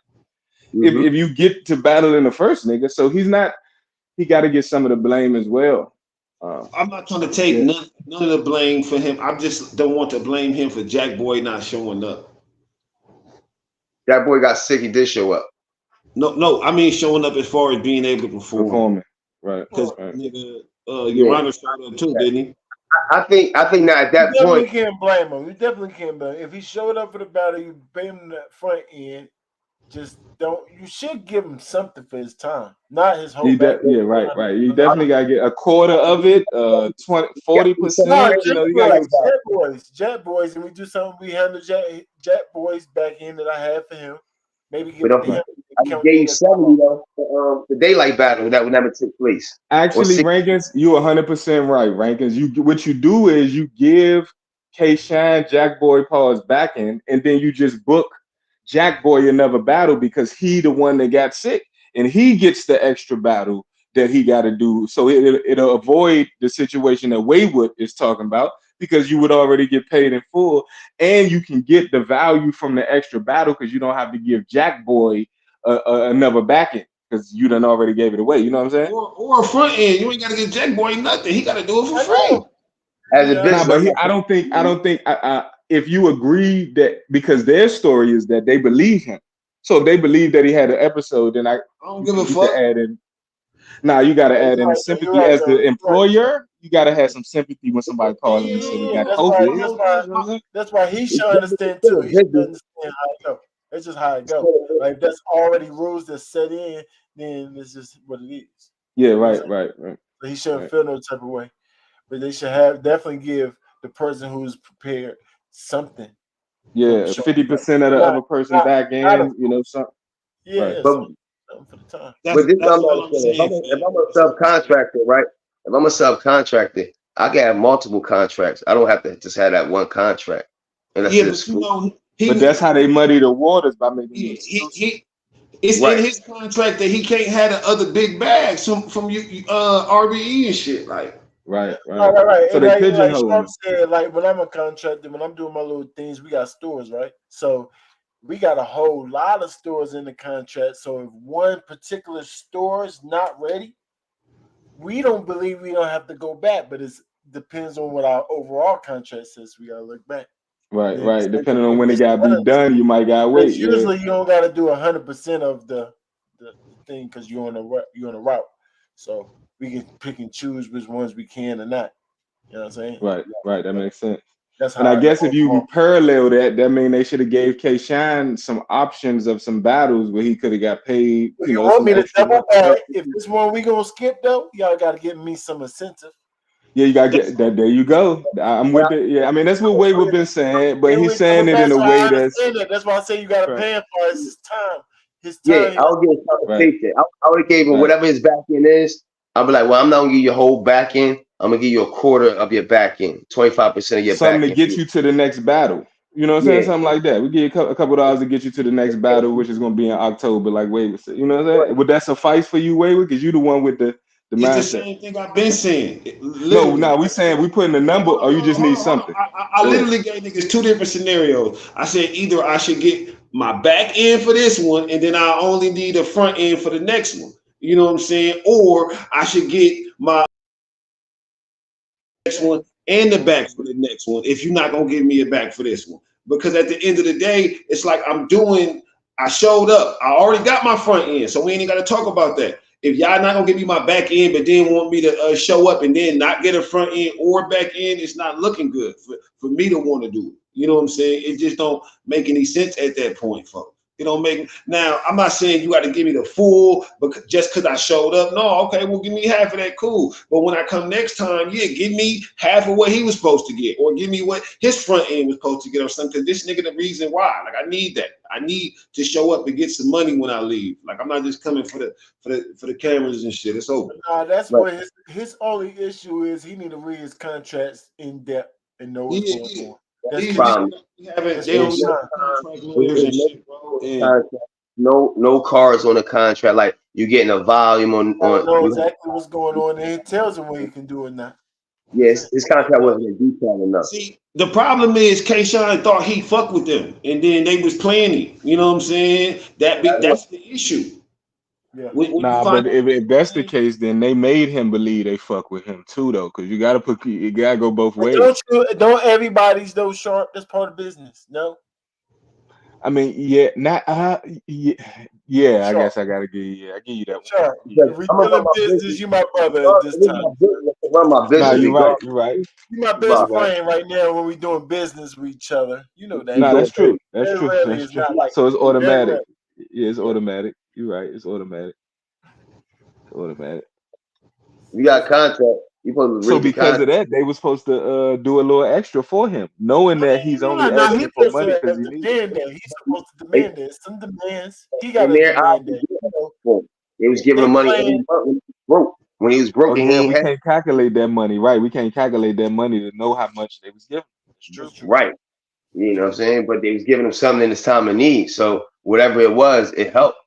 If you get to battling the first nigga, so he got to get some of the blame as well. I'm not trying to take none of the blame for him. I just don't want to blame him for Jack Boy not showing up. Jack Boy got sick. He did show up. No, I mean showing up as far as being able to perform. Right. Because nigga, Your Honor showed up too, didn't he? I think now at that point you can't blame him. You definitely can't blame him. If he showed up for the battle, you pay him that front end. Just don't. You should give him something for his time, not his whole. Right. You definitely gotta get a quarter of it, 40%. Jet Boys, and we do something. We handle Jet Boys back end that I had for him. Maybe give him. I gave you 70 though for the Daylight battle that would never take place. Actually, Rankingz, you 100% right. Rankingz, what you do is you give Kshine, Jack Boy Paul's back end, and then you just book Jack Boy another battle because he the one that got sick and he gets the extra battle that he got to do. So it'll avoid the situation that Waywood is talking about because you would already get paid in full and you can get the value from the extra battle because you don't have to give Jack Boy another back end because you done already gave it away. You know what I'm saying? Or a front end. You ain't got to give Jack Boy nothing. He got to do it for free. I don't think if you agree that because their story is that they believe him. So if they believe that he had an episode, then I don't give a fuck. Add in. Nah, you got to add in sympathy as the employer. You got to have some sympathy when somebody calls and say he got COVID. That's why he should understand too. He should understand how it goes. That's just how it goes. Like that's already rules that set in. Then this is what it is. Yeah, right. So he shouldn't feel no type of way. But they should definitely give the person who's prepared something. Yeah, 50% of the other person back in, something. Yeah, right. something for the time. But this is what I'm saying. If I'm a subcontractor, right? If I'm a subcontractor, I can have multiple contracts. I don't have to just have that one contract. And that's but that's how they muddy the waters by making it's in his contract that he can't have the other big bags from RBE and shit. Like Right. So they pigeonhole. Like said, like when I'm a contractor, when I'm doing my little things, we got stores, right? So we got a whole lot of stores in the contract. So if one particular store is not ready, we don't believe we don't have to go back, but it depends on what our overall contract says. We gotta look back. Right. Depending on when it gotta be done, you might gotta wait. Usually you don't gotta do 100% of the thing because you're on a route. So we can pick and choose which ones we can or not. You know what I'm saying? Right. That makes sense. That's how and I guess if you parallel that means they should have gave Kshine some options of some battles where he could have got paid. You want me to double back? If this one we gonna skip though, y'all gotta give me some incentive. Yeah, you gotta get that. There you go. I'm with it. Yeah, I mean that's what Wade been saying, but he's saying it in a way that's why I say you gotta pay him for his time. Yeah, I would give him compensation. I would have gave him whatever his back end is. I'll be like, well, I'm not gonna give you your whole back end. I'm gonna give you a quarter of your back end, 25% of your Something back to end. get you to the next battle. You know what I'm saying? Yeah. Something like that. We give you a couple dollars to get you to the next battle, which is going to be in October, like Wayward said. You know what I'm saying? Would that suffice for you, Wayward? Because you the one with the It's the mindset. same thing I've been saying. No, we saying we putting a number, or you just need something. I literally gave niggas two different scenarios. I said either I should get my back end for this one, and then I only need a front end for the next one. You know what I'm saying? Or I should get my next one and the back for the next one if you're not gonna give me a back for this one. Because at the end of the day, it's like I showed up. I already got my front end, so we ain't got to talk about that. If y'all not gonna give me my back end, but then want me to show up and then not get a front end or back end, it's not looking good for me to want to do it. You know what I'm saying? It just don't make any sense at that point, folks. It don't make. Now, I'm not saying you got to give me the full, but just because I showed up. No, okay, well, give me half of that, cool. But when I come next time, yeah, give me half of what he was supposed to get, or give me what his front end was supposed to get, or something. Because this nigga, the reason why, like, I need that. I need to show up and get some money when I leave. Like, I'm not just coming for the cameras and shit. It's over. That's what his only issue is. He need to read his contracts in depth and know what's going on. That's the problem. No cards on the contract. Like you're getting a volume on. Know exactly what's going on, and it tells him what he can do or not. Yes, his contract wasn't in detail enough. See, the problem is Kshine thought he fucked with them, and then they was playing him. You know what I'm saying? That's the issue. Yeah. But if that's the case, then they made him believe they fuck with him too, though, because you gotta go both ways. Don't everybody's though sharp? That's part of business. No. I mean, yeah, not yeah. I guess I gotta give you. I give you that one. Sure. If we doing business, you my brother at this time. Run my business. Nah, you're right. You my best friend right now when we doing business with each other. You know that. Nah, that's true. That's true. Like, so it's automatic. Yeah, it's automatic. You're right. It's automatic. It's automatic. You got contract. You supposed to so because of that, they were supposed to do a little extra for him, knowing that he's only asking for money because he needs it. He's supposed to demand it. Some demands. He got to demand it. They was giving him money every month when he was broke. We can't calculate that money, right? We can't calculate that money to know how much they was giving. It's true. Right. You know what I'm saying? But they was giving him something in his time of need. So whatever it was, it helped.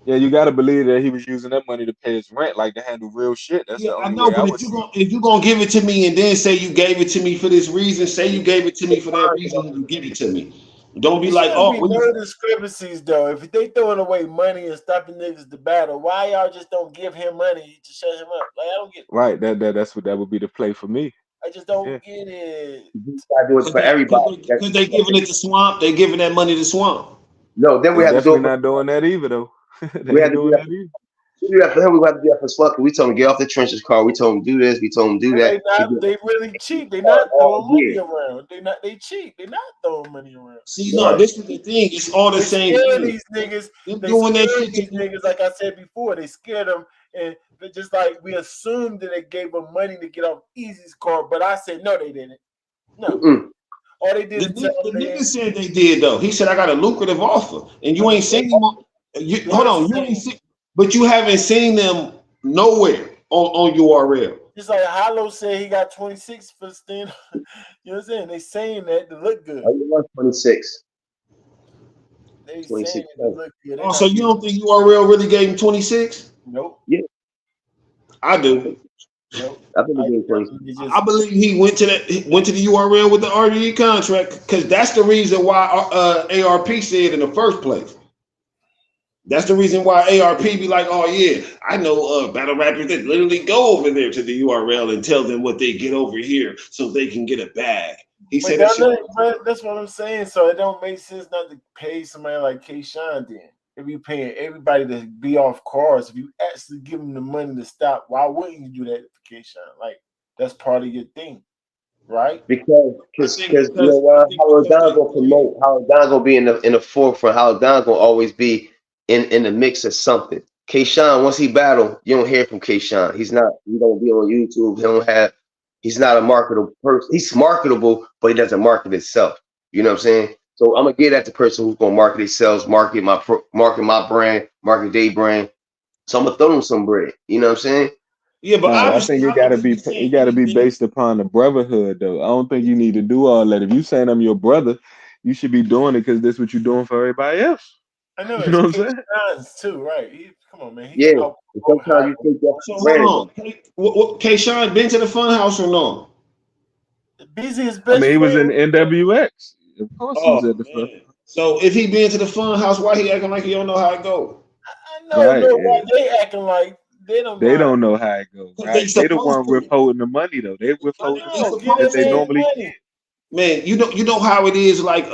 Yeah, you got to believe that he was using that money to pay his rent, like to handle real shit. That's the only I know, way but if you're gonna give it to me and then say you gave it to me for this reason, say you gave it to me for that reason and you give it to me. Don't be like, no discrepancies though. If they throwing away money and stopping niggas to battle, why y'all just don't give him money to shut him up? Like I don't get it. Right, that would be the play for me. I just don't get it. You gotta do it for everybody. Because they giving it to Swamp, they giving that money to Swamp. No, then we have to do it. Not doing that either though. We have to do that. We have to do that for Swamp. We told him get off the trenches car. We told him do this. We told him do that. They really cheap. They not throwing money around. They cheap. They not throwing money around. See, no, this is the thing. It's all the same thing. These niggas, they doing that shit. These niggas, like I said before, they scared them, and just like we assumed that they gave them money to get off Easy's car, but I said no, they didn't. No. All they did. The nigga said they did though. He said I got a lucrative offer, and you ain't seen them. Hold on, you ain't seen. But you haven't seen them nowhere on URL. Just like Hollow said, he got 26 for the stand. You know what I'm saying? They saying that to look good. Oh, you want 26. They 26 saying it to look good. Oh, so you don't think URL really gave him 26? Nope. Yeah, I do. Nope. I believe he went to the URL with the RDE contract because that's the reason why ARP said in the first place. That's the reason why ARP be like, oh yeah, I know battle rappers that literally go over there to the URL and tell them what they get over here so they can get a bag. He said that's what I'm saying. So it don't make sense not to pay somebody like Kshine then. If you paying everybody to be off cars, if you actually give them the money to stop, why wouldn't you do that for Kshine? Like that's part of your thing, right? Because you know what? Howard Don gonna promote. Howard Don gonna be in the forefront. Howard Don gonna always be in the mix of something. Kshine, once he battle, you don't hear from Kshine. He don't be on YouTube. He's not a marketable person. He's marketable, but he doesn't market himself. You know what I'm saying? So I'm gonna get at the person who's gonna market himself, market my brand, market their brand. So I'm gonna throw them some bread. You know what I'm saying? Yeah, but Nah, I obviously, think I don't think he's it saying gotta be anything. based upon the brotherhood though. I don't think you need to do all that. If you saying I'm your brother, you should be doing it because this what you're doing for everybody else. I know You it's know what I'm King saying? Shines too, right? Come on, man. He Yeah. can help And promote sometimes how. you take that So for hold granted. on. Kshine been to the fun house or no? Busy his I best mean, he was in friend. NWX. Of course, he was Oh at the front. man. So if he been to the fun house, why he acting like he don't know how it go? I Right? know Yeah. why they acting like they don't know They how. don't know how it goes. Because they Right? They the supposed one to. withholding the money though. They Like, withholding they the No, money get that that supposed they to. man normally money. get. Man, you know how it is like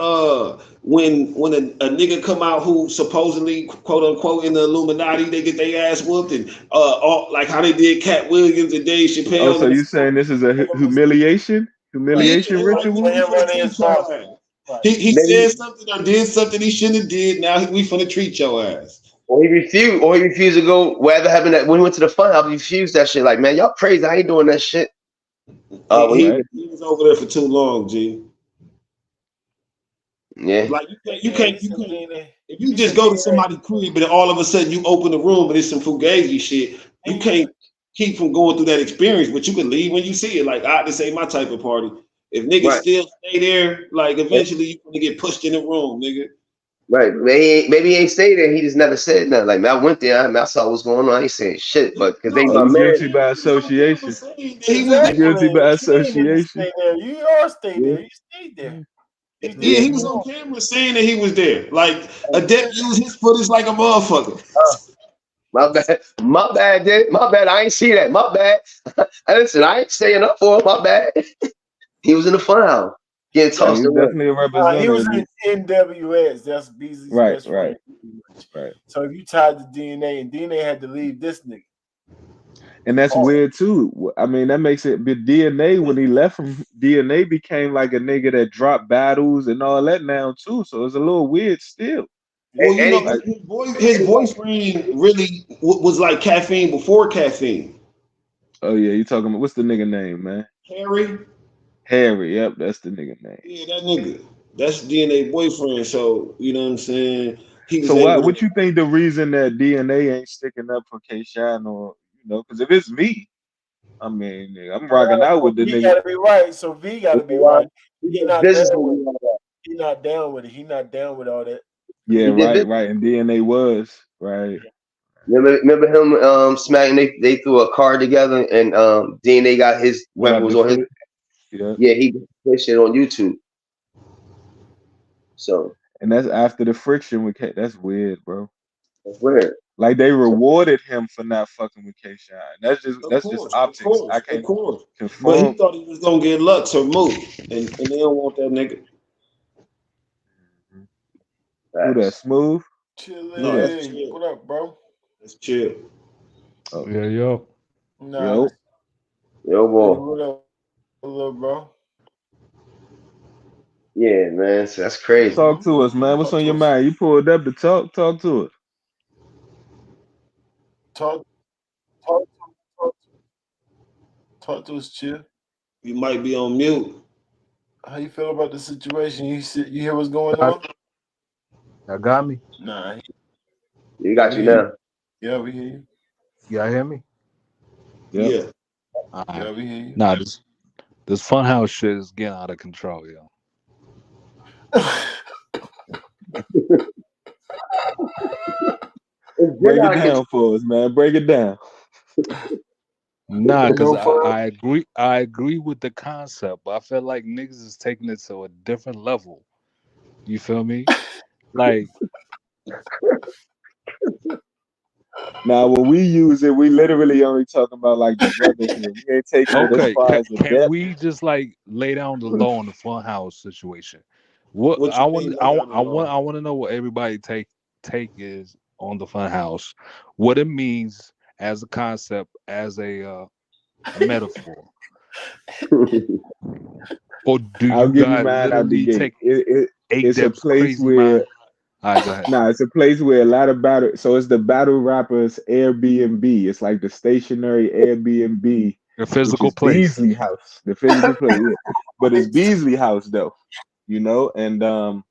when a nigga come out who supposedly quote unquote in the Illuminati, they get their ass whooped and all, like how they did Cat Williams and Dave Oh, Chappelle so and you saying this is a yeah, humiliation like ritual? we Him finna running his treat your mouth. ass. Right. He said Maybe something or did something he shouldn't have did. Now we finna treat your ass. or he refused to go wherever happened that when he went to the fun house, he refused that shit. Like, man, y'all crazy. I ain't doing that shit. He, When he he Right? was he was over there for too long, G. yeah. Like Yeah, he you said can't. DNA. If you He just said go to DNA. somebody's crib and all of a sudden you open the room and it's some fugazi shit, you can't keep from going through that experience. But you can leave when you see it. Like this ain't my type of party. If niggas Right. still stay there, like eventually you're gonna get pushed in the room, nigga. Right. Maybe he ain't stay there. He just never said nothing. Like, man, I went there. I saw what's going on. I ain't saying shit. But because they No, Oh, my you man. guilty by he was on camera association. saying that he was You there. guilty Exactly. by You ain't need to association. stay there. You all stay Yeah. there. You stayed there. You did Yeah, what he you was on want. camera saying that he was there. Like a debt used his footage like a motherfucker. My bad. My bad, dude. My bad. I ain't see that. My bad. Listen, I ain't staying up for it. My bad. He was in the fun house getting Yeah, tossed he's around. definitely a He was representative. in NWS. That's Beasley's Right, best right, friend. Pretty much. right. So if you tied to DNA and DNA had to leave this nigga. And that's Oh, weird too. I mean, that makes it. But DNA, when he left from DNA, became like a nigga that dropped battles and all that now too. So it's a little weird still. Well, you And know, he, Like, his boyfriend really was like caffeine before caffeine. oh yeah, you talking about what's the nigga name, man? Harry, Harry. Yep, that's the nigga name. yeah, that nigga. That's DNA boyfriend. So you know what I'm saying? He was So able to. what you think the reason that DNA ain't sticking up for Kshine or because if it's me, I mean, nigga, I'm rocking out so with the V nigga. gotta be right. So V gotta be why? right. He He did not down business with with it. me all that. He not down with it. He not down with all that. Yeah, He did right, business. right. And DNA was right. Remember him smacking they threw a card together and DNA got his Put whoever out was the on his flick. Yeah. he put shit on YouTube. So And that's after the friction with K. That's weird, bro. that's weird. Like they So rewarded him for not fucking with K Shine. Of That's just course, of optics. I course, of can't course. But he conform. thought he was gonna get Lux or Mook, and they don't want that nigga. Who that facts. smooth? Who No, that? that's Chile. chill. What up, bro? That's chill. Oh, Yeah, yo. Nah, yo. this Yo boy. what up, little bro? Yeah, man. So that's crazy. Talk to us, man. What's Talk on to your us. mind? You pulled up to talk. Talk to us. Talk, talk, talk, talk to us, chill. You might be on mute. How you feel about the situation? You hear what's going Got, on? y'all got me? Nah, You yeah, got we you hear you. now. Yeah, we hear you. Y'all hear me? Yep. Yeah. All right. Yeah, we hear you. Nah, this funhouse shit is getting out of control, yo. It's been Break it out of control. down for us, man. Break it down. Nah, cause No fun. I agree with the concept, but I feel like niggas is taking it to a different level. You feel me? Like, Now, when we use it, we literally only talking about like the brotherhood. We ain't taking it as okay, far as the can depth. we just like lay down the law on the funhouse situation? What What you mean lay down the law? I want to know what everybody take is on the funhouse. What it means as a concept, as a metaphor. Or do I'll you give you guys mine out the literally gate. take eight It's a depths place crazy mind? where All right, go ahead. Nah, it's a place where a lot of battle. So it's the battle rappers Airbnb. It's like the stationary Airbnb, A which physical is place. Beasley House, the physical place. Yeah. But it's Beasley House though, and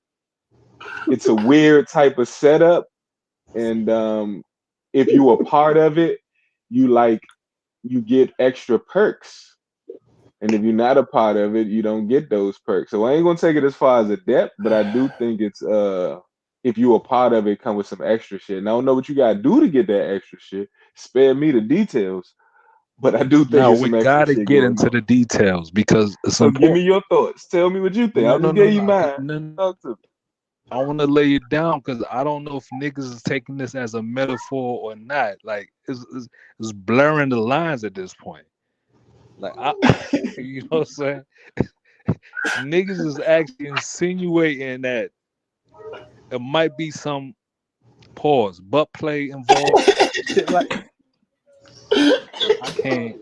it's a weird type of setup. And if you a part of it, you like you get extra perks. And if you're not a part of it, you don't get those perks. So I ain't gonna take it as far as a debt, but I do think it's if you a part of it, come with some extra shit. And I don't know what you gotta do to get that extra shit. Spare me the details, but I do think Now it's we some extra gotta shit get going into on. the details because it's So give me important. your thoughts. Tell me what you think. No, I no, just no, gave you no, mine. no. Talk to me. I want to lay it down because I don't know if niggas is taking this as a metaphor or not. Like it's blurring the lines at this point. Like you know what I'm saying? Niggas is actually insinuating that it might be some pause butt play involved. Shit like I can't.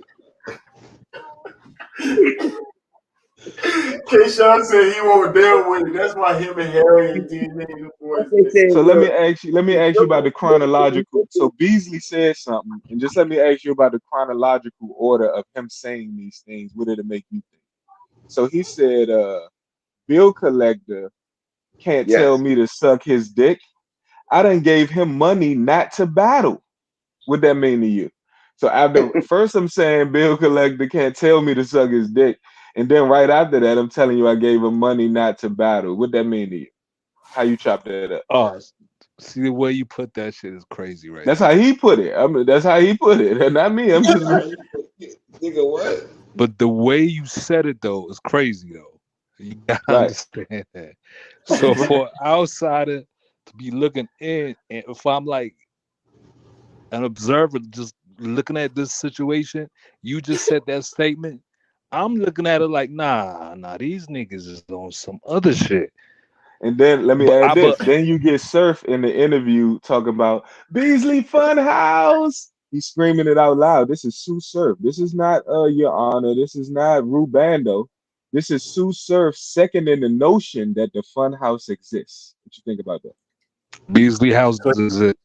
Kshine said he won't deal with it. That's why him and Harry and DNA the boys. They say, So well, let me ask you about the chronological. So Beasley said something, and just let me ask you about the chronological order of him saying these things. What did it make you think? So he said, bill collector can't yes. tell me to suck his dick. I done gave him money not to battle. What that mean to you? So after first I'm saying bill collector can't tell me to suck his dick, and then right after that I'm telling you I gave him money not to battle. What that mean to you? How you chop that up? Oh, see the way you put that shit is crazy right That's there. how he put it. I mean, that's how he put it, and not me. I'm just Nigga, what? But the way you said it though is crazy though. You gotta right. understand that. So for an outsider to be looking in, and if I'm like an observer just looking at this situation, you just said that statement. I'm looking at it like, nah, these niggas is on some other shit. And then let me But add I this. but Then you get Surf in the interview talking about Beasley Funhouse. He's screaming it out loud. This is Sue Surf. This is not Your Honor. This is not Rubando. This is Sue Surf second in the notion that the Funhouse exists. What you think about that? Beasley House is it?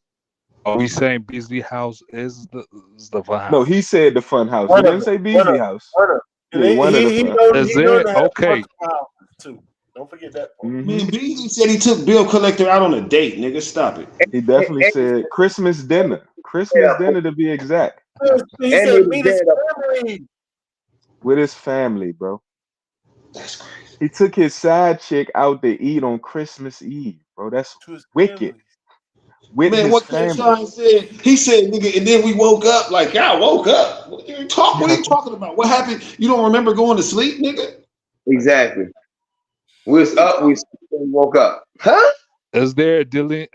Are we saying Beasley House is the fun No, house? he said the Funhouse. He One of didn't them. say Beasley House. One of them. Yeah, one of the He Fun. Is known it to have okay? multiple houses too. Don't forget that part. Mhm. Man, Beasley said he took bill collector out on a date, nigga. Stop it. He definitely said Christmas dinner. Christmas dinner to be exact. He And said he meet was his dead up. family. With his family, bro. That's crazy. He took his side chick out to eat on Christmas Eve, bro. That's To his wicked. family. With Man, his what family. Kshine said, he said, nigga, and then we woke up. Like, y'all woke up. What are you talking about? What happened? You don't remember going to sleep, nigga? Exactly. We was up, we woke up. Huh? Is there a dealing?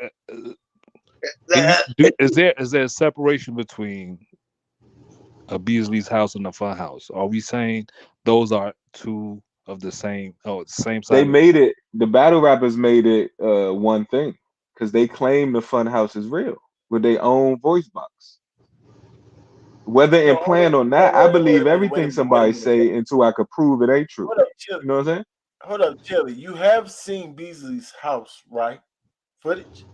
Can you do? Is there a separation between a Beasley's house and a fun house? Are we saying those are two of the same? Oh, same They side. made it, the battle rappers made it one thing. Because they claim the fun house is real with their own voice box. Whether in plan or not, I believe everything somebody say until I could prove it ain't true. Hold up, Chili. You know what I'm saying? Hold up, Chili. You have seen Beasley's house, right? Footage?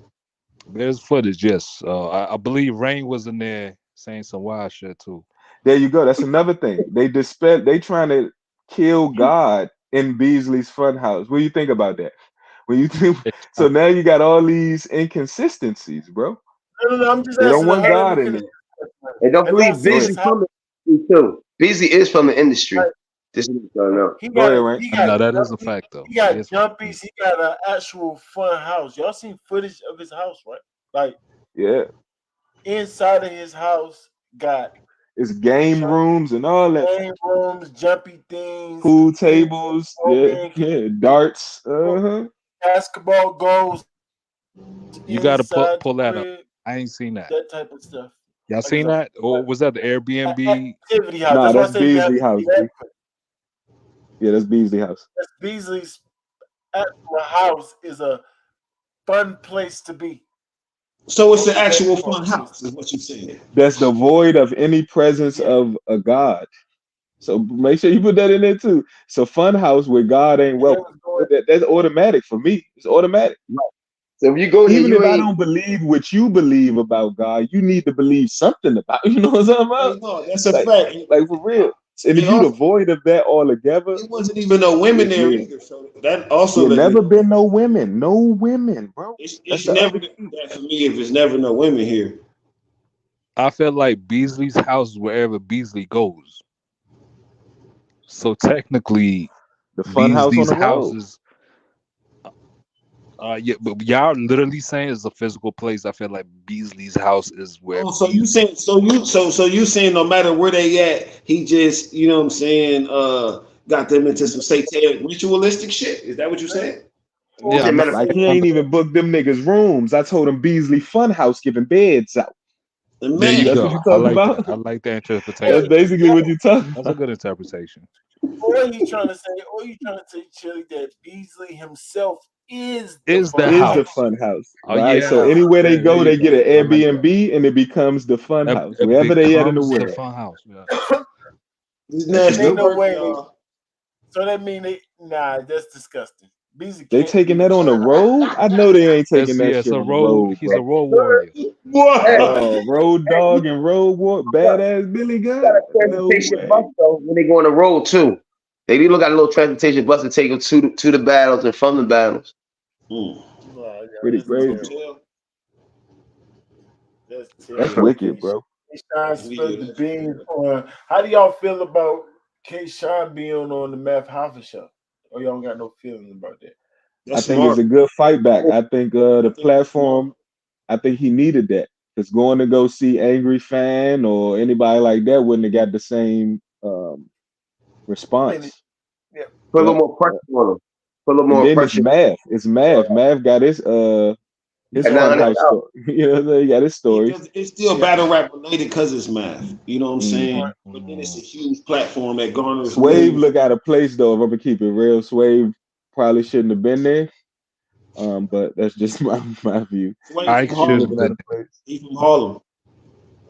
There's footage. Yes, I believe Rain was in there saying some wild shit too. There you go. That's another thing. They trying to kill God in Beasley's Funhouse. What do you think about that? When you think so now you got all these inconsistencies, bro. No. I'm just They don't asking. want Let God me in finish. it. And don't Have y'all believe seen Beasley his house? from the industry too. Beasley is from the industry. Right. This is what y'all know. He Go ahead, got, Rain. he got No, that is a jumpies, fact though. he got Yes. jumpies. He got an actual fun house. Y'all seen footage of his house, right? Like Yeah. inside of his house, got It's game rooms and all that. game rooms, jumpy things, Pool tables, yeah, can darts. Uh-huh. basketball goals You got to inside pull the that up. crib, I ain't seen that. that type of stuff. Y'all Like seen it's that, or was that the Airbnb? activity house. Nah, That's why I that's say you have Beasley to House, see that. B. Yeah, that's Beasley House. That's Beasley's actual house is a fun place to be. So it's the actual fun house, is what you saying. That's devoid of any presence of a God. So make sure you put that in there too. It's a fun house where God ain't welcome. That's automatic for me. It's automatic. So if you go there, Even you if I ain't. don't believe what you believe about God, you need to believe something about. You know what I'm talking about? No, that's a fact. Like for real. And if you devoid of that altogether, it wasn't even no women there yeah. either. So that also Yeah, let me never know. been no women. No women, bro. It's That's the never other key. that for me if it's never no women here. I feel like Beasley's house is wherever Beasley goes. So technically, The fun house on Beasley's the house road. is yeah, but y'all literally saying it's a physical place. I feel like Beasley's house is where Oh, so you Beasley. saying so you saying no matter where they at, he just you know what I'm saying got them into some satanic ritualistic shit. Is that what you saying? He Yeah, I said know. Like metaphor. he ain't even booked them niggas rooms. I told him Beasley Funhouse giving beds out. And There you man, That's what you go. I talking like that. about? I like the That's interpretation. basically what you talking That's a about. good interpretation. Or you trying to say, Chili, that Beasley himself is the Is the fun Is the house. house? fun house, Oh right? So yeah, anywhere they yeah. There go, you they get go. an I like that. Airbnb and it becomes the fun house, It wherever they at in the becomes the world. fun house. Yeah. these That shit And ain't national dope. no work, way. y'all. So that mean that's disgusting. Beasley They can't be taking the that on the fun house. road? I know they ain't taking It's that yeah. It's shit a on the road. road, He's a bro. road warrior. What? Oh, road Hey, dog and road war, badass Billy got Gunn? a No transportation bus way. though when they go on the road too. They even got a little transportation bus to take them to the battles and from the battles. Hmm. No, Pretty that's crazy. terrible. That's That's terrible. Yeah. wicked, bro. Kshine spilled Yeah, the that's beans fair. on. How do y'all feel about Kshine being on the Math Hoffa show? Or y'all don't got no feelings about that? I That's think it's smart. a good fight back. I think I the think that's smart. platform, I think he needed that. Because going to go see Angry Fan or anybody like that wouldn't have got the same I mean, response. yeah. Put a little Yep. more pressure on them. Put a little And more then it's pressure. Math. It's Math. Math got his At fun 900,000. house story. You know what I'm saying? He got his stories. Because it's still Yeah. battle rap related because it's math. You know what I'm saying? Hmm. But then it's a huge platform that garners Swave millions. look out of place though. If I'm gonna keep it real, Swave probably shouldn't have been there. But that's just my view. Sway I from He should Harlem. looking have out been. of place. He from Harlem.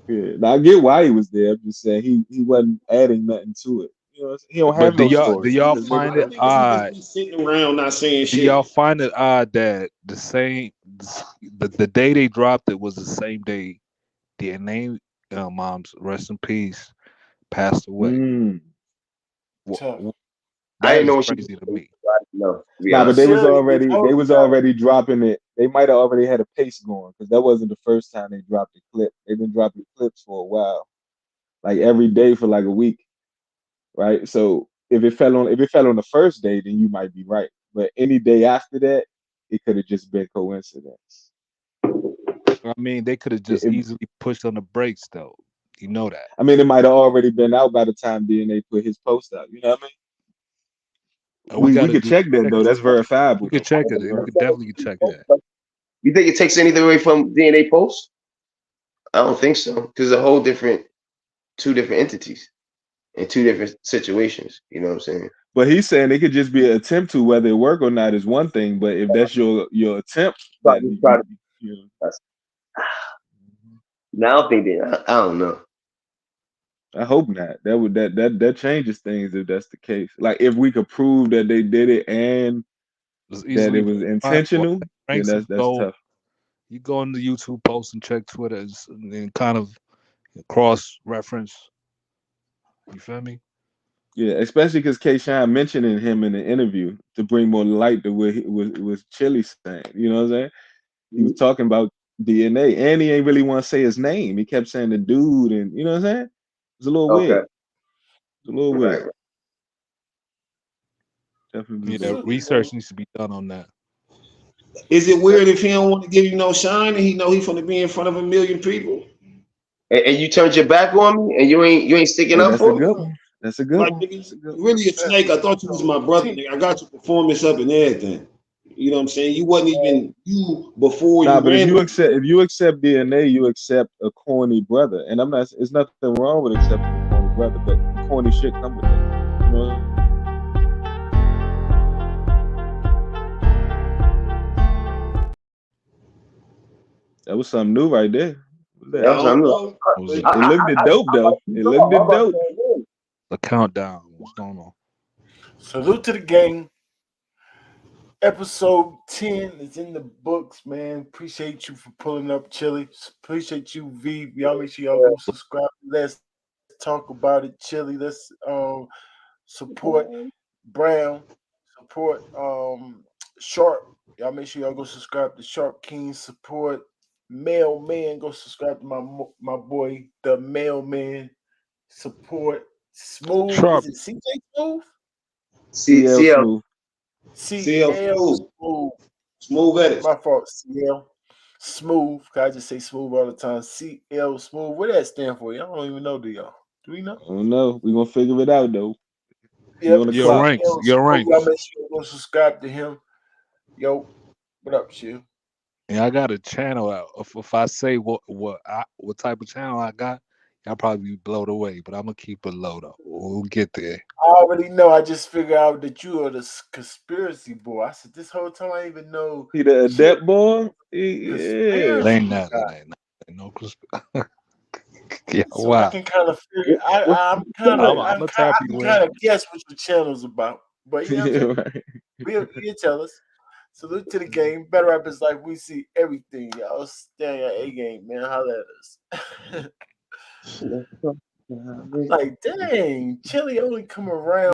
Yeah. Now I get why he was there. I'm just saying he wasn't adding nothing to it. You know, he don't have But do no y'all do story. y'all He a nigga find My it that niggas, he just odd? be sitting around not saying Do y'all shit. find it odd that the day they dropped it was the same day DNA moms rest in peace passed away? mm. Tough. I That didn't is know when she crazy to was. me. I didn't know, to be Nah, but honest. Chili, they was already dropping it. They might have already had a pace going because that wasn't the first time they dropped a clip. They've been dropping clips for a while, like every day for like a week, right? So if it fell on the first day, then you might be right. But any day after that, it could have just been coincidence. I mean, they could have just It, easily pushed on the brakes, though. You know that. I mean, it might have already been out by the time DNA put his post out. You know what I mean? And we got We to could do check that check though. it. That's We verifiable could though. check That's it. We could verifiable. definitely check that. You think it takes anything away from DNA posts? I don't think so. Because it's a whole different, two different entities in two different situations. You know what I'm saying? But he's saying it could just be an attempt to whether it work or not is one thing. But if that's your attempt, Probably, then probably. you know, Now I don't think that. I don't know. I hope not. That changes things if that's the case. Like if we could prove that they did it and It's that it easily was verifiable. intentional, then Ranks that's go. tough. You go on the YouTube post and check Twitter and kind of cross reference. You feel me? Yeah, especially because Kshine mentioning him in the interview to bring more light to what was Chili saying. You know what I'm saying? He was talking about DNA, and he ain't really want to say his name. He kept saying the dude, and you know what I'm saying? It's a little Okay. weird. It's a little Right. weird. Definitely Yeah, weird. research needs to be done on that. Is it weird if he don't want to give you no shine and he know he's gonna be in front of a million people? And you turned your back on me, and you ain't sticking Hey, up that's a for me. good one. That's a good Like one. nigga, That's a good you one. really a snake. I thought you was my brother, nigga. I got your performance up and everything. You know what I'm saying? You wasn't even you before Nah, you but ran. if you accept DNA, you accept a corny brother, and I'm not. It's nothing wrong with accepting a corny brother, but the corny shit come with that. You know. That was something new right there. What was That that? was I don't something. know. What was It, it? it looked it dope I'm about though. to It go. looked I'm it about dope. to go. The countdown. What's going on? Salute to the gang. Episode 10 is in the books, man. Appreciate you for pulling up, Chili. Appreciate you, V. Y'all make sure y'all go subscribe. Let's talk about it, Chili. Let's support Brown. Support Sharp. Y'all make sure y'all go subscribe to Sharp King. Support Mailman. Go subscribe to my boy, the Mailman. Support Smooth. Sharp. Is it CJ Smooth? CL. CL CL Smooth. Smooth. Smooth edits. My fault, CL Smooth. I just say Smooth all the time. CL Smooth. What that stand for? Y'all don't even know, do y'all? Do we know? I don't know. We're gonna figure it out though. Yep. On the Your clock. ranks. CL Your Smooth. ranks. Y'all make sure you go subscribe to him. Yo, what up, Chill? Yeah, I got a channel out. If I say what type of channel I got, y'all probably be blown away. But I'm gonna keep it low though. We'll get there. I already know. I just figured out that you are the conspiracy boy. I said this whole time I didn't even know. He the Chill adept boy. It Yeah. ain't that. It ain't no yeah, So wow. I can kind of figure. I'm I'm I gonna tap can you kind in. of guess what your channel's about. But you know what I'm saying? Right. He'll tell us. Salute to the game. Battlerap is like we see everything. Y'all stay on A game, man. Holla at us. Like, dang, Chili only come around.